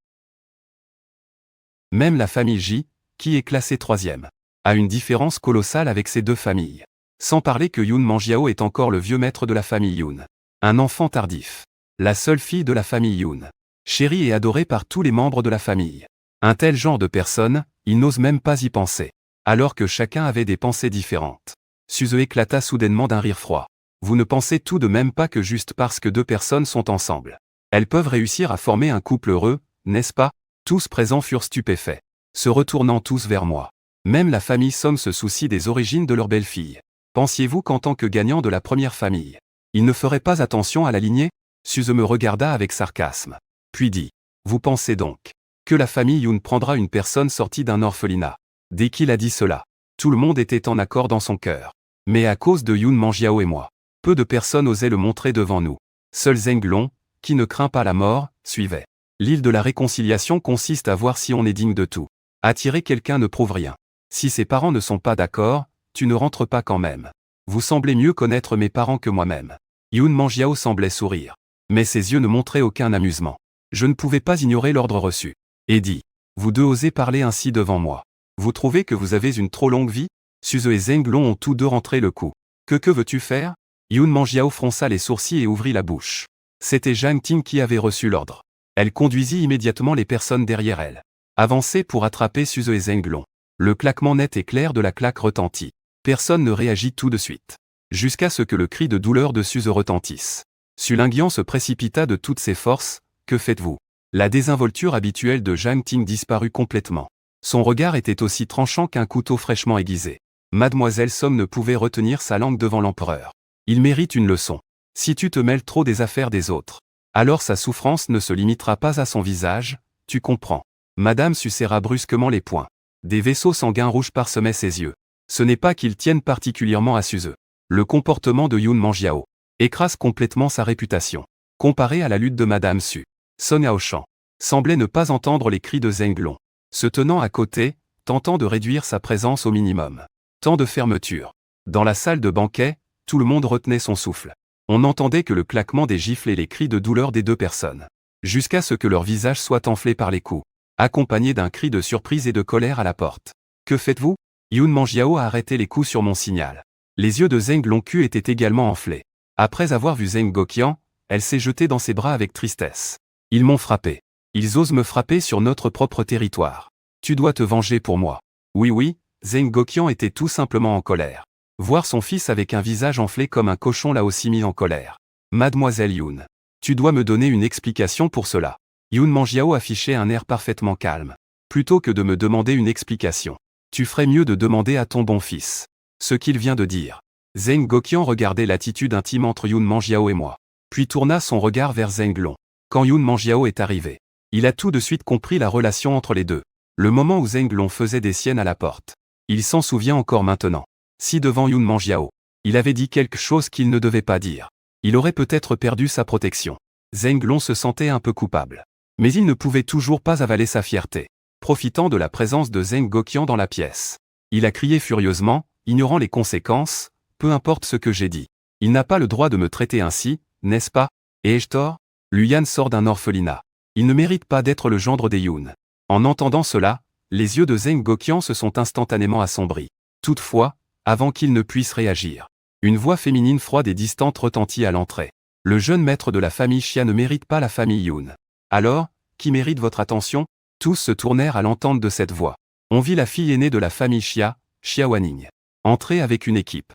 Même la famille Ji, qui est classée 3e, a une différence colossale avec ces deux familles. Sans parler que Yun Manjiao est encore le vieux maître de la famille Yun. Un enfant tardif. La seule fille de la famille Yun. Chérie et adorée par tous les membres de la famille. Un tel genre de personne, il n'ose même pas y penser. Alors que chacun avait des pensées différentes. Suze éclata soudainement d'un rire froid. Vous ne pensez tout de même pas que juste parce que deux personnes sont ensemble, elles peuvent réussir à former un couple heureux, n'est-ce pas? Tous présents furent stupéfaits, se retournant tous vers moi. Même la famille Song se soucie des origines de leur belle-fille. Pensiez-vous qu'en tant que gagnant de la première famille, il ne ferait pas attention à la lignée? Suze me regarda avec sarcasme. Puis dit, vous pensez donc que la famille Yun prendra une personne sortie d'un orphelinat? Dès qu'il a dit cela, tout le monde était en accord dans son cœur. Mais à cause de Yun Manjiao et moi, peu de personnes osaient le montrer devant nous. Seul Zheng Long, qui ne craint pas la mort, suivait. L'île de la réconciliation consiste à voir si on est digne de tout. Attirer quelqu'un ne prouve rien. Si ses parents ne sont pas d'accord, tu ne rentres pas quand même. Vous semblez mieux connaître mes parents que moi-même. Yun Manjiao semblait sourire. Mais ses yeux ne montraient aucun amusement. Je ne pouvais pas ignorer l'ordre reçu. Et dit, vous deux osez parler ainsi devant moi. Vous trouvez que vous avez une trop longue vie? Suze et Zheng Long ont tous deux rentré le coup. Que veux-tu faire? Yun Manjiao fronça les sourcils et ouvrit la bouche. C'était Zhang Ting qui avait reçu l'ordre. Elle conduisit immédiatement les personnes derrière elle. Avançait pour attraper Suze et Zheng Long. Le claquement net et clair de la claque retentit. Personne ne réagit tout de suite. Jusqu'à ce que le cri de douleur de Suze retentisse. Sulinguian se précipita de toutes ses forces. Que faites-vous? La désinvolture habituelle de Zhang Ting disparut complètement. Son regard était aussi tranchant qu'un couteau fraîchement aiguisé. Mademoiselle Song ne pouvait retenir sa langue devant l'empereur. Il mérite une leçon. Si tu te mêles trop des affaires des autres, alors sa souffrance ne se limitera pas à son visage, tu comprends. Madame Su serra brusquement les poings. Des vaisseaux sanguins rouges parsemaient ses yeux. Ce n'est pas qu'ils tiennent particulièrement à Suze. Le comportement de Yun Manjiao écrase complètement sa réputation. Comparé à la lutte de Madame Su, Song Aosheng semblait ne pas entendre les cris de Zheng Long, se tenant à côté, tentant de réduire sa présence au minimum. Tant de fermeture. Dans la salle de banquet, tout le monde retenait son souffle. On n'entendait que le claquement des gifles et les cris de douleur des deux personnes. Jusqu'à ce que leur visage soit enflé par les coups, accompagné d'un cri de surprise et de colère à la porte. Que faites-vous? Yun Manjiao a arrêté les coups sur mon signal. Les yeux de Zheng Longku étaient également enflés. Après avoir vu Zheng Goqian, elle s'est jetée dans ses bras avec tristesse. Ils m'ont frappé. Ils osent me frapper sur notre propre territoire. Tu dois te venger pour moi. Oui, Zheng Goqian était tout simplement en colère. Voir son fils avec un visage enflé comme un cochon l'a aussi mis en colère. Mademoiselle Yun, tu dois me donner une explication pour cela. Yun Manjiao affichait un air parfaitement calme. Plutôt que de me demander une explication, tu ferais mieux de demander à ton bon fils ce qu'il vient de dire. Zheng Goqian regardait l'attitude intime entre Yun Manjiao et moi, puis tourna son regard vers Zheng Long. Quand Yun Manjiao est arrivé, il a tout de suite compris la relation entre les deux. Le moment où Zheng Long faisait des siennes à la porte. Il s'en souvient encore maintenant. Si devant Yun Manjiao, il avait dit quelque chose qu'il ne devait pas dire, il aurait peut-être perdu sa protection. Zheng Long se sentait un peu coupable. Mais il ne pouvait toujours pas avaler sa fierté. Profitant de la présence de Zheng Goqian dans la pièce, il a crié furieusement, ignorant les conséquences, peu importe ce que j'ai dit. Il n'a pas le droit de me traiter ainsi, n'est-ce pas? Ai-je tort? Luyan sort d'un orphelinat. Il ne mérite pas d'être le gendre des Yun. En entendant cela, les yeux de Zheng Goqian se sont instantanément assombris. Toutefois, avant qu'il ne puisse réagir, une voix féminine froide et distante retentit à l'entrée. Le jeune maître de la famille Xia ne mérite pas la famille Yun. Alors, qui mérite votre attention? Tous se tournèrent à l'entente de cette voix. On vit la fille aînée de la famille Xia, Xia Wanning, entrer avec une équipe.